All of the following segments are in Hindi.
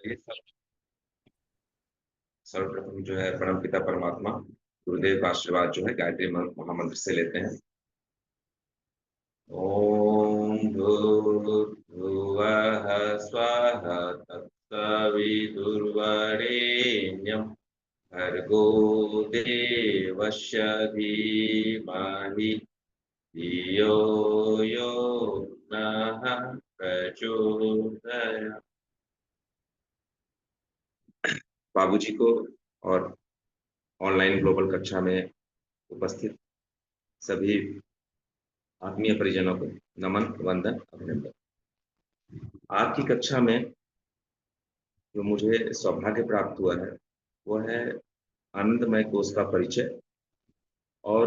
ये सर्वप्रथम जो है परम पिता परमात्मा गुरुदेव का आशीर्वाद जो है गायत्री महामंत्र से लेते हैं। ओम भूर्भुवः स्वः तत्सवितुर्वरेण्यं भर्गो देवस्य धीमहि धियो यो नः प्रचोदयात्। बाबूजी को और ऑनलाइन ग्लोबल कक्षा में उपस्थित सभी आत्मीय परिजनों को नमन, वंदन, अभिनंदन। आपकी कक्षा में जो मुझे सौभाग्य प्राप्त हुआ है वो है आनंदमय कोश का परिचय और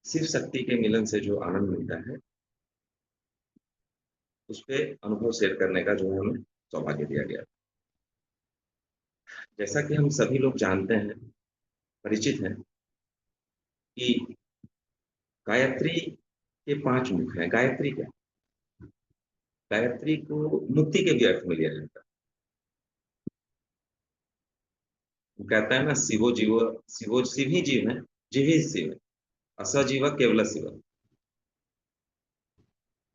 शिव शक्ति के मिलन से जो आनंद मिलता है उस पे अनुभव शेयर करने का जो है हमें सौभाग्य दिया गया। जैसा कि हम सभी लोग जानते हैं, परिचित हैं कि गायत्री के 5 मुख हैं। गायत्री क्या? गायत्री को मुक्ति के भी अर्थ में लिया जाता है। वो कहता है ना, शिवो जीवो, शिवो शिव ही जीव है, जीव ही शिव है, असजीव केवल शिव।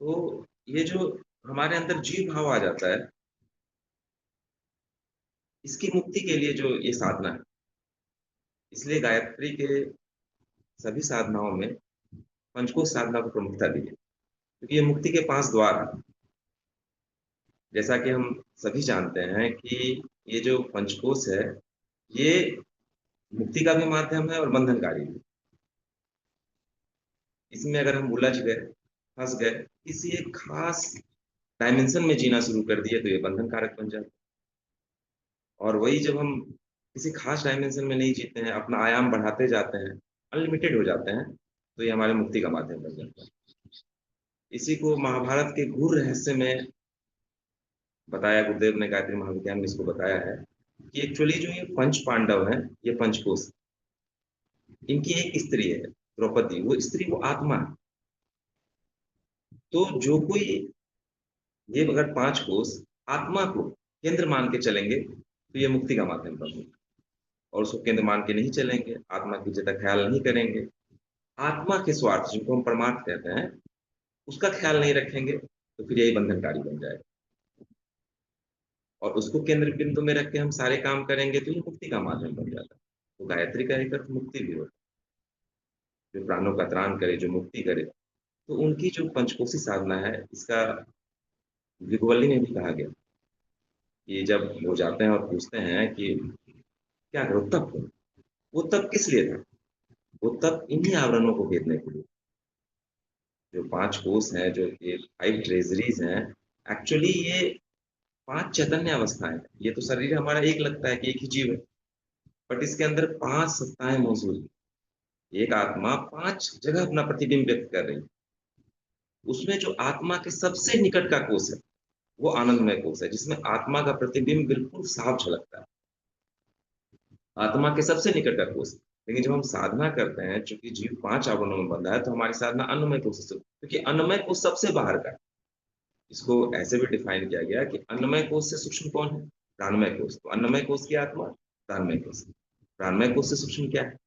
तो ये जो हमारे अंदर जीव भाव आ जाता है, इसकी मुक्ति के लिए जो ये साधना है, इसलिए गायत्री के सभी साधनाओं में पंचकोश साधना को प्रमुखता दी है, क्योंकि ये मुक्ति के 5 द्वार हैं। जैसा कि हम सभी जानते हैं कि ये जो पंचकोश है, ये मुक्ति का भी माध्यम है और बंधनकारी भी। इसमें अगर हम उलझ गए, फंस गए, किसी एक खास डायमेंशन में जीना शुरू कर दिए तो ये बंधन कारक बन जाता है। और वही जब हम किसी खास डायमेंशन में नहीं जीते हैं, अपना आयाम बढ़ाते जाते हैं, अनलिमिटेड हो जाते हैं, तो ये हमारे मुक्ति का माध्यम बन जाता है। इसी को महाभारत के गूढ़ रहस्य में बताया, गुरुदेव ने गायत्री महाविज्ञान में इसको बताया है कि एक्चुअली जो ये पंच पांडव हैं, ये पंचकोश, इनकी एक स्त्री है द्रौपदी, वो स्त्री वो आत्मा है। तो जो कोई ये अगर 5 कोश आत्मा को केंद्र मान के चलेंगे तो ये मुक्ति का माध्यम बनेगा। और उसको केंद्र मान के नहीं चलेंगे, आत्मा की ज्यादा ख्याल नहीं करेंगे, आत्मा के स्वार्थ जिनको हम परमार्थ कहते हैं उसका ख्याल नहीं रखेंगे, तो फिर यही बंधनकारी बन जाएगा। और उसको केंद्र बिंदु में रख के हम सारे काम करेंगे तो ये मुक्ति का माध्यम बन जाता है। तो गायत्री का एक अर्थ मुक्ति भी होता है, जो प्राणों का त्राण करे, जो मुक्ति करे। तो उनकी जो पंचकोशी साधना है, इसका विगवल्ली में भी कहा गया कि जब वो जाते हैं और पूछते हैं कि क्या करो तब करो, वो तब किस लिए था? वो तब इन्हीं आवरणों को भेदने के लिए। जो 5 कोष हैं, जो ये 5 ट्रेजरीज हैं, एक्चुअली ये 5 चैतन्य अवस्थाएं हैं। ये तो शरीर हमारा एक लगता है कि एक ही जीव है, बट इसके अंदर 5 सत्ताएं मौजूद हैं। एक आत्मा 5 जगह अपना प्रतिबिंब व्यक्त कर रही है। उसमें जो आत्मा के सबसे निकट का कोष है वो आनंदमय कोष है, जिसमें आत्मा का प्रतिबिंब बिल्कुल साफ झलकता है। आत्मा के सबसे निकट का कोष। लेकिन जब हम साधना करते हैं, चूंकि जीव 5 आवरणों में बंधा है, तो हमारी साधना अन्नमय कोष से, क्योंकि अन्नमय कोष सबसे बाहर का है। इसको ऐसे भी डिफाइन किया गया कि अन्नमय कोष से सूक्ष्म कौन है? प्राणमय कोष। तो अन्नमय कोष की आत्मा प्राणमय कोष। प्राणमय कोष से सूक्ष्म क्या है?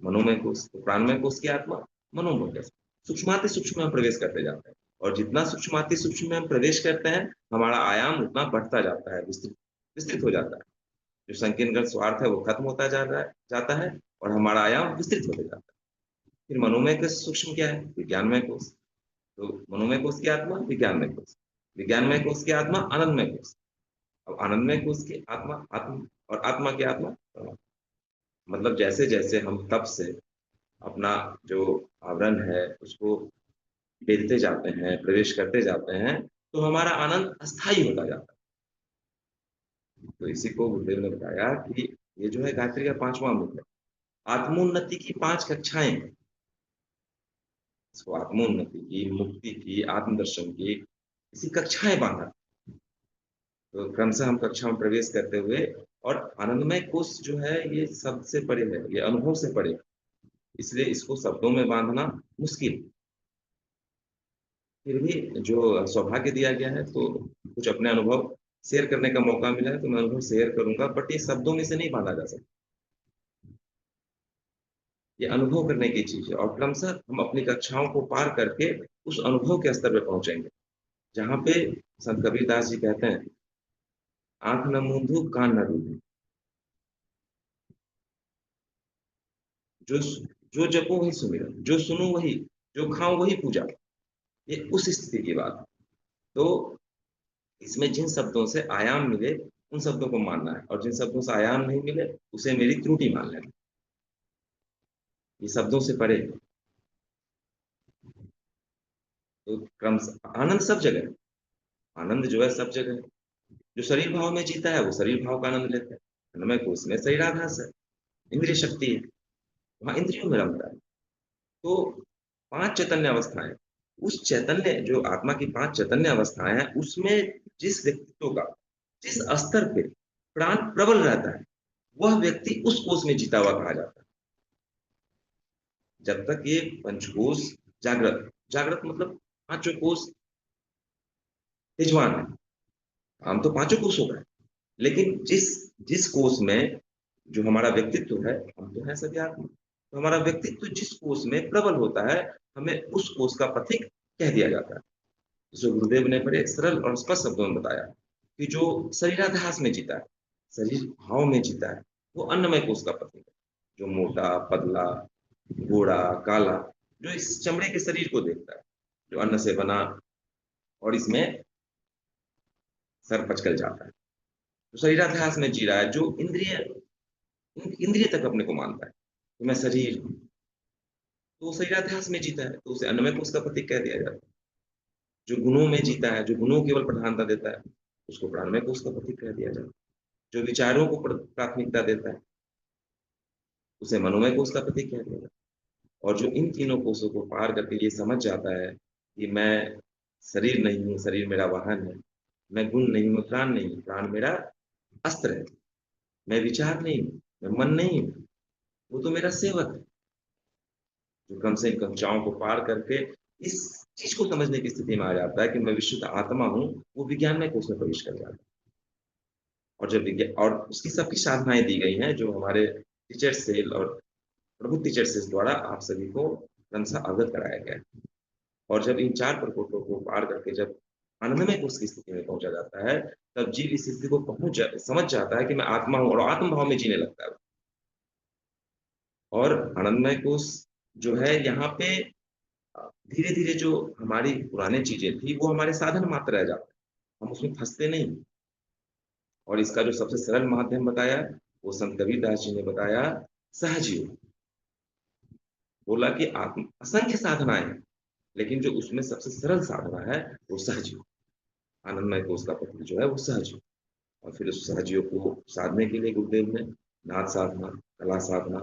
मनोमय कोष। तो प्राणमय कोष की आत्मा मनोमय कोष। सूक्ष्माति सूक्ष्म में हम प्रवेश करते जाते हैं, और जितना सूक्ष्माति सूक्ष्म में हम प्रवेश करते हैं, हमारा आयाम उतना बढ़ता जाता है, विस्तृत विस्तृत हो जाता है। जो संकीर्ण स्वार्थ है वो खत्म होता जाता है, और हमारा आयाम विस्तृत होते जाता है। फिर मनोमय कोष सूक्ष्म क्या है? विज्ञानमय कोष। तो मनोमय कोष की आत्मा विज्ञानमय कोष। विज्ञानमय कोष की आत्मा आनंदमय कोष। अब आनंदमय कोष की आत्मा आत्मा, और आत्मा की आत्मा परमात्मा। मतलब जैसे जैसे हम तप से अपना जो आवरण है उसको बेचते जाते हैं, प्रवेश करते जाते हैं, तो हमारा आनंद अस्थाई होता जाता है। तो इसी को गुरुदेव ने बताया कि ये जो है गायत्री का 5वां मुख है। आत्मोन्नति की 5 कक्षाएं हैं। इसको आत्मोन्नति की, मुक्ति की, आत्मदर्शन की, इसी कक्षाएं बांधा। तो क्रमशः हम कक्षा में प्रवेश करते हुए, और आनंदमय कोष जो है ये सबसे परे है, ये अनुभव से परे, इसलिए इसको शब्दों में बांधना मुश्किल। फिर भी जो सौभाग्य दिया गया है, तो कुछ अपने अनुभव शेयर करने का मौका मिला है तो मैं अनुभव शेयर करूँगा, बट ये शब्दों में से नहीं बाँधा जा सकता। ये अनुभव करने की चीज़ है और क्रमशः हम अपनी कक्षाओं को पार करके उस अनुभव के स्तर पे पहुँचेंगे। जहाँ पे संत कबीरदास जी कहते हैं, "आँख न मूंदूँ, कान न रूंधूँ, जो सु जो जपूँ वही सुमिरन, जो सुनूँ वही, जो खाऊँ वही पूजा।" ये उस स्थिति की बात है। तो इसमें जिन शब्दों से आयाम मिले, उन शब्दों को मानना है और जिन शब्दों से आयाम नहीं मिले, उसे मेरी त्रुटि मान लेना। ये शब्दों से परे है। तो आनंद सब जगह है। आनंद जो है सब जगह है। जो शरीर भाव में जीता है, वो शरीर भाव का आनंद लेता है। अन्नमय कोश में शरीराभास है, इंद्रिय शक्ति है, वहाँ इंद्रियों में रमता है। तो 5 चैतन्य अवस्थाएँ, उस चैतन्य जो आत्मा की 5 चैतन्य अवस्थाएँ हैं, उसमें जिस व्यक्तित्व का, जिस स्तर पे प्राण प्रबल रहता है, वह व्यक्ति उस कोष में जीता हुआ कहा जाता है। जब तक ये पंचकोश जागृत जागृत मतलब पाँचों कोष यजमान है। हम तो पाँचों कोषों का है। लेकिन जिस जिस कोष में जो हमारा व्यक्तित्व है, हम तो हैं सभी आत्मा। तो हमारा व्यक्तित्व जिस कोष में प्रबल होता है, हमें उस कोष का पथिक कह दिया जाता है। जो गुरुदेव ने बड़े सरल और स्पष्ट शब्दों में बताया कि जो शरीराध्यास में जीता है, शरीर भाव में जीता है, वो अन्नमय कोष का पथिक है। जो मोटा, पतला, गोरा, काला, जो इस चमड़े के शरीर को देखता है, जो अन्न से बना और इसमें सर पचकल जाता है। तो शरीराध्यास में जी रहा है, जो इंद्रिय तक अपने को मानता है, कि मैं शरीर हूँ, तो वो शरीराध्यास में जीता है, तो उसे अन्नमय कोष का प्रतीक कह दिया जाता है। जो गुणों में जीता है, जो गुणों को केवल प्रधानता देता है, उसको प्राणमय कोष का प्रतीक कह दिया जाता है। जो विचारों को प्राथमिकता देता है, उसे मनोमय कोष का प्रतीक कह दिया जाता है। और जो इन तीनों कोषों को पार करके ये समझ जाता है कि मैं शरीर नहीं हूँ, शरीर मेरा वाहन है, मैं गुण नहीं हूँ, प्राण नहीं हूँ, प्राण मेरा अस्त्र है, मैं विचार नहीं हूँ, मैं मन नहीं हूँ, वो तो मेरा सेवक है। जो कम से कक्षाओं को पार करके इस चीज़ को समझने की स्थिति में आ जाता है कि मैं विशुद्ध आत्मा हूँ, वो विज्ञानमय कोष में प्रवेश कर जाता है। और जब और उसकी सबकी साधनाएँ दी गई हैं, जो हमारे टीचर से और प्रभु टीचर से द्वारा आप सभी को क्रमशः अवगत कराया गया है। और जब इन 4 प्रकोष्ठों को पार करके जब आनंदमय कोष की स्थिति में पहुँचा जाता है, तब जीव इस स्थिति को समझ जाता है कि मैं आत्मा हूँ और आत्म भाव में जीने लगता है। और आनंदमय कोष जो है यहाँ पे धीरे-धीरे जो हमारी पुरानी चीज़ें थी, वो हमारे साधन मात्र रह जाते हैं। हम उसमें फँसते नहीं। और इसका जो सबसे सरल माध्यम बताया, वो संत कबीरदास जी ने बताया, सहज योग। बोला कि असंख्य साधनाएँ हैं, लेकिन जो उसमें सबसे सरल साधना है, वो सहज योग। आनंदमय कोष का पत्र जो है, वो सहज योग। और फिर उस सहज योग को साधने के लिए गुरुदेव ने नाद साधना, कला साधना,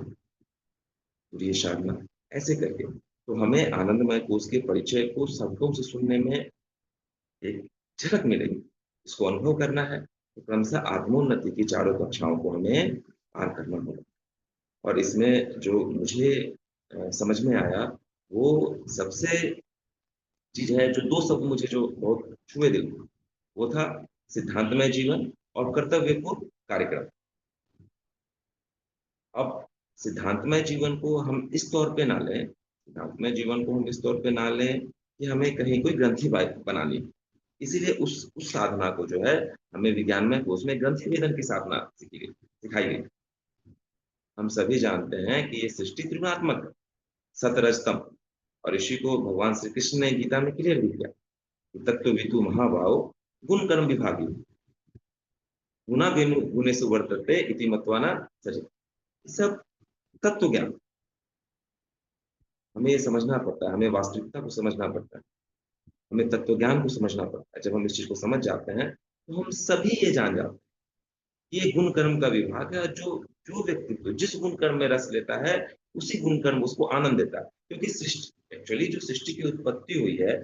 तुरीय साधना, ऐसे करके तो हमें आनंदमय कोष के परिचय को शब्दों से सुनने में एक झलक मिलेगी। इसको अनुभव करना है, तो क्रमशः आत्मोन्नति की चारों कक्षाओं को हमें पार करना होगा। और इसमें जो मुझे समझ में आया, वो सबसे चीज़ है, जो 2 शब्द मुझे जो बहुत छुए दिल को, वो था सिद्धांतमय जीवन और कर्तव्यपूर्ण कार्यक्रम। अब सिद्धांतमय जीवन को हम इस तौर पे ना लें, सिद्धांतमय जीवन को हम इस तौर पे ना लें कि हमें कहीं कोई ग्रंथि बनानी है। इसीलिए उस साधना को जो है, हमें विज्ञानमय कोष में ग्रंथि भेदन की साधना सिखाई गई। हम सभी जानते हैं कि ये सृष्टि त्रिगुणात्मक है, सत, रज, तम। और इसी को भगवान श्री कृष्ण ने गीता में क्लियर भी किया कि तत्त्ववितु महाबाहो गुण कर्म विभागी गुणा गुणेषु वर्तते इति मत्वा न सजति। ये सब तत्व ज्ञान, हमें ये समझना पड़ता है, हमें वास्तविकता को समझना पड़ता है, हमें तत्व ज्ञान को समझना पड़ता है। जब हम इस चीज़ को समझ जाते हैं, तो हम सभी ये जान जाते हैं, ये गुण कर्म का विभाग है। जो जो व्यक्तित्व जिस गुण कर्म में रस लेता है, उसी गुण कर्म उसको आनंद देता है। क्योंकि सृष्टि एक्चुअली जो सृष्टि की उत्पत्ति हुई है,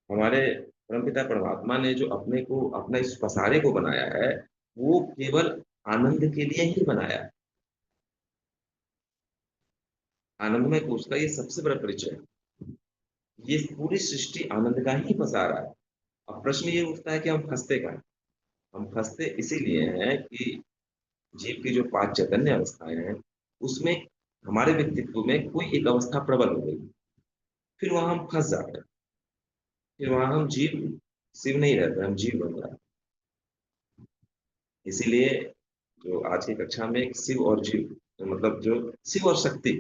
हमारे परमपिता परमात्मा ने जो अपने को अपना इस पसारे को बनाया है, वो केवल आनंद के लिए ही बनाया है। आनंदमय कोष का ये सबसे बड़ा परिचय है। ये पूरी सृष्टि आनंद का ही पसारा है। अब प्रश्न ये उठता है कि हम फँसते कहाँ हैं? हम फँसते इसीलिए हैं कि जीव की जो 5 चैतन्य अवस्थाएँ हैं, उसमें हमारे व्यक्तित्व में कोई एक अवस्था प्रबल हो गई। फिर वहाँ हम फँस जाते हैं। फिर वहाँ हम जीव शिव नहीं रहते, हम जीव बन जाते हैं। इसीलिए जो आज की कक्षा में एक शिव और जीव तो मतलब जो शिव और शक्ति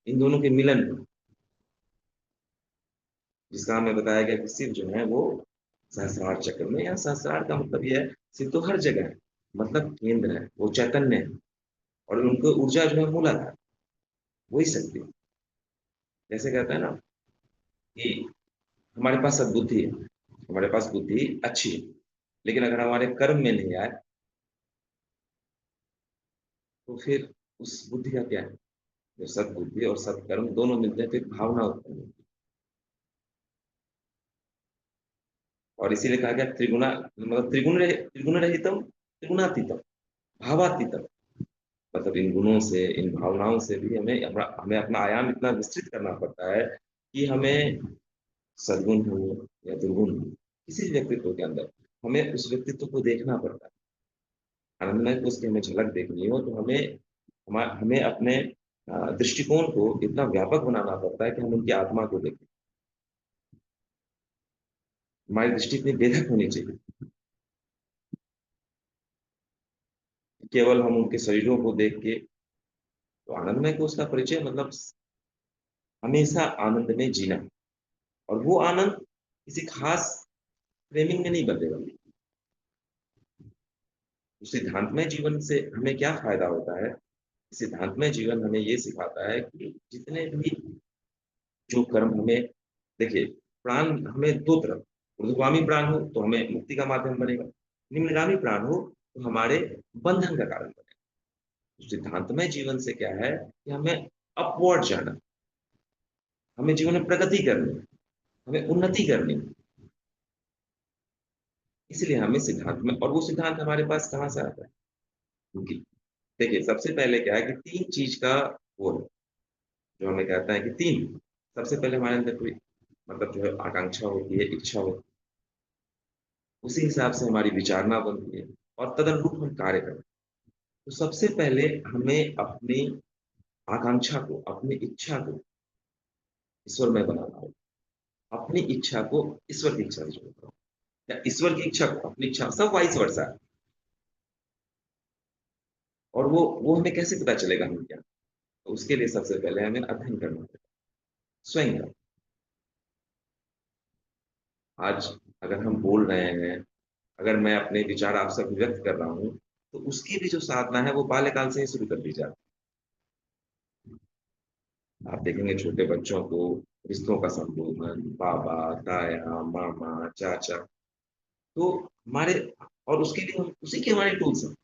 इन दोनों के मिलन में जिसका हमें बताया गया कि शिव जो है वो सहस्रार चक्र में या सहस्रार का मतलब ये है शिव तो हर जगह है, मतलब केंद्र है, वो चैतन्य है और उनको ऊर्जा जो है मूलाधार, वही शक्ति। जैसे कहते हैं ना कि हमारे पास सद्बुद्धि है, हमारे पास बुद्धि अच्छी है, लेकिन अगर हमारे कर्म में नहीं आए, तो फिर उस बुद्धि का क्या है? जो सद्बुद्धि और सत्कर्म दोनों मिलते हैं, फिर भावना उत्पन्न होती है। और इसीलिए कहा गया त्रिगुणा मतलब त्रिगुण रहितम त्रिगुणातीतम, भावातीतम। मतलब इन गुणों से, इन भावनाओं से भी हमें अपना आयाम इतना विस्तृत करना पड़ता है कि हमें सद्गुण हो या दुर्गुण हो, किसी भी व्यक्तित्व के अंदर हमें उस व्यक्तित्व को देखना पड़ता है। आनंदमय को उसकी हमें झलक देखनी हो तो हमें अपने दृष्टिकोण को इतना व्यापक बनाना पड़ता है कि हम उनकी आत्मा को देखें। हमारी दृष्टि इतनी बेधक होनी चाहिए कि केवल हम उनके शरीरों को देख के तो आनंदमय को उसका परिचय मतलब हमेशा आनंद में जीना और वो आनंद किसी खास फ्रेमिंग में नहीं बदलेगा। उस सिद्धांतमय जीवन से हमें क्या फ़ायदा होता है? सिद्धांतमय जीवन हमें ये सिखाता है कि जितने भी जो कर्म हमें देखिए, प्राण हमें 2 तरफ ऊर्ध्वगामी प्राण हो तो हमें मुक्ति का माध्यम बनेगा, निम्नगामी प्राण हो तो हमारे बंधन का कारण बनेगा। तो सिद्धांतमय जीवन से क्या है कि हमें अपवर्ड जाना, हमें जीवन में प्रगति करनी है, हमें उन्नति करनी है। इसलिए हमें सिद्धांत में और वो सिद्धांत हमारे पास कहाँ से आता है? क्योंकि देखिए, सबसे पहले क्या है कि 3 चीज़ का वो है, जो हमें कहता है कि 3 सबसे पहले हमारे अंदर कोई मतलब जो है आकांक्षा होती है, इच्छा होती है, उसी हिसाब से हमारी विचारणा बनती है और तदनुरूप हम कार्य करते हैं। तो सबसे पहले हमें अपनी आकांक्षा को, अपनी इच्छा को ईश्वरमय बनाना होगा। अपनी इच्छा को ईश्वर की इच्छा से जोड़ना होगा या ईश्वर की इच्छा को अपनी इच्छा सब वाइस वर्सा है। और वो हमें कैसे पता चलेगा हम क्या? तो उसके लिए सबसे पहले हमें अध्ययन करना पड़ेगा, स्वयं का। आज अगर हम बोल रहे हैं, अगर मैं अपने विचार आपसे अभिव्यक्त कर रहा हूँ, तो उसकी भी जो साधना है वो बाल्यकाल से ही शुरू कर दी जाती है। आप देखेंगे छोटे बच्चों को रिश्तों का संबोधन, बाबा, ताया, मामा, चाचा, तो हमारे और उसके लिए हम उसी के हमारे टूल्स हैं।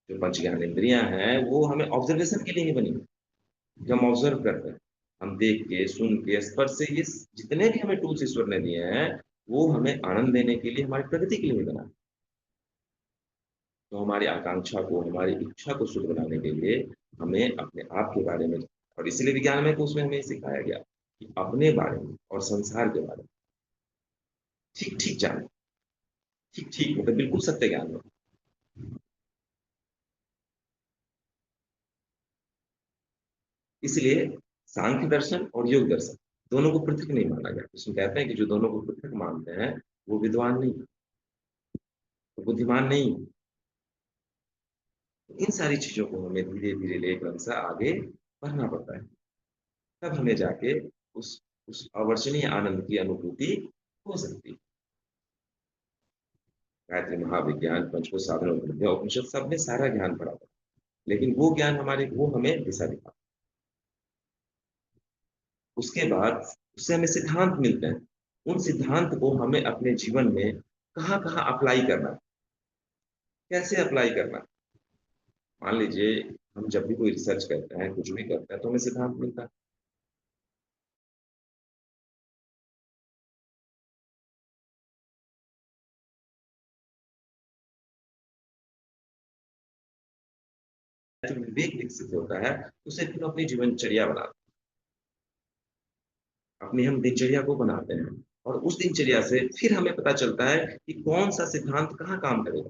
जो पंच ज्ञानेंद्रियाँ हैं, वो हमें ऑब्जर्वेशन के लिए ही बनी हैं, कि हम ऑब्जर्व करते हैं। हम देख के, सुन के, स्पर्श से ये जितने भी हमें टूल्स ईश्वर ने दिए हैं, वो हमें आनंद देने के लिए, हमारी प्रगति के लिए ही बना है। तो हमारी आकांक्षा को, हमारी इच्छा को शुद्ध बनाने के लिए हमें अपने आप के बारे में और इसीलिए विज्ञान में तो उसमें हमें सिखाया गया कि अपने बारे में और संसार के बारे में ठीक-ठीक जानें। ठीक-ठीक मतलब बिल्कुल सत्य ज्ञान हो। इसलिए सांख्य दर्शन और योग दर्शन दोनों को पृथक नहीं माना गया। उसमें कहते हैं कि जो दोनों को पृथक मानते हैं, वो विद्वान नहीं, वो बुद्धिमान नहीं। इन सारी चीज़ों को हमें धीरे-धीरे लेकर आगे बढ़ना पड़ता है। तब हमें जाके उस उस अवर्षणीय आनंद की अनुभूति हो सकती है। गायत्री महाविज्ञान, पंचकोश साधना उपनिषद उपनिषद सब में सारा ज्ञान भरा हुआ है। लेकिन वो हमें दिशा दिखाता है। उसके बाद उससे हमें सिद्धांत मिलते हैं। उन सिद्धांत को हमें अपने जीवन में कहाँ-कहाँ अप्लाई करना है, कैसे अप्लाई करना है। मान लीजिए हम जब भी कोई रिसर्च करते हैं, कुछ भी करते हैं तो हमें सिद्धांत मिलता है। जो विवेक विकसित होता है, उसे फिर अपनी जीवनचर्या बनाते हैं, अपनी हम दिनचर्या को बनाते हैं और उस दिनचर्या से फिर हमें पता चलता है कि कौन-सा सिद्धांत कहाँ काम करेगा।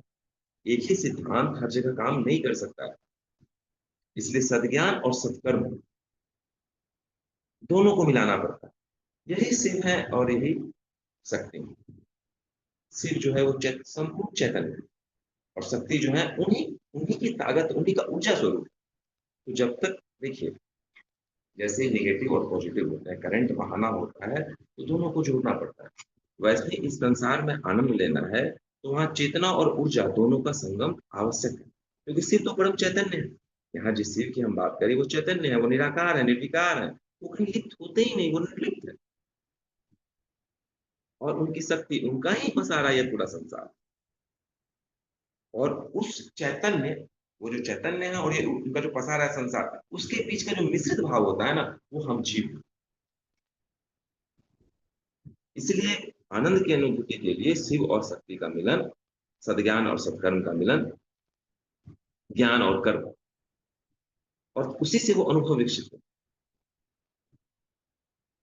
एक ही सिद्धांत हर जगह काम नहीं कर सकता है। इसलिए सद्ज्ञान और सत्कर्म दोनों को मिलाना पड़ता है। यही शिव है और यही शक्ति है। शिव जो है वो संपूर्ण चैतन्य है और शक्ति जो है उन्हीं उन्हीं की ताकत, उन्हीं का ऊर्जा स्वरूप है। तो जब तक देखिए, जैसे नेगेटिव और पॉजिटिव होता है, करंट बहाना होता है, तो दोनों को जोड़ना पड़ता है। वैसे ही इस संसार में आनंद लेना है, तो वहाँ चेतना और ऊर्जा दोनों का संगम आवश्यक है, क्योंकि शिव तो परम चैतन्य है। यहाँ जिस शिव की हम बात करें वो चैतन्य है, वो निराकार है, निर्विकार है, वो कहीं लिप्त होते ही नहीं, वो निर्लिप्त है। और उनकी शक्ति, उनका ही बसा रहा है ये पूरा संसार। और उस चैतन्य, वो जो चैतन्य है और ये उनका जो पसारा है संसार, उसके बीच का जो मिश्रित भाव होता है ना, वो हम जीव। इसलिए आनंद की अनुभूति के लिए शिव और शक्ति का मिलन, सद्ज्ञान और सत्कर्म का मिलन, ज्ञान और कर्म, और उसी से वो अनुभव विकसित हो।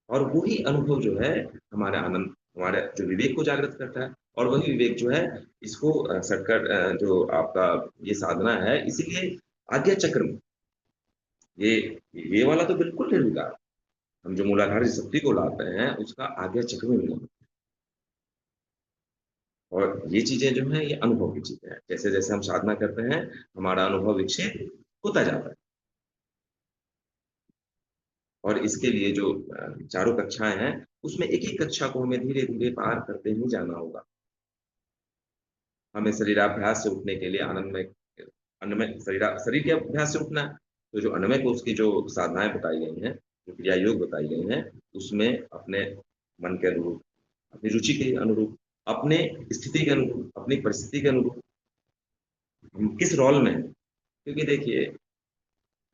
और वही अनुभव जो है हमारा आनंद, हमारे जो विवेक को जागृत करता है। और वही विवेक जो है, इसको सटकर जो आपका ये साधना है, इसीलिए आज्ञा चक्र में ये ये वाला तो बिल्कुल निर्विकार। हम जो मूलाधार शक्ति को लाते हैं उसका आज्ञा चक्र में मिलन। और ये चीजें जो है ये अनुभव की चीजें हैं। जैसे जैसे हम साधना करते हैं, हमारा अनुभव विकसित होता जाता है। और इसके लिए जो चारों कक्षाएं हैं, उसमें एक एक कक्षा को हमें धीरे धीरे पार करते ही जाना होगा। हमें शरीराभ्यास से उठने के लिए आनंदमय, अन्नमय शरीर के अभ्यास से उठना है। तो जो अन्नमय कोष की जो साधनाएं बताई गई हैं, जो क्रिया योग बताई गई हैं, उसमें अपने मन के अनुरूप, अपनी रुचि के अनुरूप, अपने स्थिति के अनुरूप, अपनी परिस्थिति के अनुरूप हम किस रोल में हैं। क्योंकि देखिए,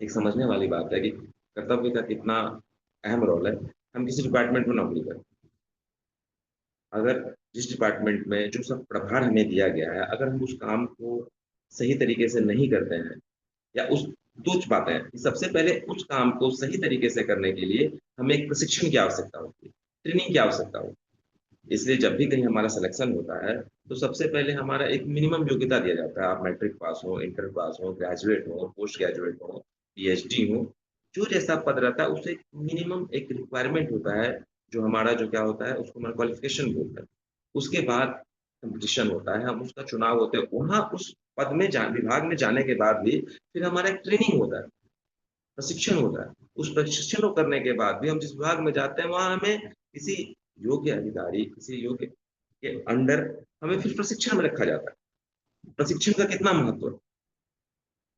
एक समझने वाली बात है कि कर्तव्य का कितना अहम रोल है। हम किसी डिपार्टमेंट में नौकरी करें, अगर जिस डिपार्टमेंट में जो सब प्रभार हमें दिया गया है, अगर हम उस काम को सही तरीके से नहीं करते हैं, या उस दो बातें हैं कि सबसे पहले उस काम को सही तरीके से करने के लिए हमें एक प्रशिक्षण की आवश्यकता होती है, ट्रेनिंग की आवश्यकता होती है। इसलिए जब भी कहीं हमारा सिलेक्शन होता है, तो सबसे पहले हमारा एक मिनिमम योग्यता दिया जाता है। आप मैट्रिक पास हो, इंटर पास हो, ग्रेजुएट हो, पोस्ट ग्रेजुएट हो, पीएचडी हो, जो जैसा पद रहता है उसे मिनिमम एक रिक्वायरमेंट होता है। जो हमारा जो क्या होता है उसको हमारा क्वालिफिकेशन बोलते हैं। उसके बाद कंपटीशन होता है, हम उसका चुनाव होते हैं, वहाँ उस पद में विभाग में जाने के बाद भी फिर हमारा एक ट्रेनिंग होता है, प्रशिक्षण होता है। उस प्रशिक्षण को करने के बाद भी हम जिस विभाग में जाते हैं, वहाँ हमें किसी योग्य अधिकारी, किसी योग्य के अंडर हमें फिर प्रशिक्षण में रखा जाता है। प्रशिक्षण का कितना महत्व है।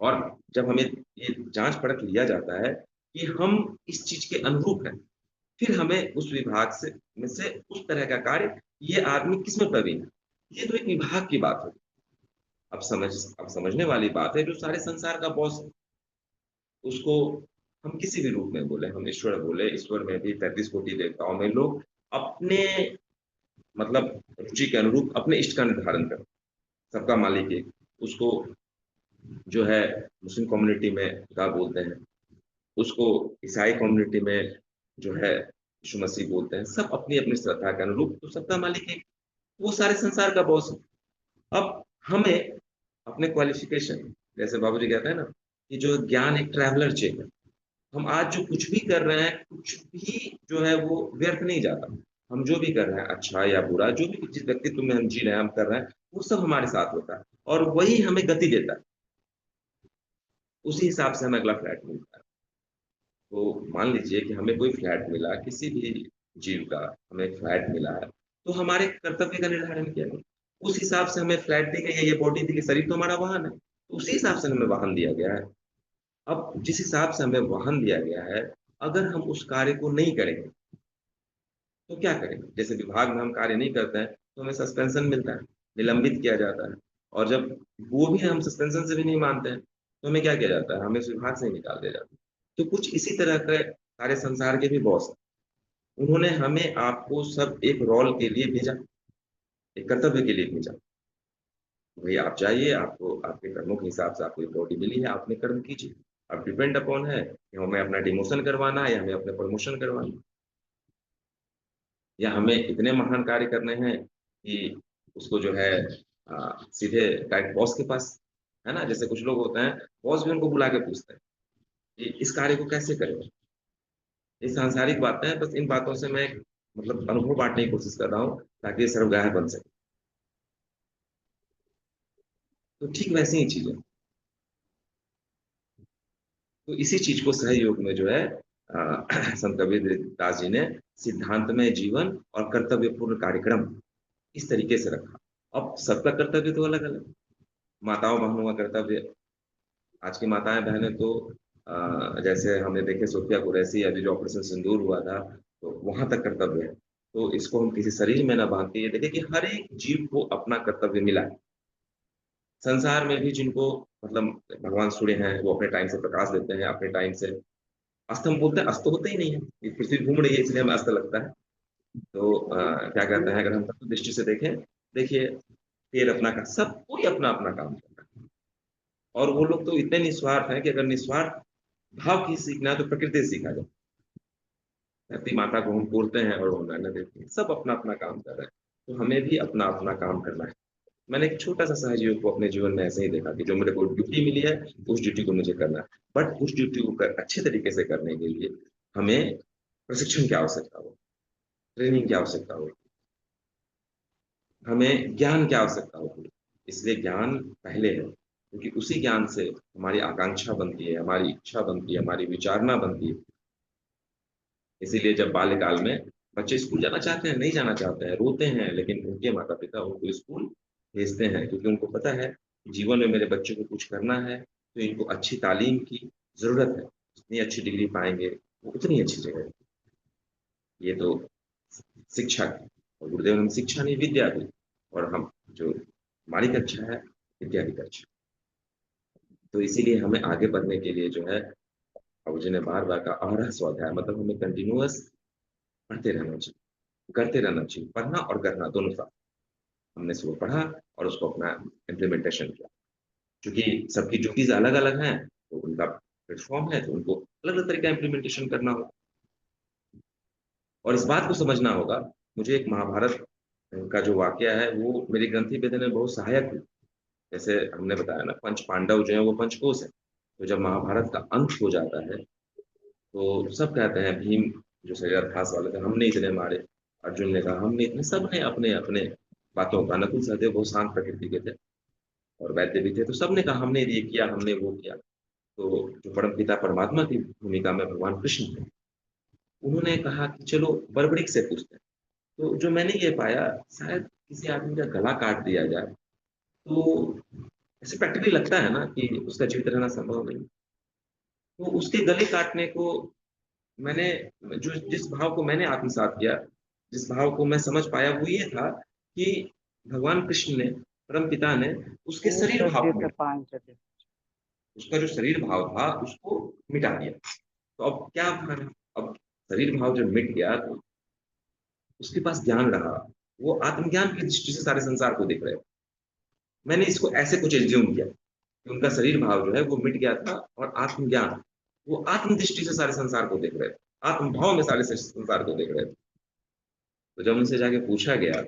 और जब हमें ये जांच परख लिया जाता है कि हम इस चीज के अनुरूप हैं, फिर हमें उस विभाग से में से उस तरह का कार्य, ये आदमी किसमें प्रवीण है, ये तो एक विभाग की बात होगी। अब समझने वाली बात है, जो सारे संसार का बॉस है, उसको हम किसी भी रूप में बोले, हम ईश्वर बोले, ईश्वर में भी 33 कोटि देवताओं में लोग अपने मतलब रुचि के अनुरूप अपने इष्ट का निर्धारण करते हैं। सबका मालिक एक, उसको जो है मुस्लिम कम्युनिटी में खुदा बोलते हैं, उसको ईसाई कम्युनिटी में जो है यीशु मसीह बोलते हैं। सब अपनी अपनी श्रद्धा के अनुरूप, तो सबका मालिक एक, वो सारे संसार का बॉस है। अब हमें अपने क्वालिफिकेशन, जैसे बाबूजी कहते हैं ना कि जो ज्ञान एक ट्रैवलर चेक है। हम आज जो कुछ भी कर रहे हैं, कुछ भी जो है वो व्यर्थ नहीं जाता। हम जो भी कर रहे हैं, अच्छा या बुरा, जो भी जिस व्यक्तित्व में हम जी रहे हैं, हम कर रहे हैं, वो सब हमारे साथ होता है और वही हमें गति देता है। उसी हिसाब से हमें अगला फ्लैट मिलता है। तो मान लीजिए कि हमें कोई फ्लैट मिला, किसी भी जीव का हमें एक फ्लैट मिला है, तो हमारे कर्तव्य का निर्धारण किया गया। उस हिसाब से हमें फ्लैट दी गई है, ये बॉडी दी गई, शरीर तो हमारा वाहन है, तो उसी हिसाब से हमें वाहन दिया गया है। अब जिस हिसाब से हमें वाहन दिया गया है, अगर हम उस कार्य को नहीं करेंगे, तो क्या करेंगे? जैसे विभाग में हम कार्य नहीं करते हैं, तो हमें सस्पेंशन मिलता है, निलंबित किया जाता है। और जब वो भी हम सस्पेंशन से भी नहीं मानते हैं, तो हमें क्या किया जाता है? हमें उस विभाग से ही निकाल दिया जाता है। तो कुछ इसी तरह के सारे संसार के भी बॉस हैं। उन्होंने हमें आपको सब एक रोल के लिए भेजा, एक कर्तव्य के लिए भेजा। भाई आप जाइए, आपको आपके कर्मों के हिसाब से आपको एक बॉडी मिली है, आप अपने कर्म कीजिए। अब डिपेंड अपॉन है कि हमें अपना डिमोशन करवाना है या हमें अपने प्रमोशन करवाना है, या हमें इतने महान कार्य करने हैं कि उसको जो है सीधे डायरेक्ट बॉस के पास, है ना? जैसे कुछ लोग होते हैं, बॉस भी उनको बुला के पूछते हैं कि इस कार्य को कैसे करें? ये सांसारिक बातें हैं, बस इन बातों से मैं मतलब अनुभव बांटने की कोशिश कर रहा हूँ ताकि ये सर्वगाह बन सके। तो ठीक वैसी ही चीज़ है। तो इसी चीज़ को सहयोग में जो है संत कबीरदास जी ने सिद्धांतमय जीवन और कर्तव्यपूर्ण कार्यक्रम इस तरीके से रखा। अब सबका कर्तव्य तो अलग-अलग है। माताओं-बहनों का कर्तव्य, आज की माताएँ-बहनें तो जैसे हमने देखे सोफिया कुरैशी, अभी जो ऑपरेशन सिंदूर हुआ था, तो वहाँ तक कर्तव्य है। तो इसको हम किसी शरीर में ना बाँध के ये देखें कि हर एक जीव को अपना कर्तव्य मिला है। संसार में भी जिनको मतलब भगवान सूर्य हैं, वो अपने टाइम से प्रकाश देते हैं, अपने टाइम से अस्त हम बोलते हैं, अस्त तो होता ही नहीं है। ये पृथ्वी घूम रही है इसलिए हमें अस्त लगता है। तो क्या कहते हैं, अगर हम तत्व दृष्टि से देखें, देखिए पेड़ अपना का सब कोई अपना-अपना काम कर रहा है। और वो लोग तो इतने निस्वार्थ हैं कि अगर निस्वार्थ भाव की सीखना है तो प्रकृति से सीखा जाए। धरती माता को हम पूजते हैं और वो मेहनत देती है। सब अपना-अपना काम कर रहे हैं। तो हमें भी अपना-अपना काम करना है। मैंने एक छोटा-सा सहजीवी को अपने जीवन में ऐसे ही देखा कि जो मेरे को ड्यूटी मिली है, उस ड्यूटी को मुझे करना है। बट उस ड्यूटी को अच्छे तरीके से करने के लिए हमें प्रशिक्षण की आवश्यकता हो, ट्रेनिंग की आवश्यकता हो, हमें ज्ञान की आवश्यकता होती है। इसलिए ज्ञान पहले है, क्योंकि उसी ज्ञान से हमारी आकांक्षा बनती है, हमारी इच्छा बनती है, हमारी विचारणा बनती है। इसीलिए जब बाल्यकाल में बच्चे स्कूल जाना चाहते हैं, नहीं जाना चाहते हैं, रोते हैं, लेकिन उनके माता-पिता उनको स्कूल भेजते हैं क्योंकि उनको पता है, जीवन में मेरे बच्चे को कुछ करना है, तो इनको अच्छी तालीम की ज़रूरत है। जितनी अच्छी डिग्री पाएँगे, वो उतनी अच्छी जगह है। ये तो शिक्षा की, और गुरुदेव ने हमें शिक्षा नहीं विद्या दी, और हम जो हमारी कक्षा है, विद्या की कक्षा। तो इसीलिए हमें आगे बढ़ने के लिए जो है, प्रभु जी ने बार-बार कहा अहरह स्वाध्याय, मतलब हमें कंटीन्यूअस पढ़ते रहना चाहिए, करते रहना चाहिए। पढ़ना और करना दोनों साथ। हमने सुबह पढ़ा और उसको अपना इम्प्लीमेंटेशन किया। चूँकि सबकी ड्यूटीज़ अलग-अलग हैं, तो उनका प्लेटफ़ॉर्म है, तो उनको अलग-अलग तरीके का इम्प्लीमेंटेशन करना होगा। और इस बात को समझना होगा, मुझे एक महाभारत का जो वाक़या है, वो मेरी ग्रंथि पे देने में बहुत सहायक हुई। जैसे हमने बताया ना, पंच पांडव जो हैं, वो पंचकोश हैं। तो जब महाभारत का अंत हो जाता है, तो सब कहते हैं, भीम जो शरीराध्यास वाले थे, हमने इतने मारे। अर्जुन ने कहा, हमने इतने, सबने अपने-अपने बातों का, नकुल सहदेव बहुत शांत प्रकृति के थे और वैद्य भी थे, तो सबने कहा हमने ये किया, हमने वो किया। तो जो परमपिता परमात्मा की भूमिका में भगवान कृष्ण थे, उन्होंने कहा कि चलो बड़बड़िक से पूछते हैं। तो जो मैंने ये पाया, शायद किसी आदमी का गला काट दिया जाए, तो ऐसे प्रैक्टिकली लगता है ना कि उसका जीवित रहना संभव नहीं। तो उसके गले काटने को मैंने जो जिस भाव को मैंने आत्मसात किया, जिस भाव को मैं समझ पाया, वो ये था कि भगवान कृष्ण ने, परमपिता ने उसके शरीर भाव को मिटा, उसका जो शरीर भाव था उसको मिटा दिया। तो अब क्या था, अब शरीर भाव जब मिट गया तो उसके पास ज्ञान रहा। वो आत्मज्ञान की दृष्टि से सारे संसार को देख रहे थे। मैंने इसको ऐसे कुछ एज़्यूम किया कि उनका शरीर भाव जो है वो मिट गया था और आत्मज्ञान, वो आत्म दृष्टि से सारे संसार को देख रहे थे। आत्म भाव में सारे संसार को देख रहे थे। तो जब उनसे जाके पूछा गया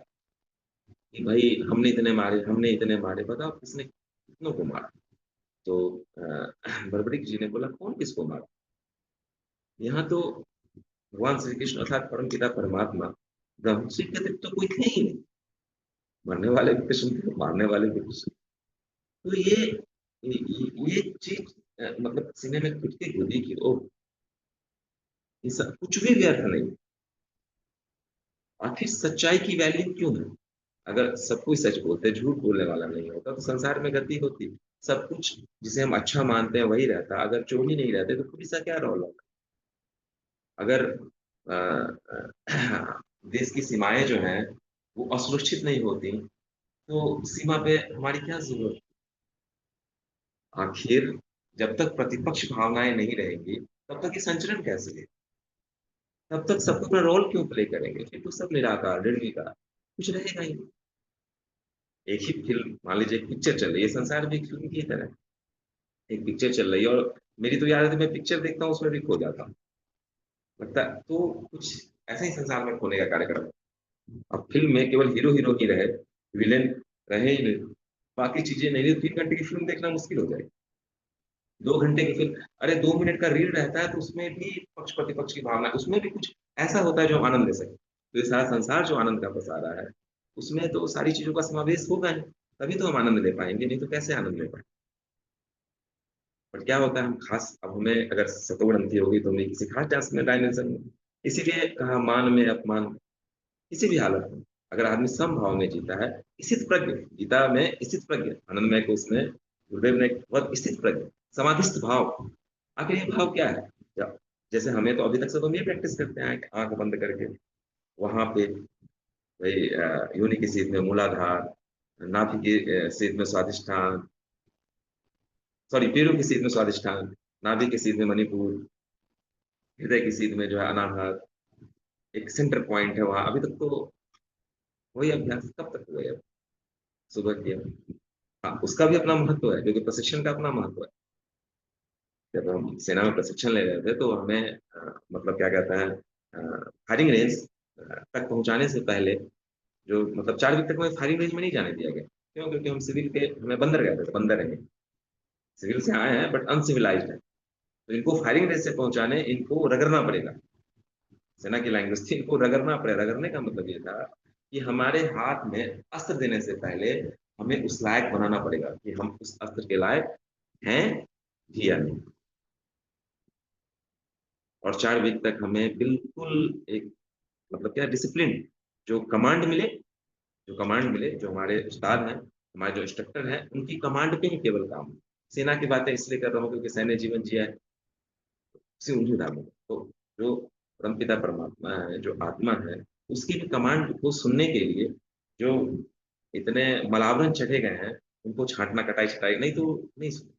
कि भाई हमने इतने मारे, बताओ किसने कितनों को मारा? तो बड़बड़िक जी ने बोला, कौन किसको मारा? यहाँ तो भगवान श्री कृष्ण अर्थात परमपिता परमात्मा, ब्रह्म शिव के अतिरिक्त तो कोई थे ही नहीं। मरने वाले भी कृष्ण थे, मारने वाले भी कृष्ण। तो ये चीज़ मतलब सीने में कुछ की गुदी की, ओह! ये सब कुछ भी व्यर्थ नहीं। आखिर सच्चाई की वैल्यू क्यों है? अगर सब कोई सच बोलते, झूठ बोलने वाला नहीं होता, तो संसार में गति होती। सब कुछ जिसे हम अच्छा मानते हैं वही रहता। अगर चोर ही नहीं रहते तो पुलिस का क्या रोल होता? अगर अ देश की सीमाएँ जो हैं, वो असुरक्षित नहीं होती, तो सीमा पे हमारी क्या ज़रूरत? आखिर जब तक प्रतिपक्ष भावनाएँ नहीं रहेंगी, तब तक ये संचरण कैसे है? तब तक सबको अपना रोल क्यों प्ले करेंगे? फिर तो सब निराकार, निर्विकार, कुछ रहेगा ही नहीं। एक ही फ़िल्म, मान लीजिए एक पिक्चर चल रही है, संसार भी एक फ़िल्म की तरह है। एक पिक्चर चल रही है और मेरी तो ये आदत है, मैं पिक्चर देखता हूँ, उसमें भी खो जाता हूँ। लगता है तो कुछ ऐसा ही संसार में खोने का कार्यक्रम है। अब फ़िल्म में केवल हीरो ही रहे, विलेन रहे ही नहीं। बाकी चीज़ें नहीं, तो 3 घंटे की फ़िल्म देखना मुश्किल हो जाएगी। 2 घंटे की फ़िल्म, अरे 2 मिनट का रील रहता है तो उसमें भी पक्ष-प्रतिपक्ष की भावना, उसमें भी कुछ ऐसा होता है जो हम आनंद ले सकें। तो ये सारा संसार जो आनंद का बसा रहा है, उसमें तो सारी चीज़ों का समावेश होगा ही, तभी तो हम आनंद ले पाएँगे, नहीं तो कैसे आनंद ले पाएँगे? बट क्या होता है, हम खास अब हमें अगर सतोग्रंथि होगी तो हमें किसी खास डायमेंशन में, इसीलिए कहा मान में अपमान, किसी भी हालत में, अगर आदमी समभाव में जीता है, स्थित प्रज्ञ, गीता में स्थित प्रज्ञ, आनंदमय को उसमें गुरुदेव ने बहुत स्थित प्रज्ञ, समाधिस्थ भाव। आखिर ये भाव क्या है? जैसे हमें तो अभी तक सब हम ये प्रैक्टिस करते हैं, आँख बंद करके, वहाँ पे भई योनि की सीध में मूलाधार, नाभि की सीध में स्वादिष्ठान, सॉरी पेरू की सीध में स्वादिष्ठान, नाभि की सीध में मणिपुर, हृदय की सीध में जो है अनाहत, एक सेंटर पॉइंट है वहाँ, अभी तक तो वही अभ्यास कब तक हुए अब? सुबह किया। हाँ, उसका भी अपना महत्व है, क्योंकि प्रशिक्षण का अपना महत्व है। जब हम सेना में प्रशिक्षण ले रहे थे तो हमें मतलब क्या कहते हैं फायरिंग रेंज तक पहुँचाने से पहले जो मतलब 4 वीक तक हमें फायरिंग रेंज में नहीं जाने दिया गया। क्यों? क्योंकि हम सिविल के हमें बंदर गए थे, तो बंदर हैं ये। सिविल से आए हैं बट अनसिविलाइज़्ड हैं। तो इनको फायरिंग रेंज से पहुँचाने इनको रगड़ना पड़ेगा। सेना की लैंग्वेज थी, इनको रगड़ना पड़ेगा। रगड़ने का मतलब ये था कि हमारे हाथ में अस्त्र देने से पहले हमें उस लायक बनाना पड़ेगा कि हम उस अस्त्र के लायक हैं भी या नहीं। और 4 वीक तक हमें बिल्कुल एक मतलब क्या डिसिप्लिन जो कमांड मिले, जो हमारे उस्ताद हैं, हमारे जो इंस्ट्रक्टर हैं, उनकी कमांड पे ही केवल काम हो। सेना की बातें इसलिए कर रहा हूँ क्योंकि सैन्य जीवन जिया है, उसी उन्हीं धामों में। तो जो परमपिता परमात्मा है, जो आत्मा है, उसकी भी कमांड को सुनने के लिए जो इतने मलावरण चढ़े गए हैं, उनको छाँटना, कटाई-छँटाई नहीं तो नहीं सुने।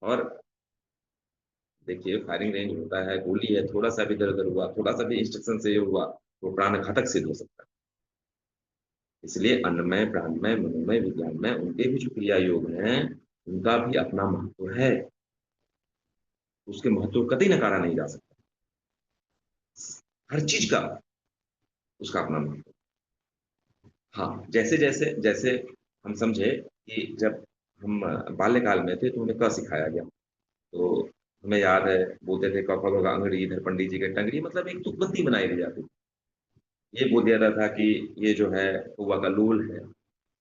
और देखिए फायरिंग रेंज होता है, गोली है, थोड़ा-सा भी इधर-उधर हुआ, थोड़ा-सा भी इंस्ट्रक्शन से ये हुआ, तो प्राण घातक सिद्ध हो सकता है। इसलिए अन्नमय, प्राणमय, मनोमय, विज्ञानमय उनके भी जो क्रिया योग हैं, उनका भी अपना महत्व है। उसके महत्व को कतई नकारा नहीं जा सकता। हर चीज़ का उसका अपना महत्व। हाँ, जैसे हम समझे कि जब हम बाल्यकाल में थे, तो हमें क सिखाया गया। तो हमें याद है, बोलते थे क, ख, ग, घ, अंगड़ी, इधर पंडित जी की टंगड़ी, मतलब एक तुकबंदी बनाई दी जाती थी। ये बोल दिया जाता था कि ये जो है कौवा का लोल है।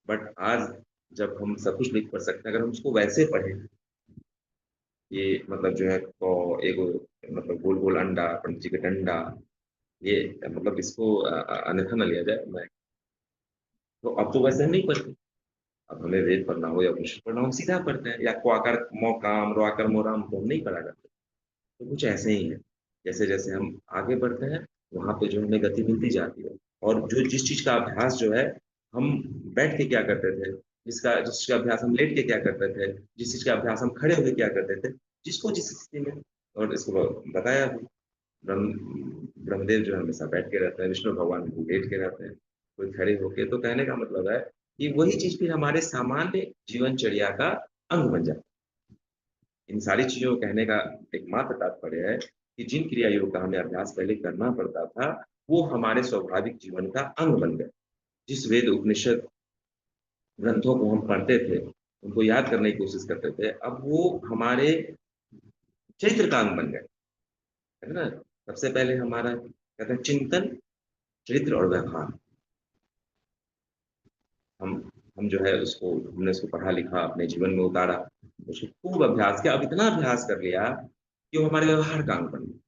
बट आज जब हम सब कुछ लिख पढ़ सकते हैं, अगर हम उसको वैसे पढ़ें, ये मतलब जो है एगो मतलब गोल-गोल अंडा, पंडित जी का डंडा, ये मतलब इसको अन्यथा ना लिया जाए। मैं तो अब तो वैसे हम नहीं पढ़ते। अब हमें वेद पढ़ना हो या उपनिषद पढ़ना हो, हम सीधा पढ़ते हैं, या क्वाकर मौकाम, रॉकर मोराम तो हम नहीं पढ़ा करते। तो कुछ ऐसे ही है। जैसे-जैसे हम आगे बढ़ते हैं, वहाँ पे जो हमें गति मिलती जाती है। और जो जिस चीज़ का अभ्यास जो है, हम बैठ के क्या करते थे, जिस चीज़ का अभ्यास हम लेट के क्या करते थे, जिस चीज़ का अभ्यास हम खड़े होके क्या करते थे, जिसको जिस स्थिति में, और इसको बताया भी। ब्रह्मदेव जो है हमेशा बैठ के रहते हैं, विष्णु भगवान भी लेट के रहते हैं, कोई खड़े होके। तो कहने का मतलब है कि वही चीज़ फिर हमारे सामान्य जीवनचर्या का अंग बन जाता है। इन सारी चीज़ों को कहने का एकमात्र तात्पर्य है कि जिन क्रिया योग का हमें अभ्यास पहले करना पड़ता था, वो हमारे स्वाभाविक जीवन का अंग बन गए। जिस वेद उपनिषद ग्रंथों को हम पढ़ते थे, उनको याद करने की कोशिश करते थे, अब वो हमारे चरित्र का अंग बन गए, है ना? सबसे पहले हमारा कहते हैं चिंतन, चरित्र और व्यवहार। हम हम जो है हमने उसको पढ़ा लिखा, अपने जीवन में उतारा, उसको खूब अभ्यास किया। अब इतना अभ्यास कर लिया कि वो हमारे व्यवहार का अंग बन गया।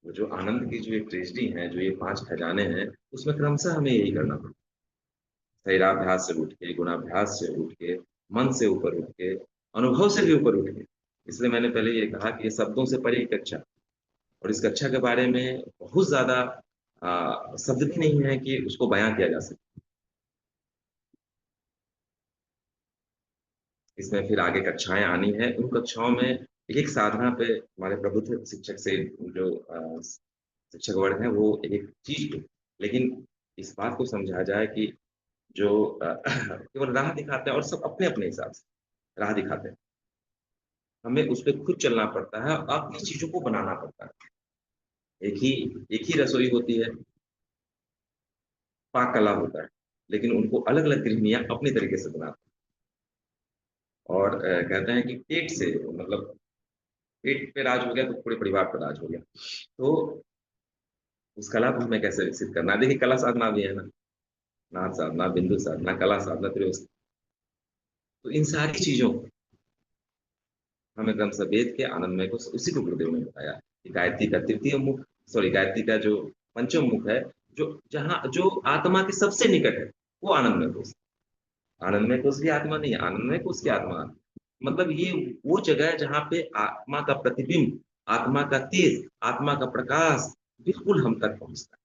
वो जो आनंद की जो एक ट्रेजेडी है, जो ये 5 खजाने हैं, उसमें क्रमशः हमें यही करना पड़ता है। शरीराभ्यास से उठ के, गुणाभ्यास से उठ के, मन से ऊपर उठ के, अनुभव से भी ऊपर उठ के। इसलिए मैंने पहले ये कहा कि ये शब्दों से परे एक कक्षा, और इस कक्षा के बारे में बहुत ज़्यादा शब्द भी नहीं है कि उसको बयाँ किया जा सके। इसमें फिर आगे कक्षाएँ आनी हैं, उन कक्षाओं में एक-एक साधना पे हमारे प्रबुद्ध शिक्षक से जो शिक्षक वर्ग हैं, वो एक-एक चीज़ पे, लेकिन इस बात को समझा जाए कि जो केवल राह दिखाते हैं, और सब अपने-अपने हिसाब से राह दिखाते हैं। हमें उस पे खुद चलना पड़ता है और अपनी चीज़ों को बनाना पड़ता है। एक ही एक ही रसोई होती है, पाक कला होता है, लेकिन उनको अलग-अलग गृहिणियाँ अपने तरीके से बनाती हैं। और कहते हैं कि पेट से मतलब पेट पे राज हो गया तो पूरे परिवार पे राज हो गया। तो उस कला को हमें कैसे विकसित करना है? देखिए कला साधना भी है ना, नाद साधना, बिंदु साधना, कला साधना, त्रिवस तो इन सारी चीज़ों को हमें क्रमशः वेद के आनंदमय को उसी को गुरुदेव ने बताया कि गायत्री का तृतीय मुख गायत्री का जो पंचम मुख है, जो आत्मा के सबसे निकट है, वो आनंदमय कोश। आनंदमय कोश भी आत्मा नहीं है, आनंदमय कोश की आत्मा। मतलब ये वो जगह है जहाँ पे आत्मा का प्रतिबिंब, आत्मा का तेज, आत्मा का प्रकाश बिल्कुल हम तक पहुँचता है।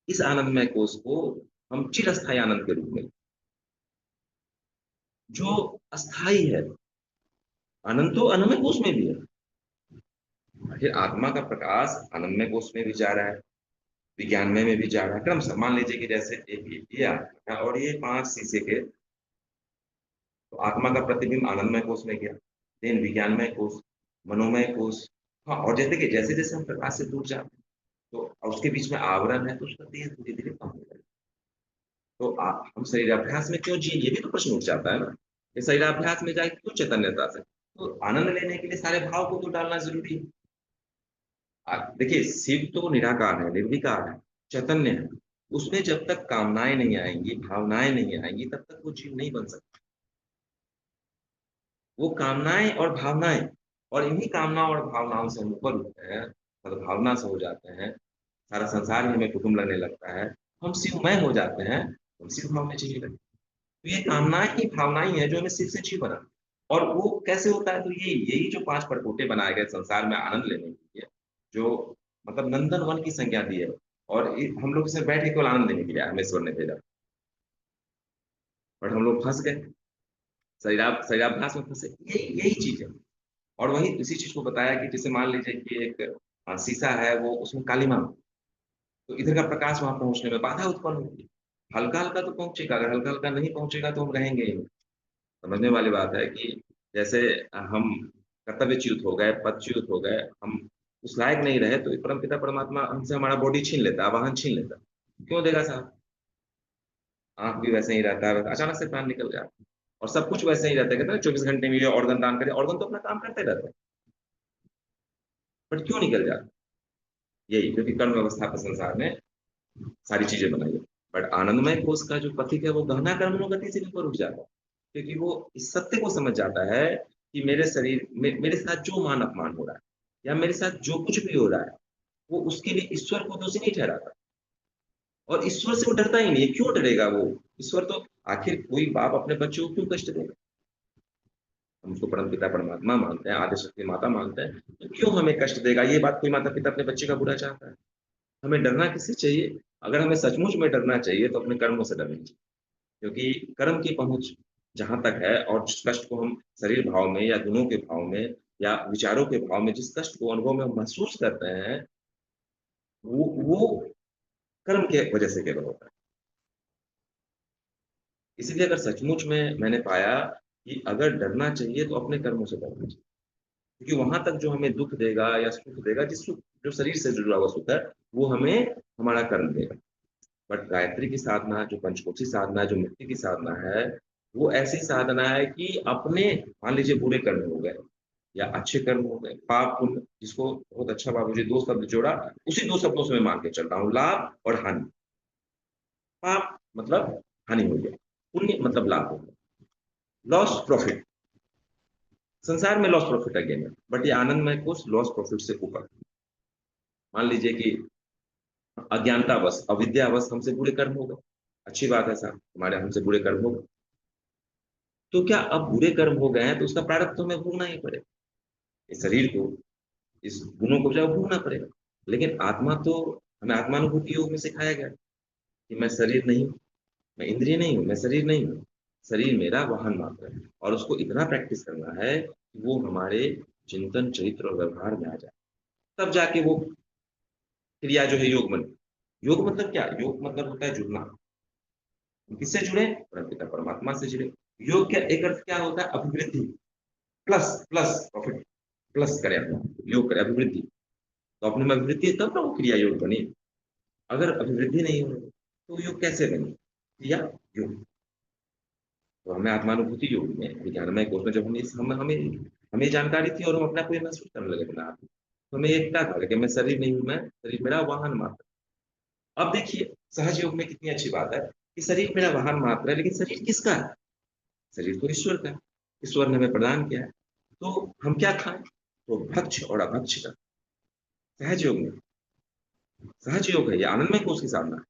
इस आनंदमय कोश को हम चिरस्थायी आनंद के रूप में, जो अस्थाई है, आनंद तो अनमय कोश में भी है। फिर आत्मा का प्रकाश आनंदमय कोश में भी जा रहा है, विज्ञानमय में भी जा रहा है। क्रमशः मान लीजिए कि जैसे एक ये आत्मा है और ये 5 शीशे के, तो आत्मा का प्रतिबिंब आनंदमय कोश में गया, देन विज्ञानमय कोश, मनोमय कोश। हाँ, और जैसे कि जैसे-जैसे हम प्रकाश से दूर जाते हैं, तो उसके बीच में आवरण है, तो उसका तेज धीरे-धीरे कम होता है। तो हम शरीराभ्यास में क्यों जिए? ये भी तो प्रश्न उठ जाता है ना, कि शरीराभ्यास में जाए क्यों चैतन्यता से? तो आनंद लेने के लिए सारे भाव को तो डालना ज़रूरी है। देखिए शिव तो निराकार है, निर्विकार है, चैतन्य है। उसमें जब तक कामनाएँ नहीं आएँगी, भावनाएँ नहीं आएँगी, तब तक वो जीव नहीं बन सकता। वो कामनाएँ और भावनाएँ और इन्हीं कामनाओं और भावनाओं से हम ऊपर उठते हैं, सद्भावना से हो जाते हैं, सारा संसार ही हमें कुटुम्ब लगने लगता है। हम शिवमय हो जाते हैं, हम शिव भाव में जीने लगते हैं। तो ये कामनाएँ ही भावनाएँ ही हैं जो हमें शिव से जीव बनाती हैं। और वो कैसे होता है? तो यही जो 5 परपोटे बनाए गए संसार में आनंद लेने के लिए, जो मतलब नंदन वन की संज्ञा दी है और हम लोग इसमें बैठ के केवल आनंद लेने के लिए हमें ईश्वर ने भेजा। बट हम लोग फँस गए, शरीराभ्यास में फँसे। यही यही चीज़ है। और वहीं इसी चीज़ को बताया कि जैसे मान लीजिए कि एक शीशा है, वो उसमें कालिमा, तो इधर का प्रकाश वहाँ पहुँचने में बाधा उत्पन्न होगी। हल्का-हल्का तो पहुँचेगा, अगर हल्का-हल्का नहीं पहुँचेगा तो हम रहेंगे ही नहीं। समझने वाली बात है कि जैसे हम कर्तव्यच्युत हो गए, पदच्युत हो गए, हम उस लायक नहीं रहे, तो परमपिता परमात्मा हमसे हमारा बॉडी छीन लेता है, वाहन छीन लेता है। क्यों देगा साहब? आँख भी वैसे ही रहता है, अचानक से प्राण निकल जाता है और सब कुछ वैसे ही रहता है। कहते हैं ना 24 घंटे में ये ऑर्गन दान करें, ऑर्गन तो अपना काम करते रहते हैं, बट क्यों निकल जाता है? यही क्योंकि कर्म व्यवस्था पे संसार में सारी चीज़ें बनाई है। बट आनंदमय कोष का जो पथिक है वो गहना कर्मोन्नति से भी ऊपर उठ जाता है। क्योंकि वो इस सत्य को समझ जाता है कि मेरे शरीर में मेरे साथ जो मान-अपमान हो रहा है या मेरे साथ जो कुछ भी हो रहा है, वो उसके लिए ईश्वर को दोषी नहीं ठहराता और ईश्वर से वो डरता ही नहीं है। क्यों डरेगा वो? ईश्वर तो आखिर कोई बाप अपने बच्चों को क्यों कष्ट देगा? हम उसको परमपिता परमात्मा मानते हैं, आदि शक्ति माता मानते हैं, तो क्यों हमें कष्ट देगा? ये बात कोई माता-पिता अपने बच्चे का बुरा चाहता है? हमें डरना किससे चाहिए? अगर हमें सचमुच में डरना चाहिए तो अपने कर्मों से डरना चाहिए। क्योंकि कर्म की पहुँच जहाँ तक है और जिस कष्ट को हम शरीर भाव में या गुणों के भाव में या विचारों के भाव में जिस कष्ट को अनुभव में हम महसूस करते हैं, वो कर्म के वजह से केवल होता है। इसीलिए अगर सचमुच में मैंने पाया कि अगर डरना चाहिए तो अपने कर्मों से डरना चाहिए। क्योंकि वहाँ तक जो हमें दुःख देगा या सुख देगा, जिस सुख जो शरीर से जुड़ा हुआ सुख है, वो हमें हमारा कर्म देगा। बट गायत्री की साधना, जो पंचकोशी साधना है, जो मुक्ति की साधना है, वो ऐसी साधना है कि अपने मान लीजिए बुरे कर्म हो गए या अच्छे कर्म हो गए, पाप पुण्य जिसको बहुत अच्छा बाबूजी 2 शब्द जोड़ा, उसी 2 शब्दों से मैं मान के चल रहा हूँ, लाभ और हानि। पाप मतलब हानि हो गया, पुण्य मतलब लाभ हो गया। लॉस प्रॉफिट, संसार में लॉस प्रॉफिट का गेम है, बट ये आनंदमय कोष लॉस प्रॉफिट से ऊपर। मान लीजिए कि अज्ञानतावश, अविद्यावश हमसे बुरे कर्म हो गए। अच्छी बात है साहब, हमारे हमसे बुरे कर्म हो गए। तो क्या अब बुरे कर्म हो गए हैं तो उसका प्रारब्ध तो हमें भोगना ही पड़ेगा। इस शरीर को, इस गुणों को जो है भोगना पड़ेगा। लेकिन आत्मा तो हमें आत्मानुभूति योग में सिखाया गया कि मैं शरीर नहीं हूँ, मैं इंद्रिय नहीं हूँ, मैं शरीर नहीं हूँ। शरीर मेरा वाहन मात्र है और उसको इतना प्रैक्टिस करना है कि वो हमारे चिंतन, चरित्र और व्यवहार में आ जाए। तब जाके वो क्रिया जो है योग बने। योग मतलब क्या? योग मतलब होता है जुड़ना। हम किससे जुड़े? परमपिता परमात्मा से जुड़े। योग का एक अर्थ क्या होता है? अभिवृद्धि, प्लस प्लस प्रॉफिट, प्लस करें अपना, योग करें, अभिवृद्धि। तो अपने में अभिवृद्धि है तब ना वो क्रिया योग बनी। अगर अभिवृद्धि नहीं हो रही तो योग कैसे बने? या योग, तो हमें आत्मानुभूति योग में विज्ञानमय कोष में जब हमें हमें हमें जानकारी थी और हम अपने आप को ये महसूस करने लगे अपने आप में। तो हमें एक क्या था कि मैं शरीर नहीं हूँ, मैं शरीर मेरा वाहन मात्र। अब देखिए सहज योग में कितनी अच्छी बात है कि शरीर मेरा वाहन मात्र है, लेकिन शरीर किसका है? शरीर तो ईश्वर का है। ईश्वर ने हमें प्रदान किया है। तो हम क्या खाएं? तो भक्ष और अभक्ष का सहज योग में, सहज योग है ये, आनंदमय कोष की साधना है।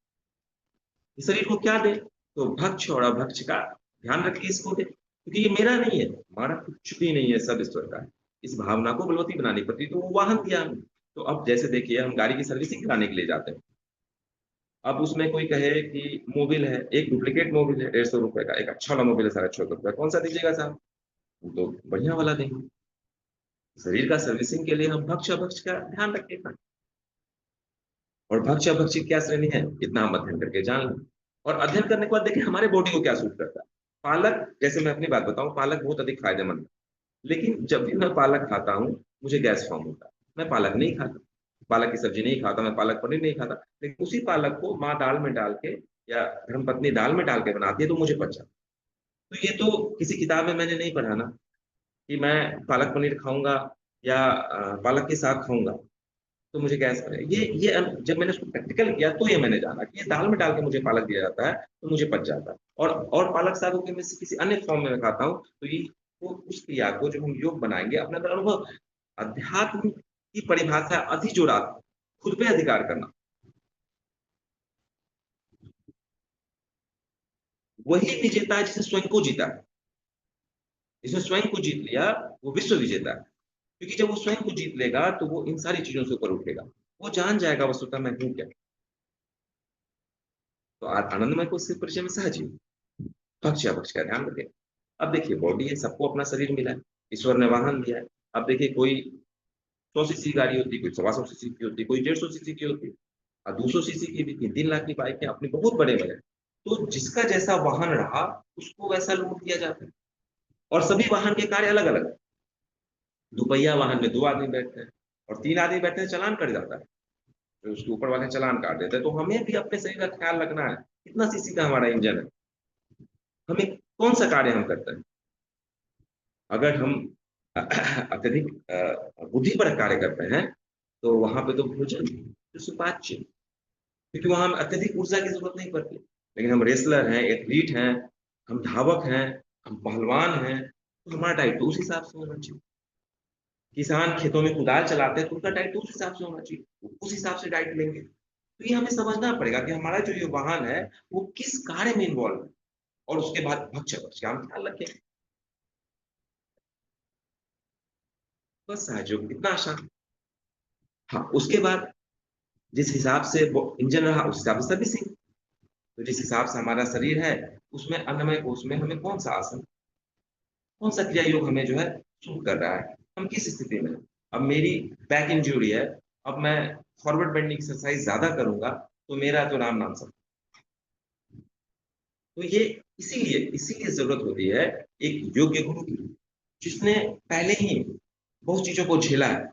इस शरीर को क्या दे? तो भक्ष और अभक्ष का ध्यान रखिए, इसको दे, क्योंकि ये मेरा नहीं है, हमारा कुछ भी नहीं है, सब ईश्वर का है। इस भावना को बलवती बनानी पड़ती है, तो वो वाहन दिया हमें। तो अब जैसे देखिए हम गाड़ी की सर्विसिंग कराने के लिए जाते हैं। अब उसमें कोई कहे कि मोबिल है, एक डुप्लीकेट मोबिल है 150 रुपए का, एक अच्छा वाला मोबिल है 1450 रुपए, कौन सा दीजिएगा साहब? हम तो बढ़िया वाला देंगे। शरीर का सर्विसिंग के लिए हम भक्ष अभक्ष का ध्यान रखिएगा। और भक्ष्य भक्षी क्या श्रेणी है, इतना हम अध्ययन करके जान लें। और अध्ययन करने के बाद देखिए हमारे बॉडी को क्या सूट करता है। पालक, जैसे मैं अपनी बात बताऊं, पालक बहुत अधिक फायदेमंद है, लेकिन जब भी मैं पालक खाता हूं मुझे गैस फॉर्म होता है। मैं पालक नहीं खाता, पालक की सब्जी नहीं खाता, मैं पालक पनीर नहीं खाता, लेकिन उसी पालक को माँ दाल में डाल के या धर्मपत्नी दाल में डाल के बनाती है तो मुझे पच जाता है। तो ये तो किसी किताब में मैंने नहीं पढ़ा ना कि मैं पालक पनीर खाऊंगा या पालक के साग खाऊंगा तो मुझे गैस बने। जब मैंने उसको प्रैक्टिकल किया तो ये मैंने जाना कि ये दाल में डाल के मुझे पालक दिया जाता है तो मुझे पच जाता है। और पालक साग को मैं किसी अन्य फॉर्म में खाता हूँ तो ये वो उस क्रिया को जब हम योग बनाएंगे अपने अंदर अनुभव, अध्यात्म की परिभाषा अधिजोरात, खुद पे अधिकार करना, वही विजेता है जिसने स्वयं को जीता है। जिसने स्वयं को जीत लिया वो विश्व विजेता है, क्योंकि जब वो स्वयं को जीत लेगा तो वो इन सारी चीजों से ऊपर उठेगा। वो जान जाएगा वस्तुतः मैं हूं क्या। तो आनंदमय को इससे परिचय में सहज ही पक्ष या पक्ष का ध्यान रखें। अब देखिए बॉडी है, सबको अपना शरीर मिला है, ईश्वर ने वाहन दिया है। अब देखिए कोई 100 सीसी गाड़ी होती है, कोई 125 सीसी की होती है, कोई 150 सीसी की होती है, और 200 सीसी की भी 3-3 लाख की बाइक है, अपने बहुत बड़े बड़े। तो जिसका जैसा वाहन रहा उसको वैसा लोड दिया जाता है। और सभी वाहन के कार्य अलग अलग है। दुपहिया वाहन में 2 आदमी बैठते हैं और 3 आदमी बैठते हैं, चलान कट जाता है, तो उसके ऊपर वाले चालान काट देते हैं। तो हमें भी अपने शरीर का ख्याल रखना है, कितना सीसी का हमारा इंजन है, हमें कौन सा कार्य हम करते हैं। अगर हम अत्यधिक बुद्धि पर कार्य करते हैं तो वहां पे तो भोजन तो सुपाच्य, क्योंकि वहां हमें अत्यधिक ऊर्जा की जरूरत नहीं पड़ती। लेकिन हम रेसलर हैं, एथलीट हैं, हम धावक हैं, हम पहलवान हैं, तो हमारा डाइट तो उस हिसाब से होना चाहिए। किसान खेतों में कुदाल चलाते हैं तो उनका डाइट तो उस हिसाब से होना चाहिए, वो उस हिसाब से डाइट लेंगे। तो ये हमें समझना पड़ेगा कि हमारा जो ये वाहन है वो किस कार्य में इन्वॉल्व है। और उसके बाद भक्ष्य भक्ष्य का हम ख्याल रखें। बस सहयोग इतना आसान। हाँ, उसके बाद जिस हिसाब से वो इंजन रहा उस हिसाब से सर्विसिंग। तो जिस हिसाब से हमारा शरीर है उसमें अन्नमय कोष में हमें कौन सा आसन, कौन सा क्रिया योग हमें जो है सूट कर रहा है, हम किस स्थिति में हैं। अब मेरी बैक इंजरी है, अब मैं फॉरवर्ड बेंडिंग एक्सरसाइज ज्यादा करूंगा तो मेरा तो राम नाम सब। तो ये इसीलिए इसीलिए जरूरत होती है एक योग्य गुरु की, जिसने पहले ही बहुत चीजों को झेला है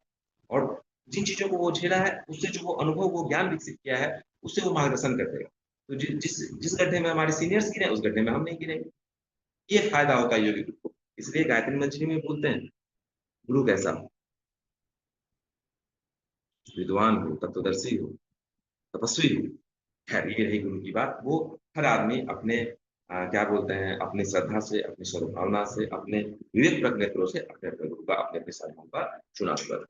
और जिन चीजों को वो झेला है उससे जो वो अनुभव वो ज्ञान विकसित किया है उससे वो मार्गदर्शन कर देगा। तो जिस जिस गड्ढे में हमारे सीनियर्स गिरे उस गड्ढे में हम नहीं गिरेंगे। ये फायदा होता है योगी गुरु को। इसलिए गायत्री मंजरी में बोलते हैं गुरु कैसा हो, विद्वान हो, तत्वदर्शी हो, तपस्वी हो। खैर ये रही गुरु की बात। वो हर आदमी अपने क्या बोलते हैं अपनी श्रद्धा से, अपनी सद्भावना से, अपने विवेक प्रज्ञ नेत्रों से अपने अपने गुरु का, अपने अपने साधुओं का चुनाव कर।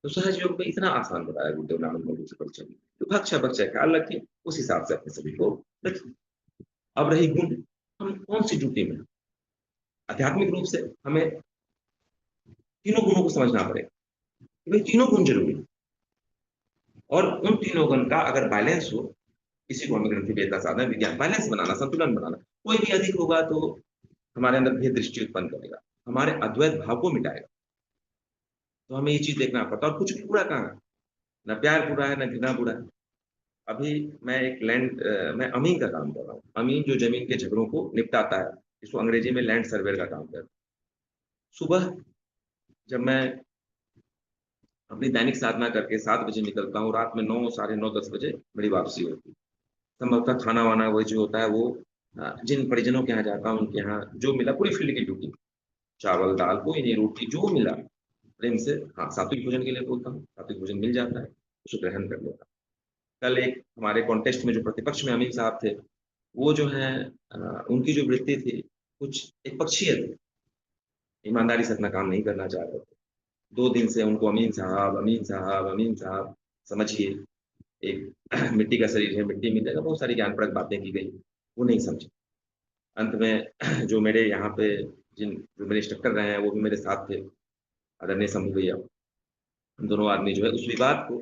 तो सहज योग में इतना आसान बताया गुरुदेव नानक मंदिर से परिचय। तो भक्ष्य भक्ष्य ख्याल रखिए, उस हिसाब से अपने सभी को रखिए। अब रही गुण, हम कौन सी ड्यूटी में हैं? आध्यात्मिक रूप से हमें तीनों गुणों को समझना पड़ेगा कि भाई तीनों गुण जरूरी है। और उन तीनों गुण का अगर बैलेंस हो, इसी को हमें ग्रंथि वेद का साधना विज्ञान बैलेंस बनाना, संतुलन बनाना। कोई भी अधिक होगा तो हमारे अंदर भेद दृष्टि उत्पन्न करेगा, हमारे अद्वैत भाव को मिटाएगा। तो हमें ये चीज देखना पड़ता है। और कुछ भी बुरा कहाँ है, न प्यार बुरा है न घृणा बुरा है। अभी मैं अमीन का काम कर रहा हूँ, अमीन जो जमीन के झगड़ों को निपटाता है, इसको अंग्रेजी में लैंड सर्वेयर का काम कर रहा हूँ। सुबह जब मैं अपनी दैनिक साधना करके 7 बजे निकलता हूँ, रात में 9 साढ़े 9 10 बजे मेरी वापसी होती है। संभवतः खाना-वाना वो जो होता है वो जिन परिजनों के यहाँ जाता हूँ उनके यहाँ जो मिला पूरी फील्ड की ड्यूटी, चावल, दाल, कोई नहीं रोटी जो मिला प्रेम से हाँ, सात्विक भोजन के लिए बोलता हूँ, सात्विक भोजन मिल जाता है, उसे ग्रहण कर लेता हूँ। कल एक हमारे कॉन्टेस्ट में जो प्रतिपक्ष में अमीन साहब थे, वो जो हैं उनकी जो वृत्ति थी, कुछ एक पक्षीय थी, ईमानदारी से अपना काम नहीं करना चाह रहे थे। 2 दिन से उनको अमीन साहब, अमीन साहब, अमीन साहब समझिए एक मिट्टी का शरीर है, मिट्टी मिलेगा, बहुत सारी ज्ञानप्रद बातें की गई, वो नहीं समझे। अंत में जो मेरे यहाँ पे जो मेरे इंस्ट्रक्टर रहे हैं, वो भी मेरे साथ थे, आदरणीय शंभू भैया। हम दोनों आदमी जो है उस विवाद को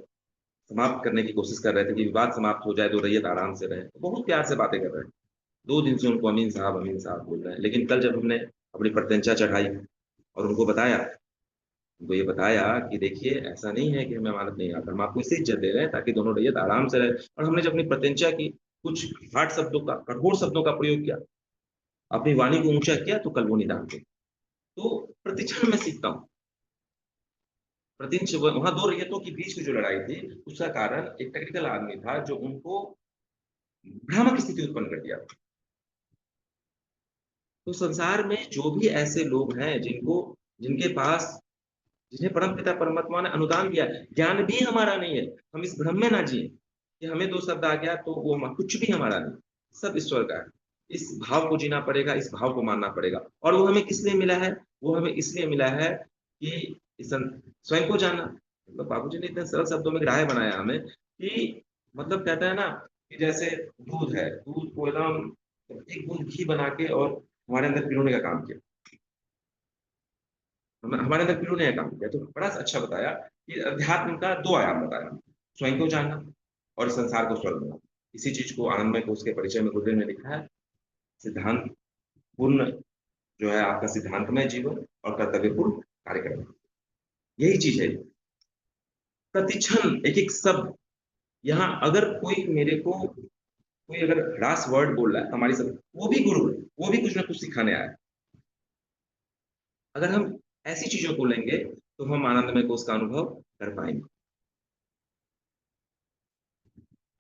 समाप्त करने की कोशिश कर रहे थे कि विवाद समाप्त हो जाए तो रैयत आराम से रहे। तो बहुत प्यार से बातें कर रहे हैं। 2 दिन से उनको अमीन साहब बोल रहे हैं। लेकिन कल जब हमने अपनी प्रत्यंचा चढ़ाई और उनको बताया, उनको ये बताया कि देखिए ऐसा नहीं है कि हमें अमानत नहीं आता, हम आपको इसलिए इज़्ज़त दे रहे हैं ताकि दोनों रैयत आराम से रहे और हमने जब अपनी प्रत्यंचा की, कुछ हार्ड शब्दों का, कठोर शब्दों का प्रयोग किया, अपनी वाणी को ऊँचा किया तो कल वो निदान थे। तो प्रतिक्षण मैं सीखता हूँ। प्रतिंच वहाँ 2 रैयतों के बीच की जो लड़ाई थी, उसका कारण एक टेक्निकल आदमी था जो उनको भ्रामक स्थिति उत्पन्न कर दिया। तो संसार में जो भी ऐसे लोग हैं जिनके पास जिन्हें परमपिता परमात्मा ने अनुदान दिया है, ज्ञान भी हमारा नहीं है, हम इस भ्रम में ना जिएँ कि हमें 2 शब्द आ गया तो वो कुछ भी हमारा नहीं, सब ईश्वर का है। इस भाव को जीना पड़ेगा, इस भाव को मानना पड़ेगा और वो हमें किस लिए मिला है? वो हमें इसलिए मिला है कि स्वयं को जानना। मतलब बाबूजी ने इतने सरल शब्दों में ग्राह्य बनाया हमें कि मतलब कहते हैं ना कि जैसे दूध है, दूध को एकदम एक बूँद घी बना के और हमारे अंदर पिरोने का काम किया। हमारे अंदर पिरोने का काम किया, तो बड़ा अच्छा बताया कि अध्यात्म का 2 आयाम बताया, स्वयं को जानना और संसार को स्वर्ग बनाना। इसी चीज़ को आनंदमय कोश के परिचय में गुरुदेव ने लिखा है, सिद्धांत पूर्ण जो है आपका सिद्धांतमय जीवन और कर्तव्यपूर्ण कार्यक्रम। यही चीज़ है, प्रतिक्षण एक-एक शब्द यहाँ अगर कोई मेरे को कोई अगर ह्रास वर्ड बोल रहा है हमारी सब वो भी गुरु है, वो भी कुछ ना कुछ सिखाने आया है। अगर हम ऐसी चीज़ों को लेंगे, तो हम आनंदमय कोश का अनुभव कर पाएँगे।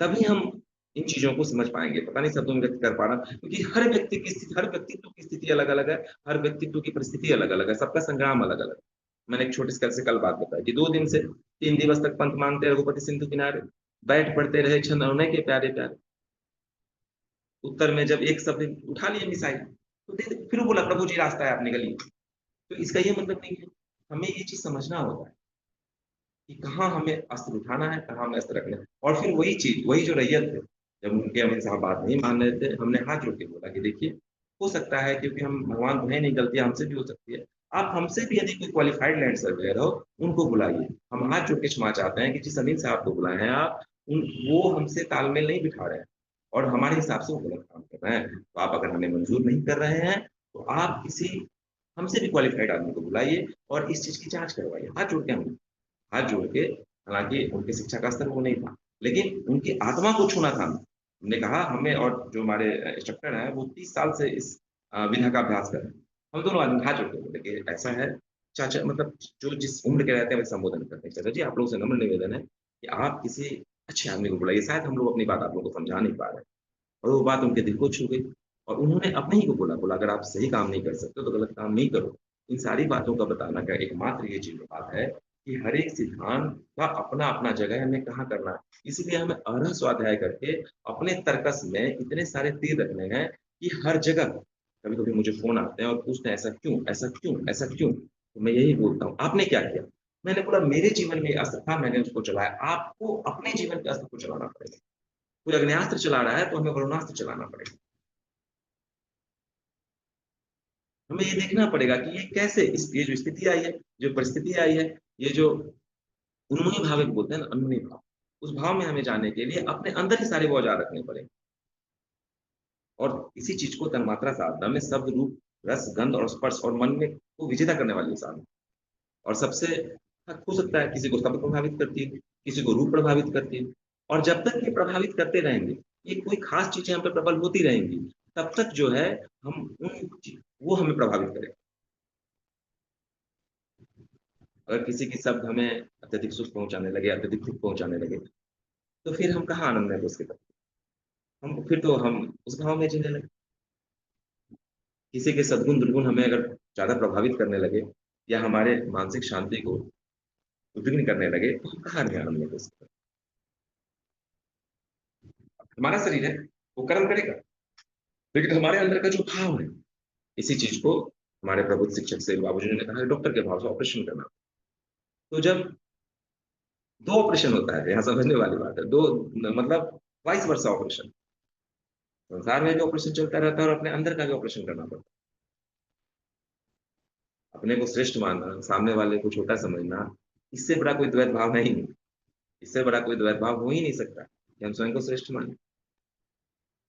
तभी हम इन चीज़ों को समझ पाएँगे। पता नहीं शब्दों में व्यक्त कर पा रहा क्योंकि हर व्यक्तित्व की स्थिति अलग-अलग है, हर व्यक्तित्व की परिस्थिति अलग-अलग है, सबका संग्राम अलग-अलग है। मैंने एक छोटी सी कल बात बताई कि 2 दिन से 3 दिवस तक पंथ मांगते रघुपति सिंधु किनारे, बैठ पढ़ते रहे छंद अनुनय के प्यारे-प्यारे। उत्तर में जब एक शब्द उठा लिए मिसाइल, तो फिर वो बोला प्रभु जी रास्ता है आप निकलिए। तो इसका ये मतलब नहीं है, हमें ये चीज़ समझना होगा कि कहाँ हमें अस्त्र उठाना है, कहाँ हमें अस्त्र रखना है। और फिर वही चीज़, वही जो रैयत थे, जब उनके अमीन साहब बात नहीं मान रहे थे, हमने हाथ जोड़ के बोला कि देखिए, हो सकता है क्योंकि हम भगवान तो हैं नहीं, गलतियाँ हमसे भी हो सकती है। आप हमसे भी यदि कोई क्वालिफाइड लैंड सर्वेयर हो, उनको बुलाइए। हम हाथ जोड़ के क्षमा चाहते हैं कि जिस अमीन साहब को बुलाए हैं आप, वो हमसे तालमेल नहीं बिठा रहे हैं और हमारे हिसाब से वो गलत काम कर रहे हैं। तो आप अगर हमें मंज़ूर नहीं कर रहे हैं, तो आप किसी हमसे भी क्वालिफाइड आदमी को बुलाइए और इस चीज़ की जाँच करवाइए। हाथ जोड़ के हम हाथ जोड़ के हालाँकि उनकी शिक्षा का स्तर वो नहीं था, लेकिन उनकी आत्मा को छूना था। हमने कहा हमें और जो हमारे इंस्ट्रक्टर हैं वो 30 साल से इस विधा का अभ्यास कर रहे हैं। हम दोनों आदमी हाथ जोड़ के बोले कि ऐसा है, चाचा मतलब जो जिस उम्र के रहते हैं वैसे संबोधन करते हैं। चाचा जी आप लोगों से नम्र निवेदन है कि आप किसी अच्छे आदमी को बुलाइए, शायद हम लोग अपनी बात आप लोगों को समझा नहीं पा रहे हैं। और वो बात उनके दिल को छू गई और उन्होंने अपने ही को बोला अगर आप सही काम नहीं कर सकते तो गलत काम नहीं करो। इन सारी बातों का बताना का एकमात्र ये चीज़ बात है कि हर एक सिद्धांत का अपना-अपना जगह है, हमें कहाँ करना है। इसीलिए हमें अरह स्वाध्याय करके अपने तर्कस में इतने सारे तीर रखने हैं कि हर जगह कभी-कभी मुझे फ़ोन आते हैं और पूछते हैं ऐसा क्यों, ऐसा क्यों, ऐसा क्यों? तो मैं यही बोलता हूँ, आपने क्या किया? मैंने बोला मेरे जीवन में ये अस्त्र था मैंने उसको चलाया, आपको अपने जीवन के अस्त्र को चलाना पड़ेगा। कोई अग्न्यास्त्र चला रहा है तो हमें वरुणास्त्र चलाना पड़ेगा। हमें ये देखना पड़ेगा कि ये कैसे इस ये जो स्थिति आई है, जो परिस्थिति आई है, ये जो उन्मूली भाव एक बोलते हैं ना अनमनी भाव, उस भाव में हमें जाने के लिए अपने अंदर ही सारे वो औज़ार रखने पड़ेंगे और इसी चीज़ को तन्मात्रा साधना में शब्द, रूप, रस, गंध और स्पर्श और मन में को विजेता करने वाली साधना और सबसे हो सकता है किसी को शब्द प्रभावित करती है, किसी को रूप प्रभावित करती है और जब तक ये प्रभावित करते रहेंगे, ये कोई ख़ास चीज़ें हम पे प्रबल होती रहेंगी, तब तक जो है हम उन ची वो हमें प्रभावित करेगा। अगर किसी की शब्द हमें अत्यधिक सुख पहुँचाने लगे, अत्यधिक दुःख पहुँचाने लगे, तो फिर हम कहाँ आनंद महसूस कर सकते? हम फिर तो हम उस भाव में जीने लगे। किसी के सद्गुण, दुर्गुण हमें अगर ज़्यादा प्रभावित करने लगे या हमारे मानसिक शांति को उद्विग्न करने लगे, तो हम कहाँ आनंद महसूस कर? हमारा शरीर है, वो कर्म करेगा, लेकिन हमारे अंदर का जो भाव है, इसी चीज़ को हमारे प्रबुद्ध शिक्षक से बाबूजी ने कहा डॉक्टर के भाव से ऑपरेशन करना। तो जब 2 ऑपरेशन होता है, यहाँ समझने वाली बात है, 2 मतलब वाइस वर्सा ऑपरेशन। संसार में भी ऑपरेशन चलता रहता है और अपने अंदर का भी ऑपरेशन करना पड़ता है। अपने को श्रेष्ठ मानना, सामने वाले को छोटा समझना, इससे बड़ा कोई द्वैत भाव है ही नहीं। इससे बड़ा कोई द्वैत भाव हो ही नहीं सकता कि हम स्वयं को श्रेष्ठ मानें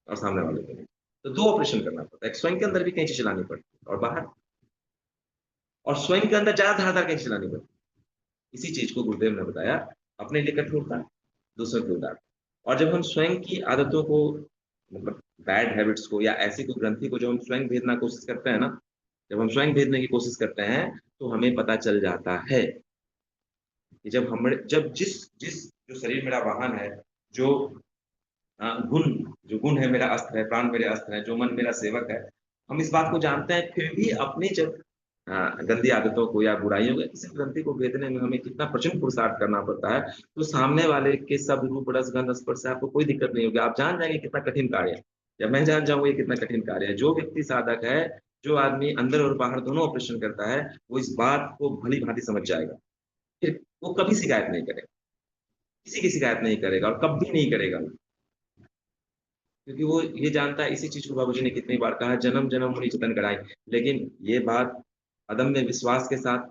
और सामने वाले को नहीं। तो 2 ऑपरेशन करना पड़ता है। एक स्वयं के अंदर भी कैंची चलानी पड़ती है और बाहर और स्वयं के अंदर ज़्यादा धारदार कैंची चलानी पड़ती है। इसी चीज़ को गुरुदेव ने बताया, अपने लिए कठोरता, दूसरों के उदार। और जब हम स्वयं की आदतों को मतलब बैड हैबिट्स को या ऐसी कोई ग्रंथि को जब हम स्वयं भेदना कोशिश करते हैं ना, जब हम स्वयं भेदने की कोशिश करते हैं, तो हमें पता चल जाता है कि जब जिस जिस जो शरीर मेरा वाहन है, जो गुण जो गुण है मेरा अस्त्र है, प्राण मेरे अस्त्र है, जो मन मेरा सेवक है, हम इस बात को जानते हैं फिर भी अपनी जब गंदी आदतों को या बुराइयों को किसी ग्रंथि को भेदने में हमें कितना प्रचंड पुरुषार्थ करना पड़ता है, तो सामने वाले के शब्द, रूप, रस, गंध, स्पर्श से आपको कोई दिक्कत नहीं होगी। आप जान जाएँगे कितना कठिन कार्य है या मैं जान जाऊँगा ये कितना कठिन कार्य है। जो व्यक्ति साधक है, जो आदमी अंदर और बाहर दोनों ऑपरेशन करता है, वो इस बात को भली-भाँति समझ जाएगा। फिर वो कभी शिकायत नहीं करेगा, किसी की शिकायत नहीं करेगा और कभी नहीं करेगा। क्योंकि वो ये जानता है इसी चीज़ को बाबूजी ने कितनी बार कहा है, जन्म-जन्म मुनि चितन कराई। लेकिन ये बात अदम्य विश्वास के साथ,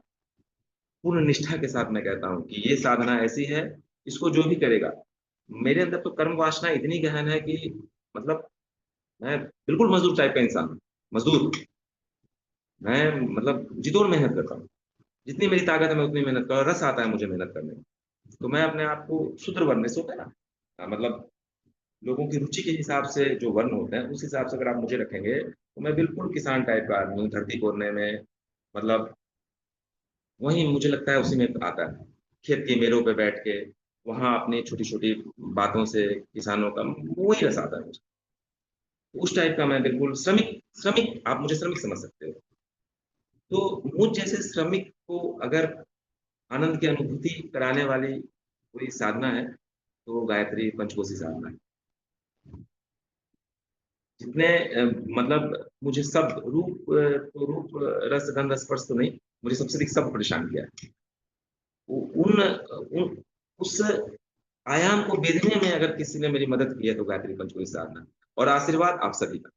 पूर्ण निष्ठा के साथ मैं कहता हूँ कि ये साधना ऐसी है, इसको जो भी करेगा मेरे अंदर तो कर्म वासना इतनी गहन है कि मतलब मैं बिल्कुल मज़दूर टाइप का इंसान हूँ। मज़दूर, मैं मतलब जी-तोड़ मेहनत करता हूँ। जितनी मेरी ताकत है मैं उतनी मेहनत कर रस आता है मुझे मेहनत करने में। तो मैं अपने आप को शूद्र वर्ण में से होता है ना मतलब लोगों की रुचि के हिसाब से जो वर्ण होते हैं, उस हिसाब से अगर आप मुझे रखेंगे, तो मैं बिल्कुल किसान टाइप का आदमी हूँ, धरती खोदने में मतलब वही मुझे लगता है उसी में आता है। खेत की मेड़ों पे बैठ के, वहाँ अपनी छोटी-छोटी बातों से किसानों का वही रस आता है मुझे। उस टाइप का मैं बिल्कुल श्रमिक श्रमिक आप मुझे श्रमिक समझ सकते हो। तो मुझ जैसे श्रमिक को अगर आनंद की अनुभूति कराने वाली कोई साधना है, तो वो गायत्री पंचकोशी साधना है। जितने मतलब मुझे शब्द तो रूप, रस, गंध, स्पर्श तो नहीं, मुझे सबसे अधिक शब्द परेशान किया है। उ उन उन उस आयाम को बेधने में अगर किसी ने मेरी मदद की है तो गायत्री पंचकोश साधना और आशीर्वाद आप सभी का।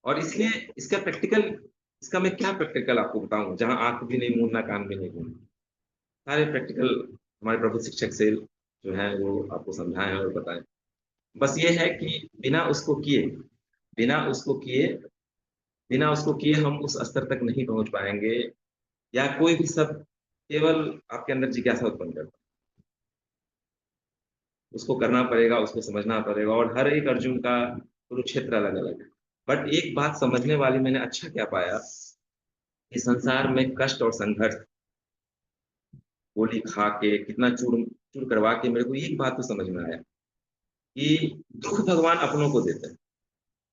और इसलिए इसका मैं क्या प्रैक्टिकल आपको बताऊँ, जहाँ आँख भी नहीं मूंदना, कान भी नहीं मूंदना। सारे प्रैक्टिकल हमारे प्रभु शिक्षक से जो हैं वो आपको समझाएँ और बताएँ। बस ये है कि बिना उसको किए बिना उसको किए हम उस स्तर तक नहीं पहुँच पाएँगे या कोई भी शब्द केवल आपके अंदर जिज्ञासा उत्पन्न करता है। उसको करना पड़ेगा, उसको समझना पड़ेगा और हर एक अर्जुन का कुरुक्षेत्र अलग-अलग है। बट एक बात समझने वाली मैंने अच्छा क्या पाया कि संसार में कष्ट और संघर्ष, गोली खा के, कितना चूर करवा के मेरे को एक बात तो समझ में आया कि दुःख भगवान अपनों को देते हैं।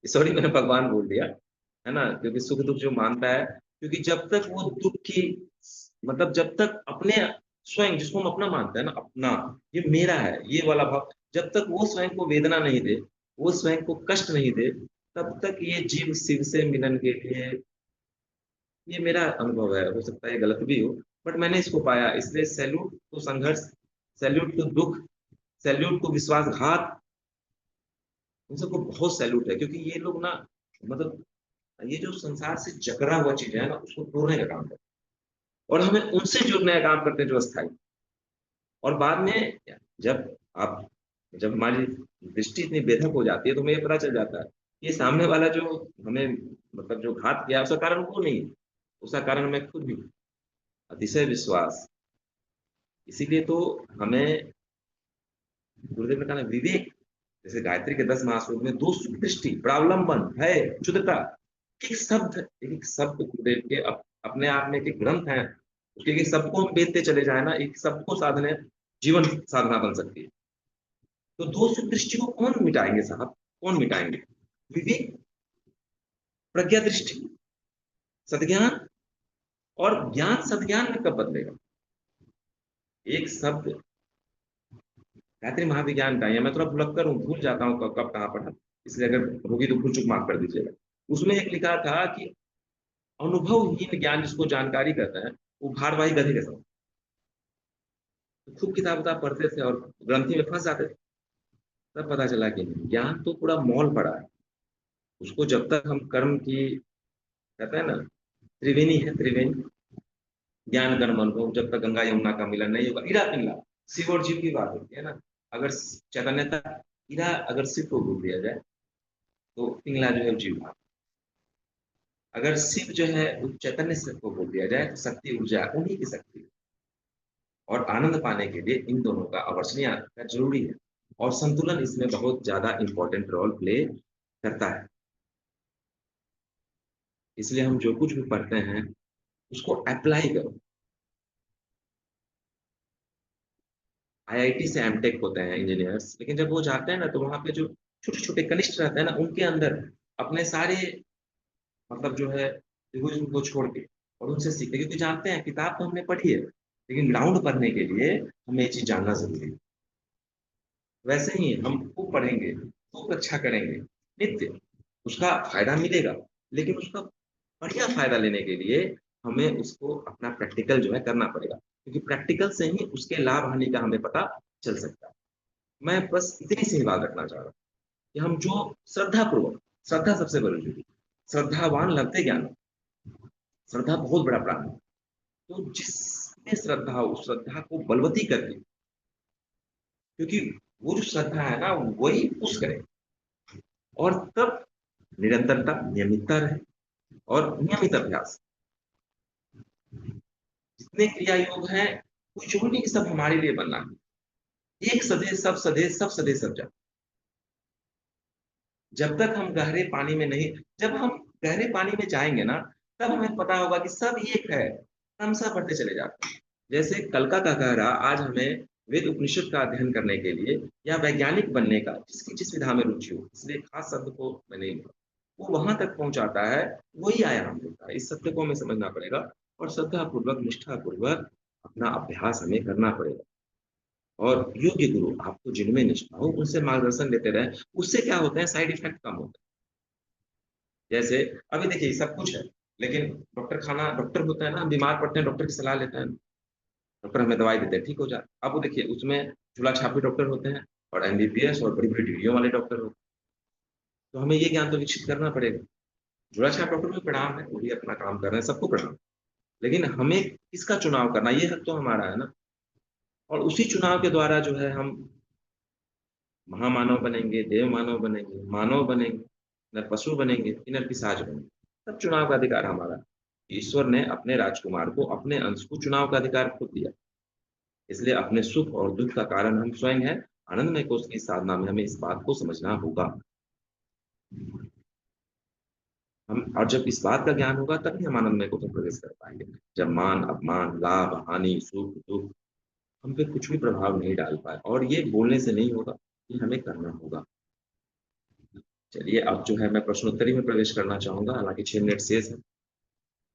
सॉरी मैंने भगवान बोल दिया, है ना? क्योंकि सुख-दुःख जो मानता है क्योंकि जब तक वो दुःख की मतलब जब तक अपने स्वयं जिसको हम अपना मानते हैं ना, अपना, ये मेरा है, ये वाला भाव, जब तक वो स्वयं को वेदना नहीं दे, वो स्वयं को कष्ट नहीं दे, तब तक ये जीव शिव से मिलन के लिए ये मेरा अनुभव है, हो सकता है ये गलत भी हो, बट मैंने इसको पाया, इसलिए सैल्यूट टू संघर्ष, सैल्यूट टू दुःख, सैल्यूट टू विश्वासघात, इन सबको बहुत सैल्यूट है क्योंकि ये लोग ना मतलब ये जो संसार से जकड़ा हुआ चीज़ है ना, उसको तोड़ने का काम करते हैं और हमें उनसे जुड़ने का काम करते हैं जो अस्थायी और बाद में जब आप जब हमारी दृष्टि इतनी बेधक हो जाती है, तो हमें ये पता चल जाता है, ये सामने वाला जो हमें मतलब जो घात किया, उसका कारण वो नहीं है, उसका कारण मैं खुद भी हूँ, अतिशय विश्वास। इसीलिए तो हमें गुरुदेव ने कहा ना विवेक, जैसे गायत्री के 10 महाश्लोक में 2 दृष्टि, प्रावलंबन, भय, क्षुद्रता, एक शब्द गुरुदेव के अपने आप में एक ग्रंथ है, क्योंकि सबको हम बेचते चले जाए ना, एक सबको साधना जीवन साधना बन सकती है। तो दो सुख दृष्टि को कौन मिटाएंगे साहब, कौन मिटाएंगे? विवेक, प्रज्ञा दृष्टि, सद्ज्ञान। और ज्ञान सद्ज्ञान में कब बदलेगा? एक शब्द गायत्री महाविज्ञान का, या मैं थोड़ा भुलक्कर हूँ, भूल जाता हूँ कब कब कहाँ पढ़ा, इसलिए अगर होगी तो भूल चूक माफ कर दीजिएगा। उसमें एक लिखा था कि अनुभवहीन ज्ञान जिसको जानकारी कहते हैं, वो भारवाही गधे के समान। तो खूब किताब उताब पढ़ते थे और ग्रंथि में फंस जाते थे। तब पता चला कि नहीं, ज्ञान तो पूरा मॉल पड़ा है। उसको जब तक हम कर्म की, कहते हैं ना, त्रिवेणी है, त्रिवेणी, ज्ञान कर्म अनुभव, जब तक गंगा यमुना का मिलन नहीं होगा, इरा पिंगला, शिव और जीव की बात होती है ना। अगर चैतन्यता, इरा अगर शिव को भूल दिया जाए तो पिंगला जो है जीव भाव। अगर शिव जो है उस चैतन्य से को बोल दिया जाए तो शक्ति ऊर्जा उन्हीं की शक्ति है। और आनंद पाने के लिए इन दोनों का अवर्षणीय का जरूरी है। और संतुलन इसमें बहुत ज्यादा इंपॉर्टेंट रोल प्ले करता है। इसलिए हम जो कुछ भी पढ़ते हैं उसको अप्लाई करो। आईआईटी से एमटेक होते हैं इंजीनियर्स, लेकिन जब वो जाते हैं ना, तो वहां पे जो छोटे छोटे कनिष्ठ रहते हैं ना, उनके अंदर अपने सारे, मतलब जो है, इगोइज्म को छोड़ के और उनसे सीखते, क्योंकि जानते हैं किताब तो हमने पढ़ी है, लेकिन ग्राउंड पढ़ने के लिए हमें ये चीज जानना जरूरी है। वैसे ही हम खूब पढ़ेंगे, खूब अच्छा करेंगे नित्य, उसका फायदा मिलेगा, लेकिन उसका बढ़िया फायदा लेने के लिए हमें उसको अपना प्रैक्टिकल जो है करना पड़ेगा, क्योंकि प्रैक्टिकल से ही उसके लाभ हानि का हमें पता चल सकता है। मैं बस इतनी सी ही बात रखना चाह रहा हूँ कि हम जो श्रद्धा पूर्वक, श्रद्धा सबसे बड़ी चीज, श्रद्धावान लगते ज्ञान, श्रद्धा बहुत बड़ा प्राण है। तो जिसमें श्रद्धा हो, उस श्रद्धा को बलवती करके, क्योंकि वो जो श्रद्धा है ना, वही पुश करे। और तब निरंतरता, नियमितता रहे, और नियमित अभ्यास। जितने क्रिया योग हैं, कोई जरूरी नहीं कि सब हमारे लिए बनना है। एक सदे सब सदे, सब सदे सब जा। जब तक हम गहरे पानी में नहीं, जब हम गहरे पानी में जाएंगे ना, तब हमें पता होगा कि सब एक है। हम सब बढ़ते चले जाते हैं। जैसे कल का कहरा आज हमें वेद उपनिषद का अध्ययन करने के लिए या वैज्ञानिक बनने का, जिसकी जिस विधा में रुचि हो, इसलिए खास शब्द को मैं नहीं बोला, वो वहां तक पहुंचाता है, वही आयाम होता है। इस सत्य को हमें समझना पड़ेगा, और श्रद्धा पूर्वक, निष्ठा पूर्वक अपना अभ्यास हमें करना पड़ेगा। और योग्य गुरु, आपको जिनमें निष्ठा हो उनसे मार्गदर्शन लेते रहे। उससे क्या होता है, साइड इफेक्ट कम होता है। जैसे अभी देखिए सब कुछ है, लेकिन डॉक्टर खाना, डॉक्टर होता है ना, हम बीमार पड़ते हैं, डॉक्टर की सलाह लेते हैं, डॉक्टर हमें दवाई देते हैं, ठीक हो जाए। अब वो देखिए उसमें झूला छापी डॉक्टर होते हैं, और एमबीबीएस और बड़ी बड़ी डिग्रियों वाले डॉक्टर होते हैं। तो हमें ये ज्ञान तो विकसित करना पड़ेगा। झूला छाप डॉक्टर को भी प्रणाम है, वो भी अपना काम कर रहे हैं, सबको प्रणाम। लेकिन हमें किसका चुनाव करना, ये हक तो हमारा है ना। और उसी चुनाव के द्वारा जो है हम महामानव बनेंगे, देव मानव बनेंगे, मानव बनेंगे, न पशु बनेंगे, कि न पिशाच बनेंगे। तब चुनाव का अधिकार हमारा है। ईश्वर ने अपने राजकुमार को, अपने अंश को चुनाव का अधिकार खुद दिया। इसलिए अपने सुख और दुख का कारण हम स्वयं हैं। आनंदमय कोष की साधना में हमें इस बात को समझना होगा। हम, और जब इस बात का ज्ञान होगा तभी हम आनंदमय कोष में प्रवेश कर पाएंगे। जब मान अपमान, लाभ हानि, सुख दुख हम पे कुछ भी प्रभाव नहीं डाल पाए। और ये बोलने से नहीं होगा, ये हमें करना होगा। चलिए अब जो है मैं प्रश्नोत्तरी में प्रवेश करना चाहूंगा, हालांकि 6 मिनट शेष है।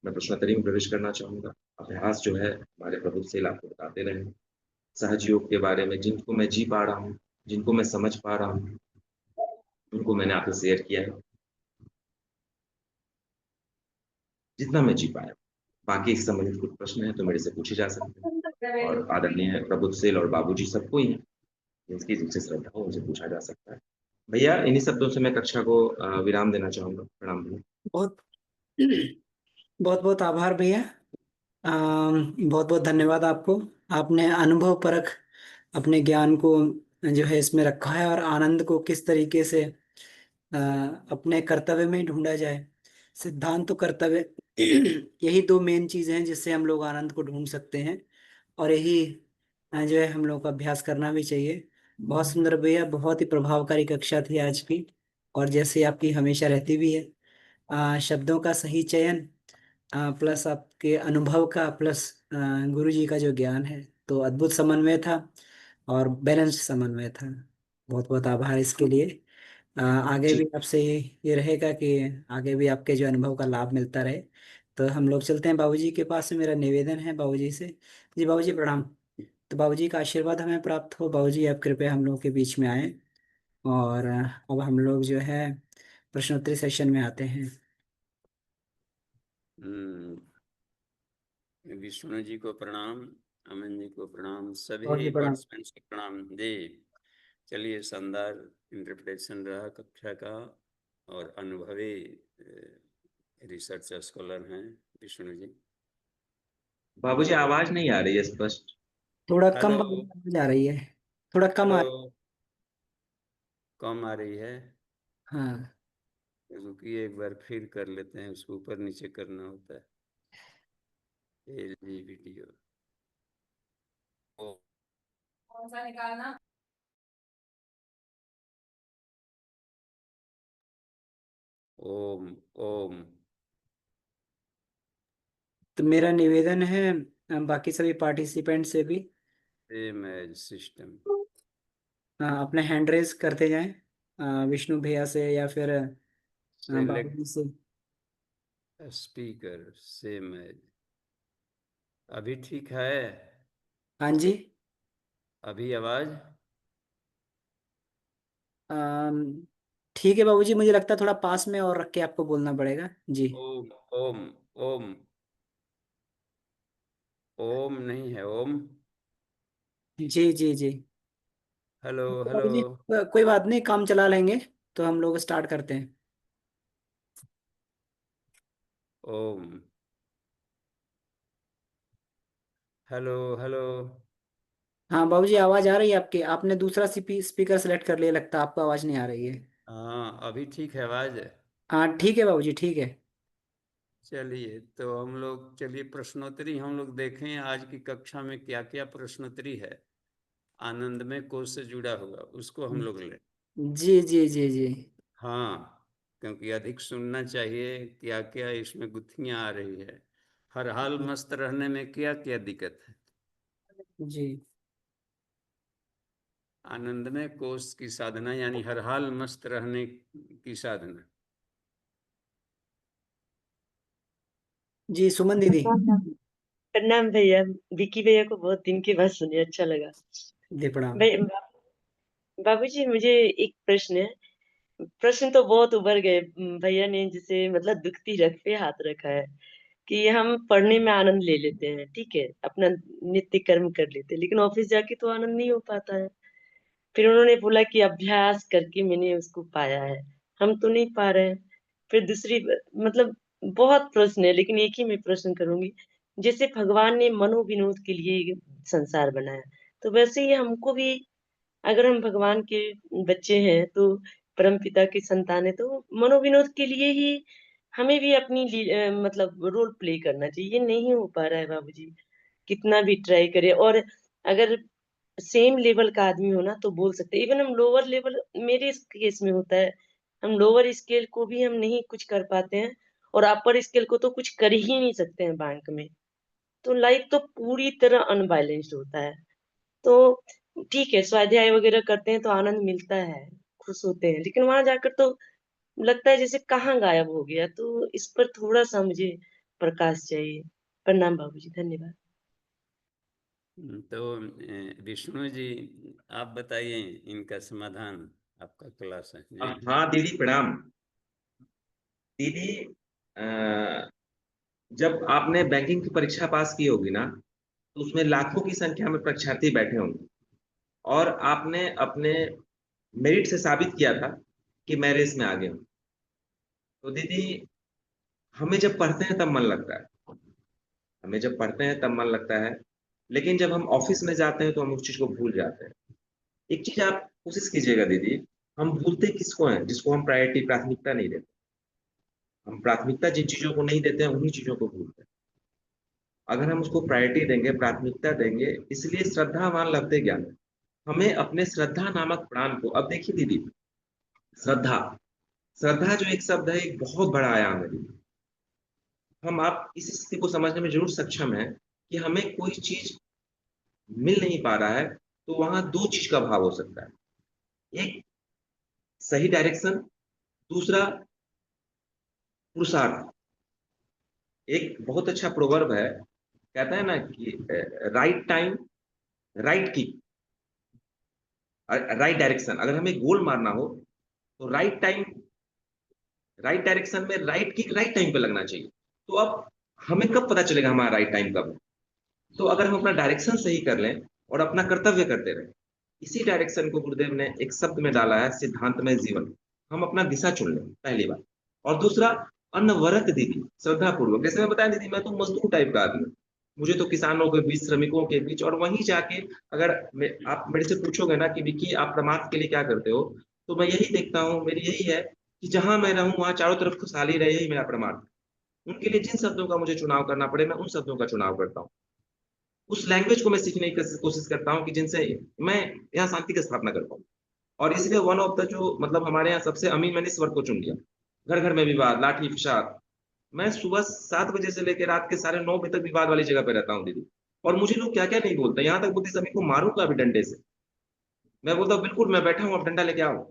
मैं प्रश्नोत्तरी में प्रवेश करना चाहूंगा। अभ्यास जो है हमारे प्रभु से आपको बताते रहे, सहज योग के बारे में, जिनको मैं जी पा रहा हूँ, जिनको मैं समझ पा रहा हूँ, उनको मैंने आपसे शेयर किया है, जितना मैं जी पाया। बाकी इस संबंधित कुछ प्रश्न है तो मेरे से पूछे जा सकते हैं। और आदरणीय प्रबुद्ध और बाबूजी सबको ही है, जिनकी जिनसे श्रद्धा हो उनसे पूछा जा सकता है। भैया इन्हीं शब्दों से मैं कक्षा को विराम देना चाहूंगा। प्रणाम भैया। बहुत बहुत बहुत आभार भैया। बहुत बहुत धन्यवाद आपको। आपने अनुभव परख अपने ज्ञान को जो है इसमें रखा है, और आनंद को किस तरीके से अपने कर्तव्य में ढूंढा जाए। सिद्धांत तो कर्तव्य यही दो मेन चीजें हैं जिससे हम लोग आनंद को ढूंढ सकते हैं, और यही जो है हम लोग को अभ्यास करना भी चाहिए। बहुत सुंदर भैया, बहुत ही प्रभावकारी कक्षा थी आज की, और जैसे आपकी हमेशा रहती भी है। शब्दों का सही चयन प्लस आपके अनुभव का, प्लस गुरु जी का जो ज्ञान है, तो अद्भुत समन्वय था और बैलेंस्ड समन्वय था। बहुत बहुत आभार इसके लिए। आगे जी। भी आपसे ये रहेगा कि आगे भी आपके जो अनुभव का लाभ मिलता रहे। तो हम लोग चलते हैं बाबूजी के पास। में मेरा निवेदन है बाबूजी से। जी बाबूजी प्रणाम। तो बाबूजी का आशीर्वाद हमें प्राप्त हो। बाबूजी आप कृपया हम लोग के बीच में आए। और अब हम लोग जो है प्रश्नोत्तरी सेशन में आते हैं। हम्म, विष्णु जी को प्रणाम, अमन जी को प्रणाम, बाबूजी सभी प्रणाम। पार्टिसिपेंट्स को प्रणाम जी। चलिए, शानदार इंटरप्रिटेशन रहा कक्षा का, और अनुभवी रिसर्च स्कॉलर हैं विष्णु जी। बाबूजी तो आवाज नहीं आ रही है स्पष्ट। थोड़ा कम हेलो, बाबूजी आ रही है। थोड़ा कम हेलो, आ। कम आ रही है? हाँ। रुकिए, एक बार फिर कर लेते हैं, उसको ऊपर नीचे करना होता है। एल जी वीडियो कौन सा निकालना? ओम ओम। तो मेरा निवेदन है बाकी सभी पार्टिसिपेंट से भी सेम एज सिस्टम। अपने हैंड रेज करते जाएं, विष्णु भैया से या फिर बाबूजी सेलेक्ट से। Speaker same as. अभी ठीक है? हाँ जी। अभी आवाज? अम, ठीक है बाबूजी, मुझे लगता है थोड़ा पास में और रख के आपको बोलना पड़ेगा जी। ओम ओम ओम। ओम नहीं है, ओम। जी जी जी। हेलो तो हेलो। बाबूजी कोई बात नहीं, काम चला लेंगे। तो हम लोग स्टार्ट करते हैं। ओम। Hello hello. हाँ बाबूजी, आवाज आ रही है आपकी। आपने दूसरा स्पीकर सेलेक्ट कर लिया, लगता है आपको आवाज नहीं आ रही है। हाँ, अभी ठीक है आवाज? हाँ ठीक है बाबूजी, ठीक है। चलिए, तो हम लोग, चलिए प्रश्नोत्तरी हम लोग देखें आज की कक्षा में क्या क्या प्रश्नोत्तरी है। आनंदमय कोश से जुड़ा हुआ उसको हम लोग लें। जी जी जी जी। हाँ, क्योंकि अधिक सुनना चाहिए क्या क्या इसमें गुत्थियां आ रही है। हर हाल मस्त रहने में क्या क्या दिक्कत है। जी आनंदमय कोश की साधना यानी हर हाल मस्त रहने की साधना। जी सुमन दीदी। प्रणाम भैया। विकी भैया को बहुत दिन के बाद सुने, अच्छा लगा। जी प्रणाम। भाई, बाबूजी मुझे एक प्रश्न है। प्रश्न तो बहुत उभर गए। भैया ने जिसे मतलब दुखती रख पे हाथ रखा है कि हम पढ़ने में आनंद ले लेते हैं, ठीक है, अपना नित्य कर्म कर लेते हैं, लेकिन ऑफिस जाके तो आनंद नहीं हो पाता है। फिर उन्होंने बोला कि अभ्यास करके मैंने उसको पाया है। हम तो नहीं पा रहे हैं। फिर दूसरी मतलब बहुत प्रश्न है, लेकिन एक ही मैं प्रश्न करूंगी। जैसे भगवान ने मनोविनोद के लिए ये संसार बनाया, तो वैसे ही हमको भी, अगर हम भगवान के बच्चे हैं तो परम पिता की संतान है, तो मनोविनोद के लिए ही हमें भी अपनी मतलब रोल प्ले करना चाहिए। ये नहीं हो पा रहा है बाबूजी, कितना भी ट्राई करे। और अगर सेम लेवल का आदमी हो ना तो बोल सकते हैं। इवन हम लोअर लेवल, मेरे इस केस में होता है, हम लोअर स्केल को भी हम नहीं कुछ कर पाते हैं, और अपर स्केल को तो कुछ कर ही नहीं सकते हैं बैंक में। तो लाइफ तो पूरी तरह अनबैलेंस्ड होता है। तो ठीक है, स्वाध्याय वगैरह करते हैं तो आनंद मिलता है, खुश होते हैं, लेकिन वहां जाकर तो लगता है जैसे कहाँ गायब हो गया। तो इस पर थोड़ा सा मुझे प्रकाश चाहिए। प्रणाम बाबूजी, धन्यवाद। तो विष्णु जी, आप बताइए इनका समाधान। आपका क्लास है जी। हाँ दीदी प्रणाम। दीदी, अ, जब आपने बैंकिंग की परीक्षा पास की होगी ना, तो उसमें लाखों की संख्या में परीक्षार्थी बैठे होंगे, और आपने अपने मेरिट से साबित किया था कि मैं रेस में आगे हूँ। तो दीदी, हमें जब पढ़ते हैं तब मन लगता है, हमें जब पढ़ते हैं तब मन लगता है, लेकिन जब हम ऑफिस में जाते हैं तो हम उस चीज को भूल जाते हैं। एक चीज आप कोशिश कीजिएगा दीदी, हम भूलते किसको हैं? जिसको हम प्रायोरिटी, प्राथमिकता नहीं देते। हम प्राथमिकता जिन चीजों को नहीं देते हैं उन्हीं चीजों को भूलते हैं। अगर हम उसको प्रायोरिटी देंगे, प्राथमिकता देंगे, इसलिए श्रद्धावान लभते ज्ञान। हमें अपने श्रद्धा नामक प्राण को, अब देखिए दीदी, श्रद्धा, श्रद्धा जो एक शब्द है, एक बहुत बड़ा आयाम है दीदी। आप इस स्थिति को समझने में ज़रूर सक्षम हैं कि हमें कोई चीज़ मिल नहीं पा रहा है, तो वहाँ 2 चीज़ का अभाव हो सकता है। एक सही डायरेक्शन, दूसरा पुरुषार्थ। एक बहुत अच्छा प्रोवर्ब है, कहता है ना कि right time, right kick, right direction. अगर हमें गोल मारना हो, तो राइट टाइम, राइट डायरेक्शन में राइट किक राइट टाइम पे लगना चाहिए। तो अब हमें कब पता चलेगा हमारा राइट टाइम कब है? तो अगर हम अपना डायरेक्शन सही कर लें और अपना कर्तव्य करते रहें, इसी डायरेक्शन को गुरुदेव ने एक शब्द में डाला है, सिद्धांतमय जीवन। हम अपना दिशा चुन लें, पहली बात। और दूसरा, अनवरत दीदी, श्रद्धापूर्वक। जैसे मैं बताया दीदी, मैं तो मजदूर टाइप का आदमी हूँ। मुझे तो किसानों के बीच, श्रमिकों के बीच, और वहीं जाके अगर आप मेरे से पूछोगे ना कि विक्की आप परमार्थ के लिए क्या करते हो, तो मैं यही देखता हूँ, मेरी यही है कि जहाँ मैं रहूँ वहाँ चारों तरफ खुशहाली रहे, यही मेरा परमार्थ। उनके लिए जिन शब्दों का मुझे चुनाव करना पड़े, मैं उन शब्दों का चुनाव करता हूँ। उस लैंग्वेज को मैं सीखने की कोशिश करता हूँ कि जिनसे मैं यहाँ शांति की स्थापना कर पाऊँ। और इसलिए वन ऑफ द जो मतलब हमारे यहाँ सबसे अमीन, मैंने इस वर्ग को चुन लिया। घर-घर में विवाद, लाठी, फिसाद। मैं सुबह 7 बजे से लेके रात के साढ़े 9 बजे तक विवाद वाली जगह पे रहता हूँ दीदी। और मुझे लोग क्या-क्या नहीं बोलते, यहाँ तक बोलते सभी को मारूँगा अभी डंडे से। मैं बोलता हूँ बिल्कुल मैं बैठा हूँ, आप डंडा लेके आओ।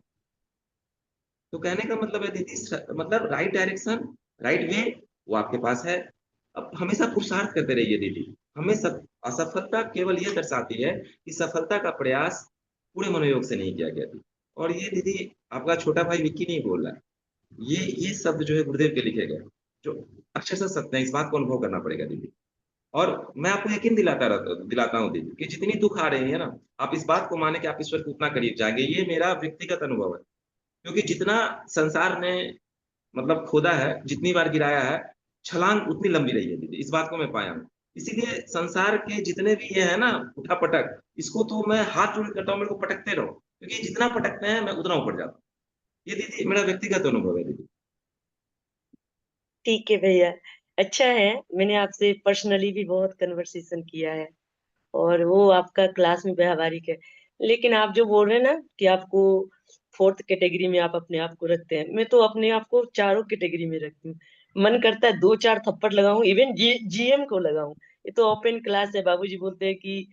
तो कहने का मतलब है दीदी, मतलब राइट डायरेक्शन, राइट वे वो आपके पास है। अब हमेशा पुरुषार्थ करते रहिए दीदी। हमें असफलता केवल ये दर्शाती है कि सफलता का प्रयास पूरे मनोयोग से नहीं किया गया थी। और ये दीदी आपका छोटा भाई विक्की नहीं बोल रहा है। ये शब्द जो है गुरुदेव के लिखे गए, जो अक्षरशः सत्य है, इस बात को अनुभव करना पड़ेगा दीदी। और मैं आपको यकीन दिलाता हूँ दीदी कि जितनी दुःख आ रही है ना, आप इस बात को माने कि आप ईश्वर के उतना करीब जाएँगे। ये मेरा व्यक्तिगत अनुभव है। क्योंकि जितना संसार ने मतलब खोदा है, जितनी बार गिराया है, छलांग उतनी लंबी रही है दीदी, इस बात को मैं पाया हूँ। इसीलिए संसार के जितने भी ये है ना उठा-पटक, इसको तो मैं हाथ जोड़ के कहता हूँ, मेरे को पटकते रहो, क्योंकि जितना पटकते हैं मैं उतना ऊपर जाता हूँ। ये दीदी मेरा व्यक्तिगत अनुभव है दीदी। ठीक है भैया, अच्छा है, मैंने आपसे पर्सनली भी बहुत कन्वर्सेशन किया है और वो आपका क्लास में व्यावहारिक है। लेकिन आप जो बोल रहे हैं ना कि आपको 4th कैटेगरी में आप अपने आप को रखते हैं, मैं तो अपने आप को चारों कैटेगरी में रखती हूँ। मन करता है 2-4 थप्पड़ लगाऊँ, इवन जीएम को लगाऊँ। ये तो ओपन क्लास है, बाबूजी बोलते हैं कि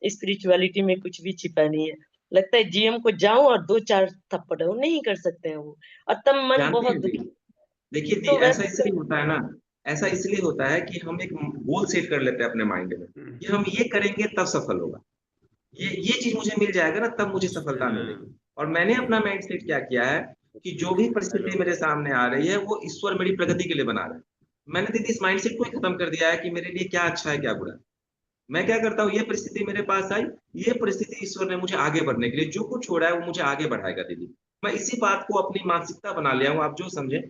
स्पिरिचुअलिटी में कुछ भी छिपा नहीं है। लगता है जीएम को जाऊँ और 2-4 थप्पड़ लगाऊँ, नहीं कर सकते हैं वो, और तब मन जानती बहुत हैं दुखी। दीदी, देखिए दी तो ऐसा वैसे इसलिए होता है ना, ऐसा इसलिए होता है कि हम एक गोल सेट कर लेते हैं अपने माइंड में, कि हम ये करेंगे तब सफल होगा। ये चीज़ मुझे मिल जाएगा ना तब मुझे सफलता मिलेगी। और मैंने अपना माइंड सेट क्या किया है कि जो भी हेलो। परिस्थिति मेरे सामने आ रही है वो ईश्वर मेरी प्रगति के लिए बना रहा है। मैंने दीदी इस माइंडसेट को ही खत्म कर दिया है कि मेरे लिए क्या अच्छा है, क्या बुरा है। मैं क्या करता हूँ, ये परिस्थिति मेरे पास आई, ये परिस्थिति ईश्वर ने मुझे आगे बढ़ने के लिए जो कुछ छोड़ा है वो मुझे आगे बढ़ाएगा दीदी। मैं इसी बात को अपनी मानसिकता बना लिया हूँ, आप जो समझे।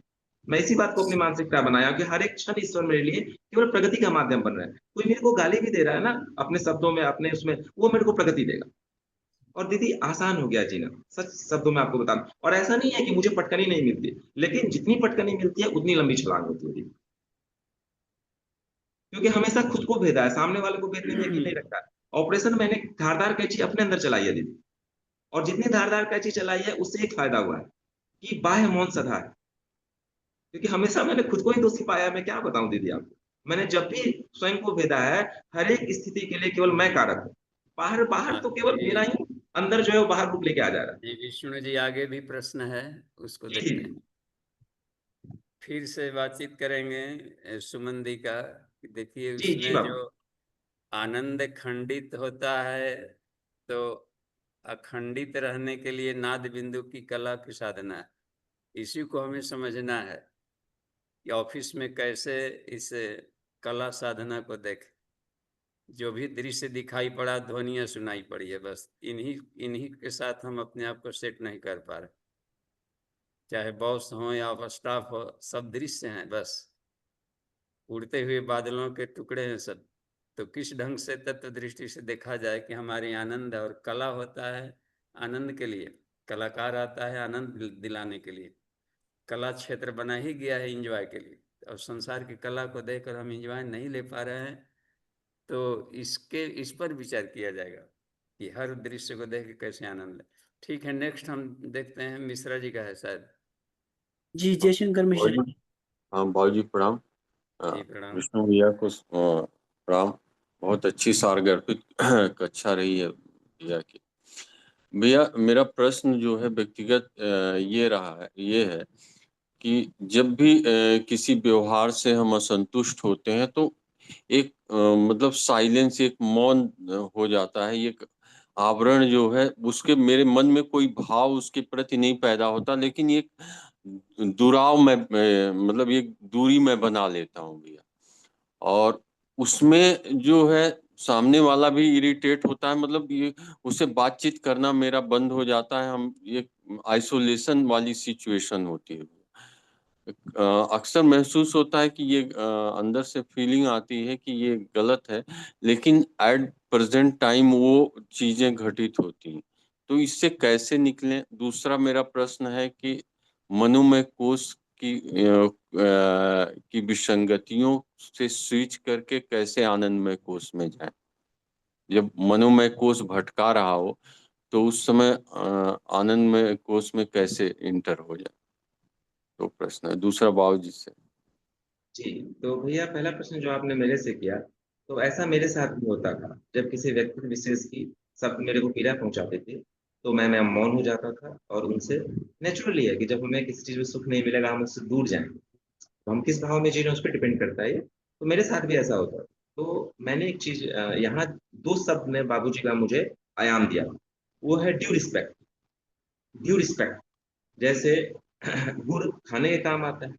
मैं इसी बात को अपनी मानसिकता बनाया हूँ कि हर एक क्षण ईश्वर मेरे लिए केवल प्रगति का माध्यम बन रहा है। कोई मेरे को गाली भी दे रहा है ना अपने शब्दों में, अपने उसमें, वो मेरे को प्रगति देगा। और दीदी आसान हो गया जीना, सच शब्दों में आपको बताऊँ। और ऐसा नहीं है कि मुझे पटकनी नहीं मिलती, लेकिन जितनी पटकनी मिलती है उतनी लंबी छलांग होती है दीदी। क्योंकि हमेशा खुद को भेदा है, सामने वाले को भेदने में यकीन नहीं रखता है। ऑपरेशन मैंने धारदार कैंची अपने अंदर चलाई है दीदी, और जितनी धारदार कैंची चलाई है उससे एक फायदा हुआ है कि बाह्य मौन सधा है। क्योंकि हमेशा मैंने खुद को ही दोषी पाया है, मैं क्या बताऊँ दीदी आपको। मैंने जब भी स्वयं को भेदा है, हर एक स्थिति के लिए केवल मैं कारक हूँ। बाहर बाहर तो केवल मेरा ही, अंदर जो है वो बाहर रूप लेके आ जा रहा है। जी विष्णु जी, आगे भी प्रश्न है, उसको जी, देखते जी। हैं। फिर से बातचीत करेंगे सुमन दी का। देखिए जी, जी उसमें बाबू। जो आनंद खंडित होता है, तो अखंडित रहने के लिए नाद बिंदु की कला की साधना है। इसी को हमें समझना है कि ऑफिस में कैसे इस कला साधना को देखें। जो भी दृश्य दिखाई पड़ा, ध्वनियां सुनाई पड़ी है, बस इन्हीं इन्हीं के साथ हम अपने आप को सेट नहीं कर पा रहे। चाहे बॉस हो या स्टाफ हो, सब दृश्य हैं, बस उड़ते हुए बादलों के टुकड़े हैं सब। तो किस ढंग से तत्व दृष्टि से देखा जाए कि हमारी आनंद है, और कला होता है आनंद के लिए, कलाकार आता है आनंद दिलाने के लिए। कला क्षेत्र बना ही गया है एंजॉय के लिए, और संसार की कला को देखकर हम एंजॉय नहीं ले पा रहे हैं। तो इस पर विचार किया जाएगा कि हर दृश्य को देख के कैसे आनंद है। ठीक है, नेक्स्ट हम देखते हैं, मिश्रा जी का है शायद। जी, जयशंकर मिश्रा। हाँ भाई जी प्रणाम। जी प्रणाम। विष्णु भैया को प्रणाम। बहुत अच्छी सारगर्भित कक्षा रही है भैया की। भैया मेरा प्रश्न जो है व्यक्तिगत ये है कि जब भी किसी व्यवहार से हम असंतुष्ट होते हैं तो एक मतलब साइलेंस, एक मौन हो जाता है। एक आवरण जो है उसके मेरे मन में कोई भाव उसके प्रति नहीं पैदा होता, लेकिन एक दुराव मतलब एक दूरी मैं बना लेता हूँ भैया। और उसमें जो है सामने वाला भी इरिटेट होता है, मतलब ये उससे बातचीत करना मेरा बंद हो जाता है। हम ये आइसोलेशन वाली सिचुएशन होती है। अक्सर महसूस होता है कि ये अंदर से फीलिंग आती है कि ये गलत है, लेकिन एट प्रेजेंट टाइम वो चीजें घटित होती हैं। तो इससे कैसे निकलें? दूसरा मेरा प्रश्न है कि मनोमय कोश की विसंगतियों से स्विच करके कैसे आनंदमय कोश में जाएं? जब मनोमय कोश भटका रहा हो तो उस समय आनंदमय कोश में कैसे इंटर हो जाए? तो प्रश्न है। दूसरा बाबूजी से। जी, तो भैया पहला प्रश्न जो आपने मेरे से किया, तो ऐसा मेरे साथ भी होता था। जब किसी व्यक्ति विशेष की सब मेरे को पीड़ा पहुँचाते थे, तो मैं मौन हो जाता था और उनसे नेचुरली है कि जब हमें किसी चीज़ में सुख नहीं मिलेगा, हम उससे दूर जाएँगे। तो हम किस भाव में जी रहे हैं, उस पे डिपेंड करता है ये। तो मेरे साथ भी ऐसा होता है। तो मैंने एक चीज़ यहाँ 2 शब्द में बाबूजी का मुझे आयाम दिया, वो है ड्यू रिस्पेक्ट। ड्यू रिस्पेक्ट जैसे गुड़ खाने के काम आता है,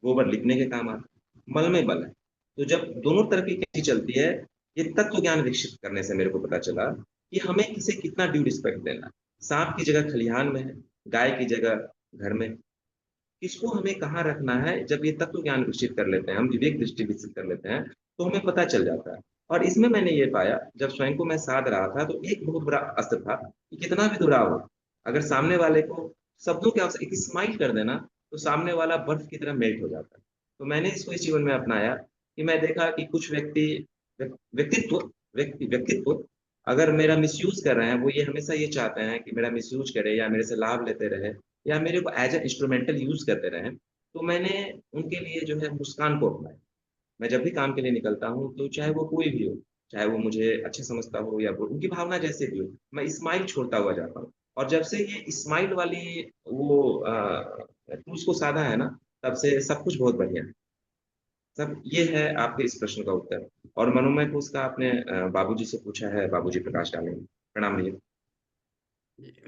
गोबर लिपने के काम आता है, मल में बल है। तो जब दोनों तरफ की खेती चलती है, ये तत्व ज्ञान विकसित करने से मेरे को पता चला कि हमें किसे कितना ड्यू रिस्पेक्ट देना है। सांप की जगह खलिहान में है, गाय की जगह घर में। किसको हमें कहाँ रखना है, जब ये तत्व ज्ञान विकसित कर लेते हैं, हम विवेक दृष्टि विकसित कर लेते हैं, तो हमें पता चल जाता है। और इसमें मैंने ये पाया, जब स्वयं को मैं साध रहा था, तो एक बहुत बड़ा अस्त्र था कि कितना भी दुराव हो, अगर सामने वाले को शब्दों के आवश्यक एक स्माइल कर देना, तो सामने वाला बर्फ की तरह मेल्ट हो जाता है। तो मैंने इसको इस जीवन में अपनाया कि मैं देखा कि कुछ व्यक्तित्व अगर मेरा मिसयूज कर रहे हैं, वो ये हमेशा ये चाहते हैं कि मेरा मिसयूज करे या मेरे से लाभ लेते रहे या मेरे को एज ए इंस्ट्रूमेंटल यूज करते रहें। तो मैंने उनके लिए जो है मुस्कान को अपनाया। मैं जब भी काम के लिए निकलता हूँ, तो चाहे वो कोई भी हो, चाहे वो मुझे अच्छा समझता हो या बुरा, उनकी भावना जैसे भी हो, मैं स्माइल छोड़ता हुआ जाता हूँ। और जब से ये स्माइल वाली वो टूल्स को साधा है ना, तब से सब कुछ बहुत बढ़िया है। सब ये है आपके इस प्रश्न का उत्तर। और मनोमय कोश का आपने बाबूजी से पूछा है, बाबूजी प्रकाश डालेंगे। प्रणाम भैया।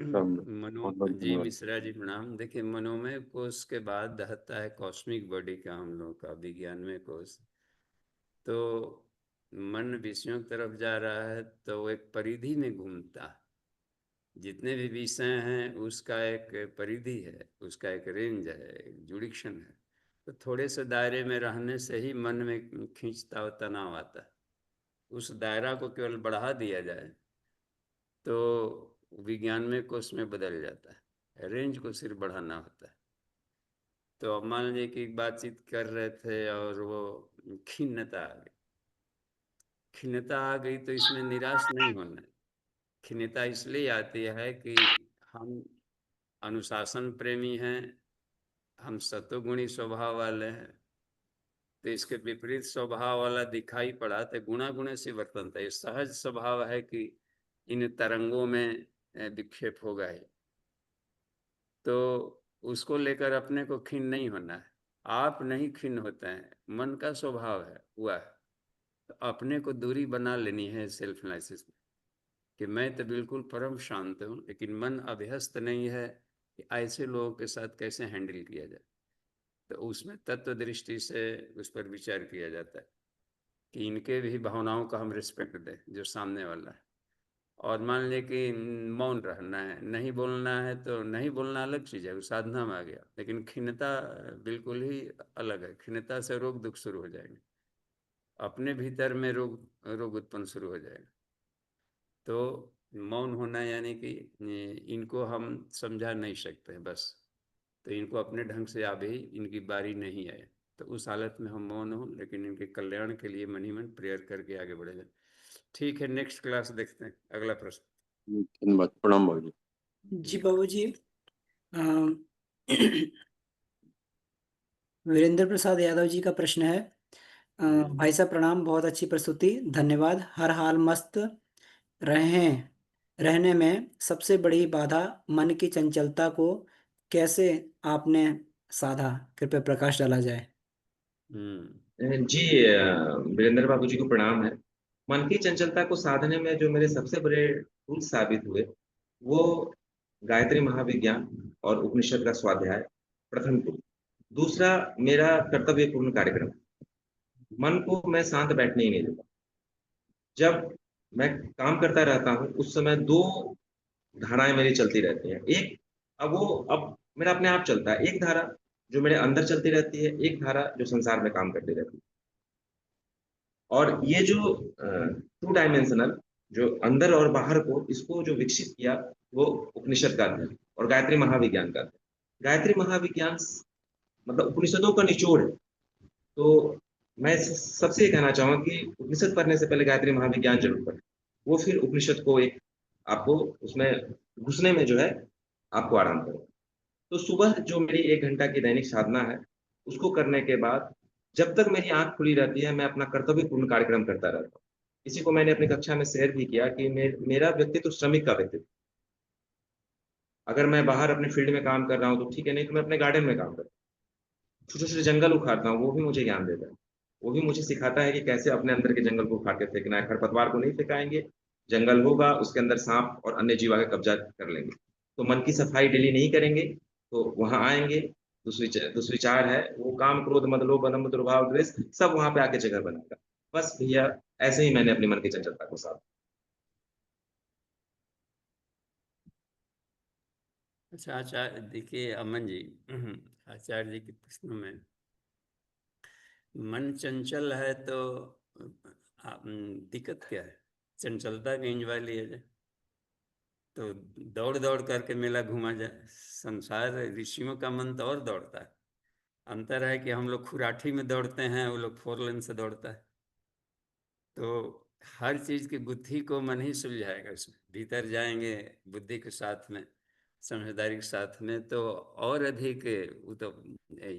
मनो बहुत बहुत जी धन्यवाद। मिश्रा जी प्रणाम। देखिए मनोमय कोश के बाद आता है कॉस्मिक बॉडी का, हम लोग का विज्ञानमय कोश। तो मन विषयों की तरफ जा रहा है तो वो एक परिधि में घूमता है। जितने भी विषय हैं उसका एक परिधि है, उसका एक रेंज है, एक जुडिक्शन है। तो थोड़े से दायरे में रहने से ही मन में खींचता और तनाव आता है। उस दायरा को केवल बढ़ा दिया जाए तो विज्ञान में कोष में बदल जाता है। रेंज को सिर्फ बढ़ाना होता है। तो अब मान लीजिए कि बातचीत कर रहे थे और वो खिन्नता आ गई। खिन्नता आ गई तो इसमें निराश नहीं होना है। खिन्नता इसलिए आती है कि हम अनुशासन प्रेमी हैं, हम सत्वगुणी स्वभाव वाले हैं। तो इसके विपरीत स्वभाव वाला दिखाई पड़ा तो गुणा गुणे से वर्तन था। ये सहज स्वभाव है कि इन तरंगों में विक्षेप होगा ही। तो उसको लेकर अपने को खिन्न नहीं होना है। आप नहीं खिन्न होते हैं, मन का स्वभाव है हुआ है। तो अपने को दूरी बना लेनी है सेल्फ एनालिसिस में कि मैं तो बिल्कुल परम शांत हूँ, लेकिन मन अभ्यस्त नहीं है कि ऐसे लोगों के साथ कैसे हैंडल किया जाए। तो उसमें तत्व दृष्टि से उस पर विचार किया जाता है कि इनके भी भावनाओं का हम रिस्पेक्ट दें जो सामने वाला है। और मान लिया कि मौन रहना है, नहीं बोलना है, तो नहीं बोलना अलग चीज़ है, वो साधना में आ गया। लेकिन खिन्नता बिल्कुल ही अलग है। खिन्नता से रोग दुख शुरू हो जाएंगे, अपने भीतर में रोग उत्पन्न शुरू हो जाएगा। तो मौन होना यानी कि इनको हम समझा नहीं सकते बस, तो इनको अपने ढंग से अभी इनकी बारी नहीं है, तो उस हालत में हम मौन हो, लेकिन इनके कल्याण के लिए मन ही मन प्रेयर करके आगे बढ़े जाए। ठीक है, नेक्स्ट क्लास देखते हैं अगला प्रश्न। धन्यवाद। प्रणाम बाबूजी। जी बाबूजी, वीरेंद्र प्रसाद यादव जी का प्रश्न है भाई साहब प्रणाम, बहुत अच्छी प्रस्तुति, धन्यवाद। हर हाल मस्त रहे रहने में सबसे बड़ी बाधा मन की चंचलता को कैसे आपने साधा, कृपया प्रकाश डाला जाए। जी वीरेंद्र बाबू जी को प्रणाम है। मन की चंचलता को साधने में जो मेरे सबसे बड़े टूल साबित हुए, वो गायत्री महाविज्ञान और उपनिषद का स्वाध्याय, प्रथम टूल। दूसरा, मेरा कर्तव्यपूर्ण कार्यक्रम। मन को मैं शांत बैठने ही नहीं देता। जब मैं काम करता रहता हूँ, उस समय 2 धाराएँ मेरी चलती रहती हैं। एक अब मेरा अपने आप चलता है। एक धारा जो मेरे अंदर चलती रहती है, एक धारा जो संसार में काम करती रहती है। और ये जो 2 डायमेंशनल जो अंदर और बाहर को इसको जो विकसित किया, वो उपनिषद का अध्ययन और गायत्री महाविज्ञान का अध्ययन। गायत्री महाविज्ञान मतलब उपनिषदों का निचोड़ है। तो मैं सबसे ये कहना चाहूँगा कि उपनिषद पढ़ने से पहले गायत्री महाविज्ञान जरूर पढ़ें। वो फिर उपनिषद को एक आपको उसमें घुसने में जो है आपको आराम करेगा। तो सुबह जो मेरी 1 घंटा की दैनिक साधना है, उसको करने के बाद जब तक मेरी आँख खुली रहती है, मैं अपना कर्तव्यपूर्ण कार्यक्रम करता रहता हूँ। इसी को मैंने अपनी कक्षा में शेयर भी किया कि मेरा व्यक्तित्व श्रमिक का व्यक्तित्व। अगर मैं बाहर अपने फील्ड में काम कर रहा हूँ तो ठीक है, नहीं तो मैं अपने गार्डन में काम करता हूँ। छोटे-छोटे जंगल उखाड़ता हूँ, वो भी मुझे ज्ञान देता है। वो भी मुझे सिखाता है कि कैसे अपने अंदर के जंगल को उखाड़ के फेंकना है। खरपतवार को नहीं फेंकाएँगे, जंगल होगा, उसके अंदर साँप और अन्य जीव आके कब्ज़ा कर लेंगे। तो मन की सफाई डेली नहीं करेंगे, तो वहाँ आएँगे, दुष्विचार है, वो काम, क्रोध, मद, लोभ, अदम्भ, दुर्भाव, द्वेष सब वहाँ पे आके जगह बनाएगा। बस भैया, ऐसे ही मैंने अपनी मन की चंचलता को साधा। अच्छा आचार्य, देखिए अमन जी, आचार्य जी के प्रश्नों में मन चंचल है तो दिक्कत क्या है? चंचलता का एंजॉय लिया जाए, तो दौड़ दौड़ करके मेला घूमा जाए। संसार, ऋषियों का मन तो और दौड़ता है। अंतर है कि हम लोग खुराठी में दौड़ते हैं, वो लोग 4 लेन से दौड़ता है। तो हर चीज़ की बुद्धि को मन ही सुलझाएगा। उसमें भीतर जाएंगे बुद्धि के साथ में, समझदारी के साथ में, तो और अधिक वो तो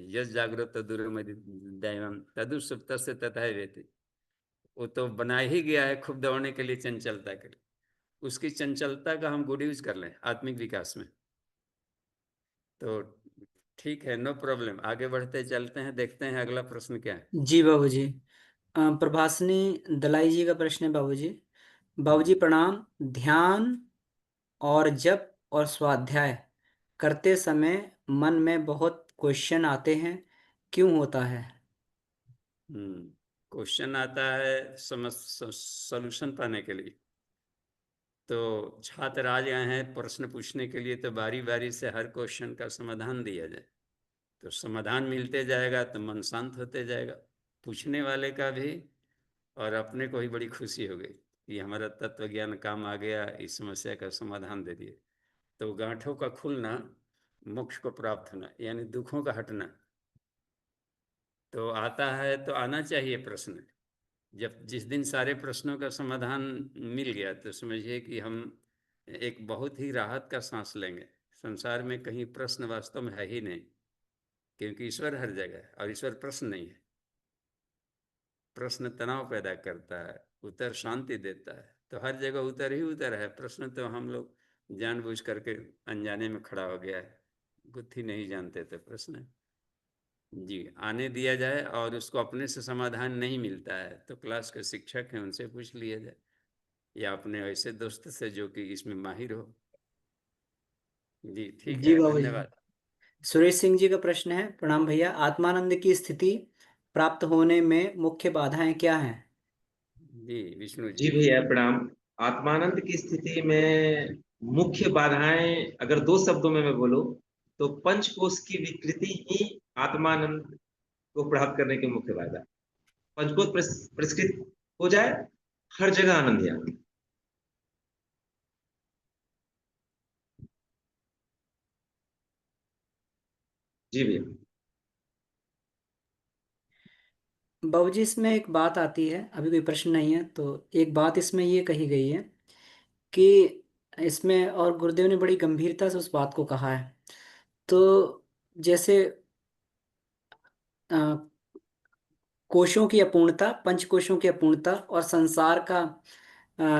यश जागृत दूरमति दैवम तदुसुप्त से तथा व्यति, वो तो बना ही गया है खूब दौड़ने के लिए, चंचलता के लिए। उसकी चंचलता का हम गुड यूज कर लें आत्मिक विकास में, तो ठीक है, नो प्रॉब्लम। आगे बढ़ते चलते हैं, देखते हैं अगला प्रश्न क्या है। जी बाबूजी, प्रभासनी दलाई जी का प्रश्न है बाबूजी। बाबूजी प्रणाम। ध्यान और जप और स्वाध्याय करते समय मन में बहुत क्वेश्चन आते हैं, क्यों होता है? क्वेश्चन आता है सोल्यूशन पाने के लिए। तो छात्र आ गए हैं प्रश्न पूछने के लिए, तो बारी बारी से हर क्वेश्चन का समाधान दिया जाए, तो समाधान मिलते जाएगा तो मन शांत होते जाएगा, पूछने वाले का भी और अपने को ही बड़ी खुशी हो गई कि हमारा तत्व ज्ञान काम आ गया, इस समस्या का समाधान दे दिए। तो गांठों का खुलना, मोक्ष को प्राप्त होना, यानी दुखों का हटना। तो आता है तो आना चाहिए प्रश्न। जब जिस दिन सारे प्रश्नों का समाधान मिल गया, तो समझिए कि हम एक बहुत ही राहत का सांस लेंगे। संसार में कहीं प्रश्न वास्तव में है ही नहीं, क्योंकि ईश्वर हर जगह है और ईश्वर प्रश्न नहीं है। प्रश्न तनाव पैदा करता है, उत्तर शांति देता है। तो हर जगह उत्तर ही उत्तर है, प्रश्न तो हम लोग जानबूझ करके अनजाने में खड़ा हो गया है, गुत्थी नहीं जानते थे प्रश्न। जी, आने दिया जाए, और उसको अपने से समाधान नहीं मिलता है तो क्लास के शिक्षक हैं, उनसे पूछ लिया जाए, या अपने ऐसे दोस्त से जो कि इसमें माहिर हो। जी ठीक जी है, बाबूजी। धन्यवाद। सुरेश सिंह जी का प्रश्न है, प्रणाम भैया। आत्मानंद की स्थिति प्राप्त होने में मुख्य बाधाएं क्या हैं? जी विष्णु जी। जी भैया प्रणाम। आत्मानंद की स्थिति में मुख्य बाधाएँ अगर 2 शब्दों में मैं बोलूँ, तो पंचकोश की विकृति ही आत्मानंद को प्राप्त करने की मुख्य बाधा है। पंचकोश परिष्कृत हो जाए, हर जगह आनंद ही आनंद। जी भैया। बाबूजी इसमें एक बात आती है, अभी कोई प्रश्न नहीं है तो एक बात इसमें ये कही गई है कि इसमें, और गुरुदेव ने बड़ी गंभीरता से उस बात को कहा है। तो जैसे कोशों की अपूर्णता, पंचकोशों की अपूर्णता और संसार का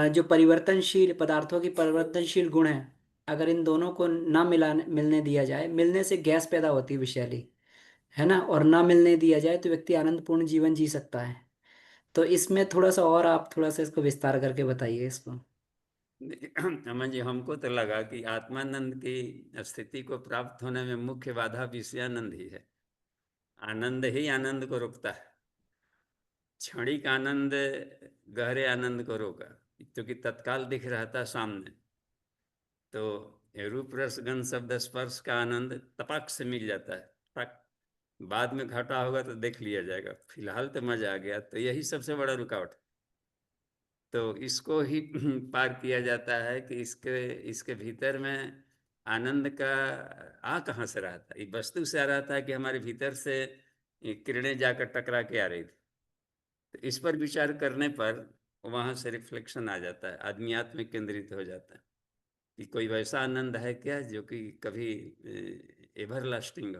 जो परिवर्तनशील पदार्थों की परिवर्तनशील गुण है, अगर इन दोनों को ना मिलने दिया जाए, मिलने से गैस पैदा होती है विषैली, है ना, और ना मिलने दिया जाए तो व्यक्ति आनंदपूर्ण जीवन जी सकता है। तो इसमें थोड़ा सा और आप थोड़ा सा इसको विस्तार करके बताइए इसको। अमन जी, हमको तो लगा कि आत्मानंद की स्थिति को प्राप्त होने में मुख्य बाधा विषयानंद ही है। आनंद ही आनंद को रोकता है। क्षणिक आनंद गहरे आनंद को रोका, क्योंकि तत्काल दिख रहा था सामने। तो रूप रस गंध शब्द स्पर्श का आनंद तपाक से मिल जाता है, टक। बाद में घटा होगा तो देख लिया जाएगा, फिलहाल तो मजा आ गया। तो यही सबसे बड़ा रुकावट है। तो इसको ही पार किया जाता है कि इसके भीतर में आनंद का आ कहाँ से रहा था? ये वस्तु से आ रहा था कि हमारे भीतर से किरणें जाकर टकरा के आ रही थी? तो इस पर विचार करने पर वहाँ से रिफ्लेक्शन आ जाता है, आदमी आत्म केंद्रित हो जाता है कि कोई वैसा आनंद है क्या जो कि कभी एवर लास्टिंग,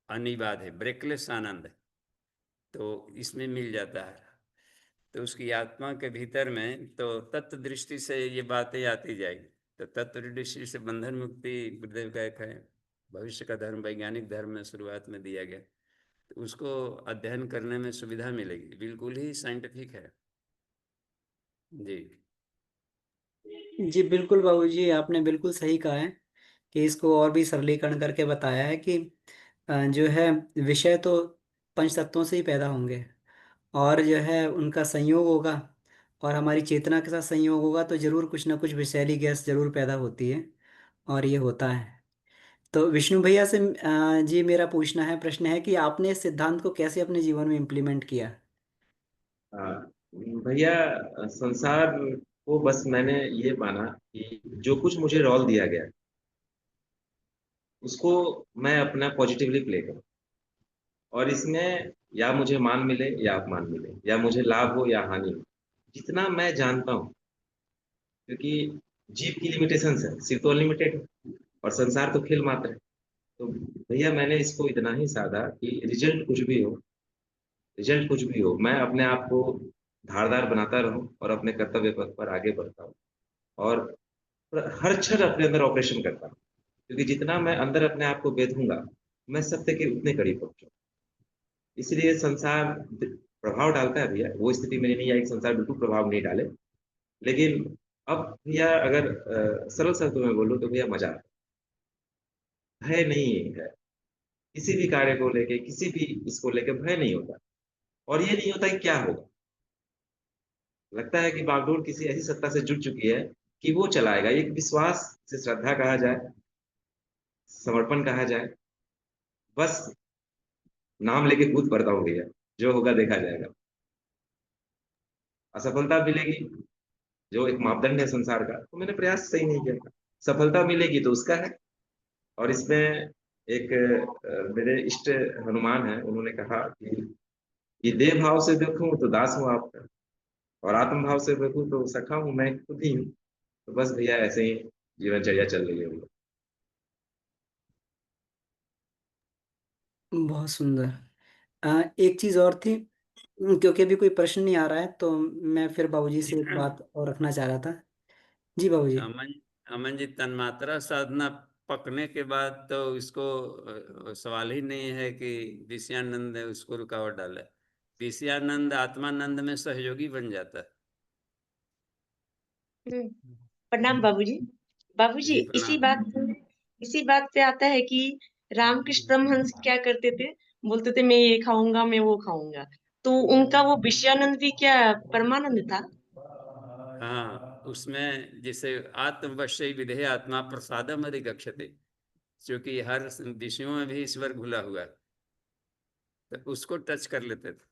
अनिवार्य है, ब्रेकलेस आनंद है। तो इसमें मिल जाता है। तो उसकी आत्मा के भीतर में तो तत्व दृष्टि से ये बातें आती जाएगी। तो तत्व दृष्टि से बंधन मुक्ति गुरुदेव का एक है भविष्य का धर्म, वैज्ञानिक धर्म में शुरुआत में दिया गया। तो उसको अध्ययन करने में सुविधा मिलेगी, बिल्कुल ही साइंटिफिक है जी। जी बिल्कुल बाबूजी, आपने बिल्कुल सही कहा है कि इसको और भी सरलीकरण करके बताया है कि जो है विषय तो पंच तत्वों से ही पैदा होंगे, और जो है उनका संयोग होगा, और हमारी चेतना के साथ संयोग होगा तो जरूर कुछ ना कुछ विषैली गैस जरूर पैदा होती है, और ये होता है। तो विष्णु भैया से जी मेरा पूछना है, प्रश्न है कि आपने इस सिद्धांत को कैसे अपने जीवन में इम्प्लीमेंट किया? हाँ, भैया, संसार को बस मैंने ये माना कि जो कुछ मुझे रोल दिया गया उसको मैं अपना पॉजिटिवली प्ले करूं, और इसमें या मुझे मान मिले या अपमान मिले, या मुझे लाभ हो या हानि हो, जितना मैं जानता हूँ, क्योंकि जीव की लिमिटेशंस है, सिर्फ तो अनलिमिटेड है और संसार तो खेल मात्र है। तो भैया मैंने इसको इतना ही साधा कि रिजल्ट कुछ भी हो, मैं अपने आप को धारदार बनाता रहूं और अपने कर्तव्य पथ पर आगे बढ़ता हूं, और हर क्षण अपने अंदर ऑपरेशन करता हूं, क्योंकि जितना मैं अंदर अपने आप को बेधूंगा, मैं सत्य के उतने करीब पहुंचूंगा। इसलिए संसार प्रभाव डालता है भैया, वो स्थिति मेरी नहीं आई कि संसार बिल्कुल प्रभाव नहीं डाले। लेकिन अब भैया अगर सरल शब्द में बोलूं तो भैया मजा आता है, भय नहीं है। किसी भी कार्य को लेके, किसी भी इसको लेके भय नहीं होता, और ये नहीं होता कि क्या होगा। लगता है कि बागडोर किसी ऐसी सत्ता से जुड़ चुकी है कि वो चलाएगा। एक विश्वास से, श्रद्धा कहा जाए, समर्पण कहा जाए, बस नाम लेके कूद पड़ता हूँ भैया, जो होगा देखा जाएगा। असफलता मिलेगी, जो एक मापदंड है संसार का, तो मैंने प्रयास सही नहीं किया। सफलता मिलेगी तो उसका है। और इसमें एक मेरे इष्ट हनुमान है, उन्होंने कहा कि ये देह भाव से देखूं तो दास हूं आपका, और आत्म भाव से देखूं तो सखा हूं, मैं खुद ही हूँ। तो बस भैया ऐसे ही जीवनचर्या चल रही है भैया। बहुत सुंदर। एक चीज और थी, क्योंकि अभी कोई प्रश्न नहीं आ रहा है तो मैं फिर बाबूजी से एक बात और रखना चाह रहा था। जी बाबूजी। अमन अमन जी, तन्मात्रा साधना पकने के बाद तो इसको सवाल ही नहीं है कि विषयानंद उसको रुकावट डाले। विषयानंद आत्मानंद में सहयोगी बन जाता है। प्रणाम बाबूजी। बाबूजी, जी इसी प्रणाम। बात पे आता है कि रामकृष्ण परमहंस क्या करते थे? बोलते थे मैं ये खाऊंगा, मैं वो खाऊंगा। तो उनका वो विषयानंद भी क्या परमानंद था? हाँ, उसमें जैसे आत्मवश्य विधेय आत्मा प्रसादम अधिगच्छते, क्योंकि हर विषयों में भी ईश्वर घुला हुआ है, तो उसको टच कर लेते थे।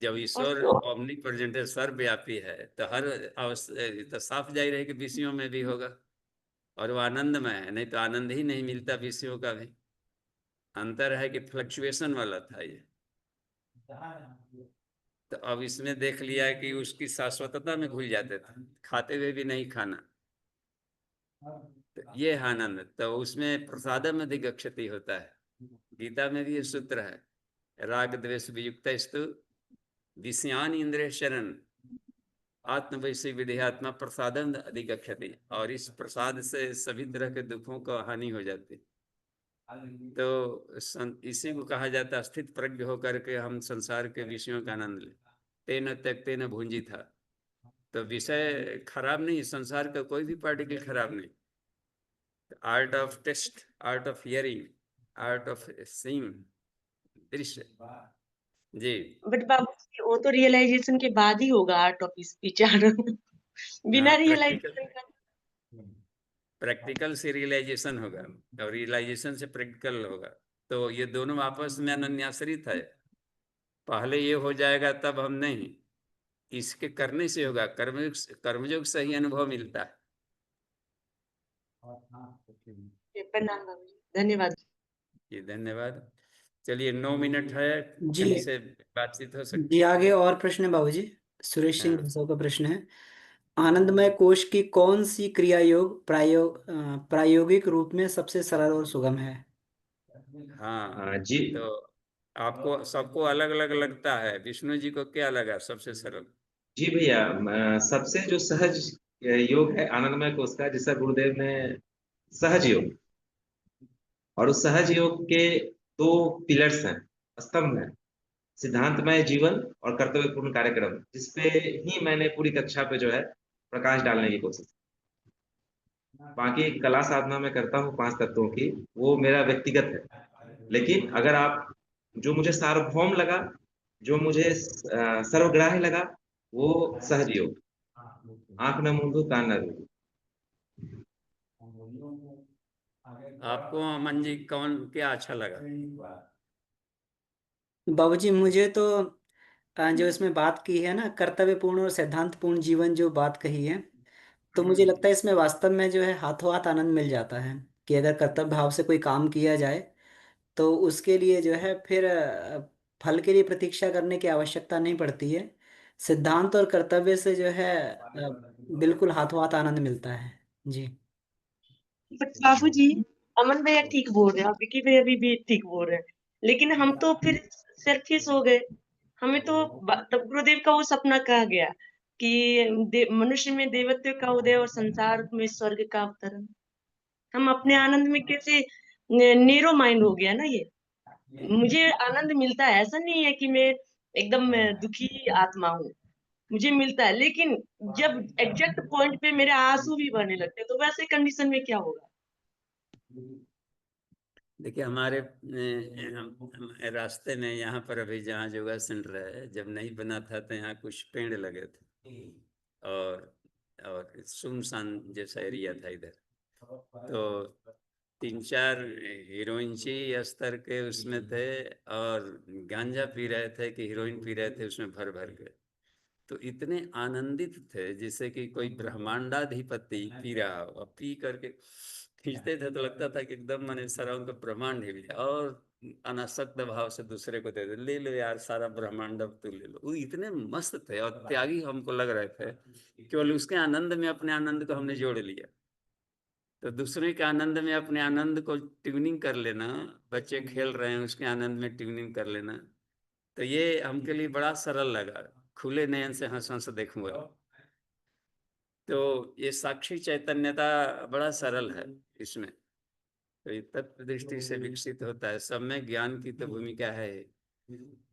जब और ईश्वर ओमनी प्रेजेंट है, सर्वव्यापी है, तो हर अवस्था तो साफ जाहिर है कि विषयों में भी होगा। और वो आनंदमय है, नहीं तो आनंद ही नहीं मिलता विषयों का भी। अंतर है कि फ्लक्चुएशन वाला था ये। तो अब इसमें देख लिया कि उसकी शाश्वतता में भूल जाते थे, खाते हुए भी नहीं खाना। तो ये है आनंद। तो उसमें प्रसादम अधिगच्छति होता है, गीता में भी ये सूत्र है, राग द्वेष वियुक्तस्तु विषयान इंद्रिय शरण आत्मवैसी विधेयात्मा प्रसादन अधिगच्छति। और इस प्रसाद से सभी तरह के दुखों का हानि हो जाती। तो इसी को कहा जाता है स्थित प्रज्ञ होकर के हम संसार के विषयों का आनंद ले। तेन त्यक्तेन भुंजी था। तो विषय खराब नहीं, संसार का कोई भी पार्टिकल खराब नहीं। Art of taste, art of hearing, art of seeing, दृश्य जी। बट बाबू जी, वो तो रियलाइजेशन के बाद ही होगा आर्ट ऑफ स्पीच। बिना रियलाइजेशन का प्रैक्टिकल से रियलाइजेशन होगा और रियलाइजेशन से प्रैक्टिकल होगा। तो ये दोनों आपस में अनन्याश्रित है। पहले ये हो जाएगा तब हम नहीं, इसके करने से होगा। कर्मयोग से ही अनुभव मिलता है। प्रणाम बाबू जी, धन्यवाद। जी धन्यवाद। चलिए 9 मिनट है, जी कहीं से बातचीत हो सकती जी, आगे और प्रश्न है बाबूजी। सुरेश सिंह हाँ। भार्गव का प्रश्न है, आनंदमय कोश की कौन सी क्रिया योग प्रायोगिक रूप में सबसे सरल और सुगम है? हाँ जी तो आपको सबको अलग अलग लगता है, विष्णु जी को क्या लगा सबसे सरल? जी भैया, सबसे जो सहज योग है आनंदमय कोश का, जिसका गुरुदेव ने सहज योग, और उस सहज योग के दो पिलर्स हैं, स्तंभ हैं, सिद्धांतमय जीवन और कर्तव्यपूर्ण कार्यक्रम, जिसपे ही मैंने पूरी कक्षा पे जो है प्रकाश डालने की कोशिश। बाकी कला साधना में करता हूँ 5 तत्वों की, वो मेरा व्यक्तिगत है। लेकिन अगर आप, जो मुझे सार्वभौम लगा, जो मुझे सर्वग्राही लगा, वो सहज योग, आंख न मूंदो कान न रूंदो। आपको अमन जी कौन क्या अच्छा लगा? बाबूजी मुझे तो जो इसमें बात की है ना, कर्तव्यपूर्ण और सिद्धांतपूर्ण जीवन, जो बात कही है, तो मुझे लगता है इसमें वास्तव में जो है हाथों हाथ आनंद मिल जाता है कि अगर कर्तव्य भाव से कोई काम किया जाए तो उसके लिए जो है फिर फल के लिए प्रतीक्षा करने की आवश्यकता नहीं पड़ती है। सिद्धांत और कर्तव्य से जो है बिल्कुल हाथों हाथ आनंद मिलता है। जी बट बाबू जी, अमन भैया ठीक बोल रहे हैं और विकी भैया भी ठीक बोल रहे हैं, लेकिन हम तो फिर सेल्फिश हो गए। हमें तो तब गुरुदेव का वो सपना कहा गया कि मनुष्य में देवत्व का उदय और संसार में स्वर्ग का अवतरण। हम अपने आनंद में कैसे नेरो माइंड हो गया ना ये। मुझे आनंद मिलता है, ऐसा नहीं है कि मैं एकदम दुखी आत्मा हूँ, मुझे मिलता है, लेकिन जब एग्जैक्ट पॉइंट पे मेरे आंसू भी बहने लगते हैं, तो वैसे कंडीशन में क्या होगा? देखिए हमारे रास्ते में यहाँ पर अभी जहाँ योगा सेंटर है, जब नहीं बना था तो यहाँ कुछ पेड़ लगे थे और सुनसान जैसा एरिया था इधर। तो 3-4 हीरोइनची स्तर के उसमें थे और गांजा पी रहे थे कि हीरोइन पी रहे थे उसमें भर भर के। तो इतने आनंदित थे जैसे कि कोई ब्रह्मांडाधिपति पी रहा हो, और पी करके खींचते थे तो लगता था कि एकदम मैंने सारा उनका ब्रह्मांड हिल गया, और अनासक्त भाव से दूसरे को दे दे, ले लो यार सारा ब्रह्मांड अब तू ले लो। वो इतने मस्त थे और त्यागी हमको लग रहे थे, केवल उसके आनंद में अपने आनंद को हमने जोड़ लिया। तो दूसरे के आनंद में अपने आनंद को ट्यूनिंग कर लेना, बच्चे खेल रहे हैं उसके आनंद में ट्यूनिंग कर लेना, तो ये हमके लिए बड़ा सरल लगा। खुले नयन से हंस हंस देखूंगा। तो ये साक्षी चैतन्यता बड़ा सरल है इसमें। तो ये तत्व दृष्टि से विकसित होता है। सब में ज्ञान की तो भूमिका है।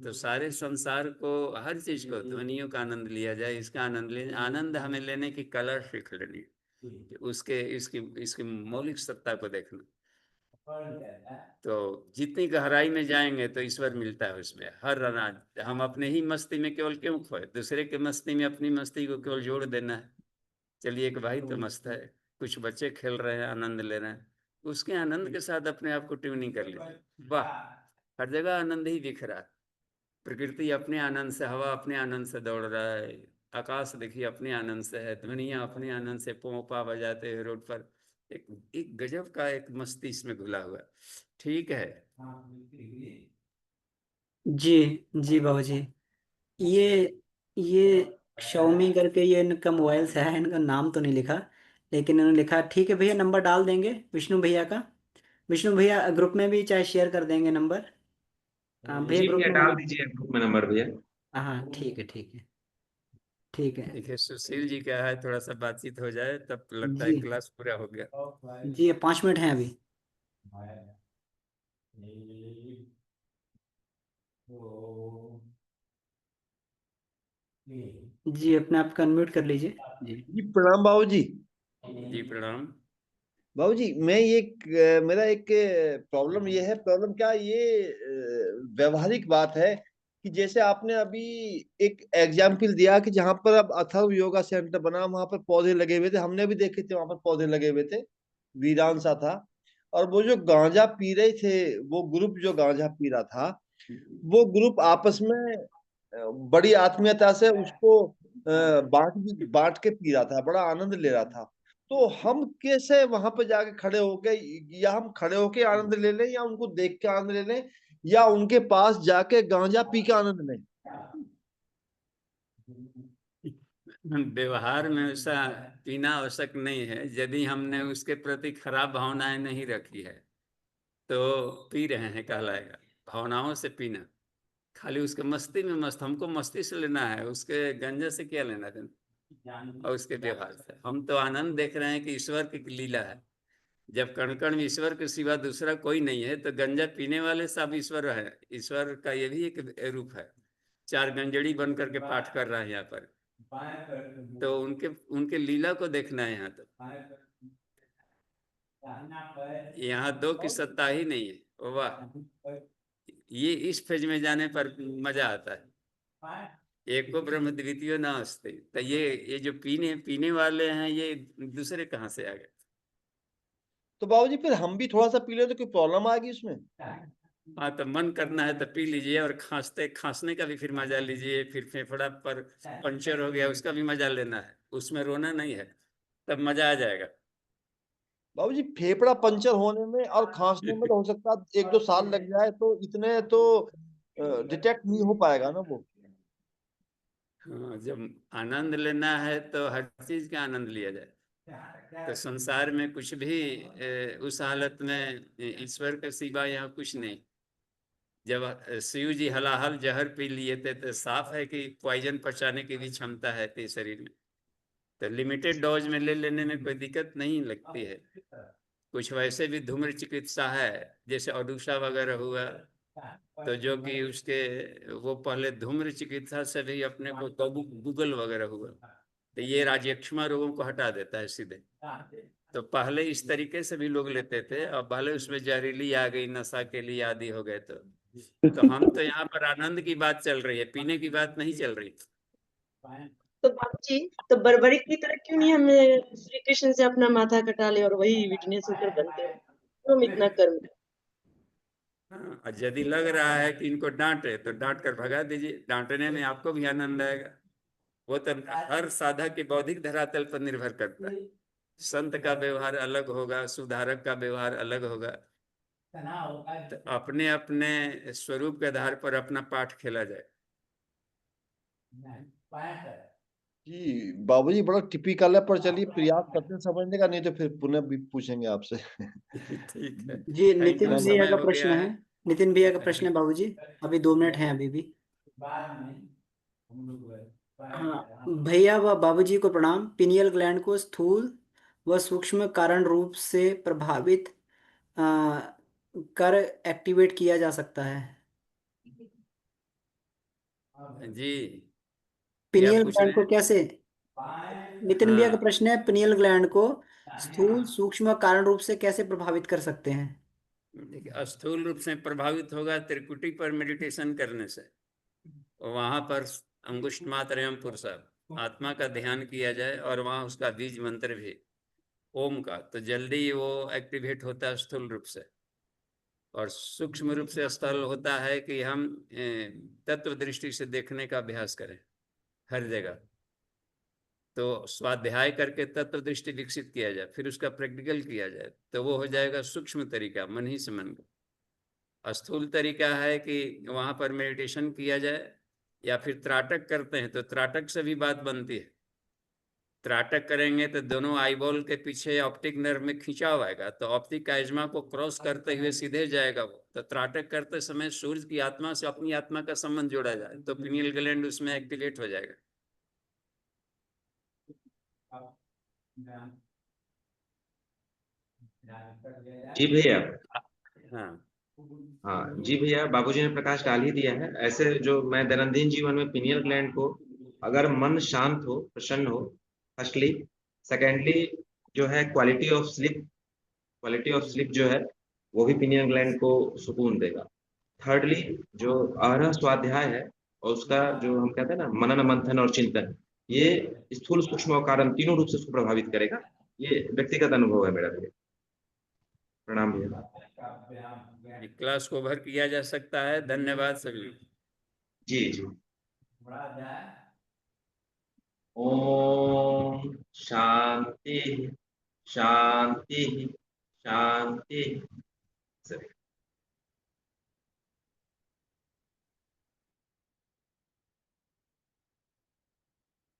तो सारे संसार को, हर चीज को, ध्वनियों का आनंद लिया जाए, इसका आनंद ले, आनंद हमें लेने की कला सीख लेनी है, उसके इसकी इसकी मौलिक सत्ता को देखना। तो जितनी गहराई में जाएंगे तो ईश्वर मिलता है उसमें। हर अनाज हम अपने ही मस्ती में केवल क्यों खोए, दूसरे के मस्ती में अपनी मस्ती को केवल जोड़ देना है। चलिए एक भाई तो मस्त है, कुछ बच्चे खेल रहे हैं, आनंद ले रहे हैं, उसके आनंद के साथ अपने आप को ट्यूनिंग कर लीजिए। वाह, हर जगह आनंद ही दिख रहा है। प्रकृति अपने आनंद से, हवा अपने आनंद से दौड़ रहा है, आकाश देखिए अपने आनंद से है, ध्वनिया अपने आनंद से पोंपा बजाते हुए रोड पर। एक एक गजब का एक मस्ती इसमें घुला हुआ। ठीक है जी जी बाबूजी, ये ये Xiaomi करके ये इनका मोबाइल से है, इनका नाम तो नहीं लिखा, लेकिन इन्होंने लिखा ठीक है भैया, नंबर डाल देंगे विष्णु भैया का। विष्णु भैया ग्रुप में भी चाहे शेयर कर देंगे नंबर। भैया जी ग्रुप भैया, में डाल दीजिए ग्रुप में नंबर भैया। हाँ ठीक है ठीक है ठीक है। देखिए सुशील जी क्या है, थोड़ा सा बातचीत हो जाए तब लगता है जी क्लास पूरा हो गया। जी, ये 5 मिनट हैं अभी। जी अपने आप को अनम्यूट कर लीजिए। जी जी प्रणाम बाबू जी। जी प्रणाम। बाबू जी मैं मेरा एक प्रॉब्लम ये है, प्रॉब्लम क्या ये व्यवहारिक बात है कि जैसे आपने अभी एक एग्जाम्पल दिया कि जहां पर अब अथर्व योगा सेंटर बना वहां पर पौधे लगे हुए थे, हमने भी देखे थे वहां पर पौधे लगे हुए थे, वीरान सा था। और वो जो गांजा पी रहे थे, वो ग्रुप जो गांजा पी रहा था, वो ग्रुप आपस में बड़ी आत्मीयता से उसको बांट के पी रहा था, बड़ा आनंद ले रहा था। तो हम कैसे वहां पे जाके खड़े होके, या हम खड़े होके आनंद ले लें, या उनको देख के आनंद ले लें, या उनके पास जाके गांजा पी के आनंद लें? व्यवहार में ऐसा पीना आवश्यक नहीं है। यदि हमने उसके प्रति खराब भावनाएं नहीं रखी है तो पी रहे हैं कहलाएगा। भावनाओं से पीना, खाली उसके मस्ती में मस्त, हमको मस्ती से लेना है, उसके गंजा से क्या लेना देना और उसके व्यवहार से। हम तो आनंद देख रहे हैं कि ईश्वर की लीला है। जब कण कण में ईश्वर के सिवा दूसरा कोई नहीं है तो गंजा पीने वाले सब ईश्वर है। ईश्वर का ये भी एक रूप है। 4 गंजड़ी बन करके पाठ कर रहा है यहाँ पर, तो उनके उनके लीला को देखना है। यहाँ तो यहाँ 2 की सत्ता ही नहीं है। वाह, ये इस फेज में जाने पर मजा आता है। एको ब्रह्म द्वितीयो नास्ति। तो ये जो पीने पीने वाले हैं ये दूसरे कहाँ से आ गए? तो बाबूजी फिर हम भी थोड़ा सा पी ले तो कोई प्रॉब्लम आएगी उसमें? हाँ, तो मन करना है तो पी लीजिए, और खांसने का भी फिर मजा लीजिए। फिर फेफड़ा पर पंचर हो गया उसका भी मजा लेना है, उसमें रोना नहीं है, तब मजा आ जाएगा। बाबूजी फेफड़ा पंचर होने में और खांसने में तो हो सकता है 1-2 साल लग जाए, तो इतने तो डिटेक्ट नहीं हो पाएगा ना वो। हाँ, जब आनंद लेना है तो हर चीज का आनंद लिया जाए। तो संसार में कुछ भी उस हालत में ईश्वर के सिवा यहाँ कुछ नहीं। जब शिव जी हलाहल जहर पी लिए थे तो साफ है कि पॉइजन पचाने की भी क्षमता है तेरे शरीर में। तो लिमिटेड डोज में ले लेने में कोई दिक्कत नहीं लगती है। कुछ वैसे भी धूम्र चिकित्सा है, जैसे अडुषा वगैरह हुआ, तो जो कि उसके वो पहले धूम्र चिकित्सा से भी अपने को गूगल वगैरह हुआ, तो ये राजयक्ष्मा रोगों को हटा देता है सीधे। तो पहले इस तरीके से भी लोग लेते थे, और पहले उसमें जहरीली आ गई, नशा के लिए आदि हो गए। तो हम तो यहाँ पर आनंद की बात चल रही है, पीने की बात नहीं चल रही। तो बाबूजी, तो बर्बरिक की तरह क्यों नहीं हमें श्री कृष्ण से अपना माथा कटा ले और वही विटनेस होकर बनते हैं? क्यों हम इतना कर्म करें? हाँ, और यदि लग रहा है कि इनको डांटे तो डांट कर भगा दीजिए, डांटने में आपको भी आनंद आएगा। वो तो हर साधक के बौद्धिक धरातल पर निर्भर करता है। संत का व्यवहार अलग होगा, सुधारक का व्यवहार अलग होगा। तो अपने अपने स्वरूप के आधार पर अपना पाठ खेला जाए। जी बाबूजी बड़ा टिपिकल है, पर चलिए प्रयास करते हैं समझने का, नहीं तो फिर पुनः भी पूछेंगे आपसे। ठीक है, जी थैंक नितिन यू। भैया समय का हो प्रश्न गया है। है। नितिन भैया का प्रश्न है बाबूजी। अभी 2 मिनट हैं अभी भी। हाँ भैया व बाबूजी को प्रणाम। पिनियल ग्लैंड को स्थूल व सूक्ष्म कारण रूप से प्रभावित आ, कर एक्टिवेट किया जा सकता है। जी, क्या पिनियल पूछ ग्लैंड रहे को हैं? कैसे, नितिन भैया का हाँ, प्रश्न है, पिनियल ग्लैंड को स्थूल सूक्ष्म कारण रूप से कैसे प्रभावित कर सकते हैं? देखिए स्थूल रूप से प्रभावित होगा त्रिकुटी पर मेडिटेशन करने से। वहां पर अंगुष्ठ मात्र एवं पुरुषार्थ आत्मा का ध्यान किया जाए, और वहां उसका बीज मंत्र भी ओम का, तो जल्दी वो एक्टिवेट होता है स्थूल रूप से। और सूक्ष्म रूप से स्थल होता है कि हम तत्व दृष्टि से देखने का अभ्यास करें हर जगह। तो स्वाध्याय करके तत्व दृष्टि विकसित किया जाए, फिर उसका प्रैक्टिकल किया जाए, तो वो हो जाएगा सूक्ष्म तरीका, मन ही से मन को। स्थूल तरीका है कि वहां पर मेडिटेशन किया जाए, या फिर त्राटक करते हैं तो त्राटक से भी बात बनती है। त्राटक करेंगे तो दोनों आईबॉल के पीछे ऑप्टिक नर्व में खिंचाव आएगा, तो ऑप्टिक काइज्मा को क्रॉस करते हुए सीधे जाएगा वो। तो त्राटक करते समय सूर्य की आत्मा से अपनी आत्मा का संबंध जोड़ा जाए तो पिनियल ग्लैंड उसमें एक्टिवेट हो जाएगा। जी भैया। हाँ हाँ जी भैया, बाबूजी ने प्रकाश डाल ही दिया है। ऐसे जो मैं दैनंदिन जीवन में पिनियल ग्लैंड को, अगर मन शांत हो, प्रसन्न हो, फर्स्टली, सेकेंडली जो है क्वालिटी ऑफ स्लीप जो है वो भी पिनियल ग्लैंड को सुकून देगा। थर्डली जो अहरह स्वाध्याय है और उसका जो हम कहते हैं ना मनन मंथन और चिंतन, ये स्थूल सूक्ष्म और कारण तीनों रूप से उसको प्रभावित करेगा। ये व्यक्तिगत अनुभव है मेरा भैया। प्रणाम भैया। क्लास को ओवर किया जा सकता है। धन्यवाद सभी। जी जी। ओम शांति शांति शांति। सही।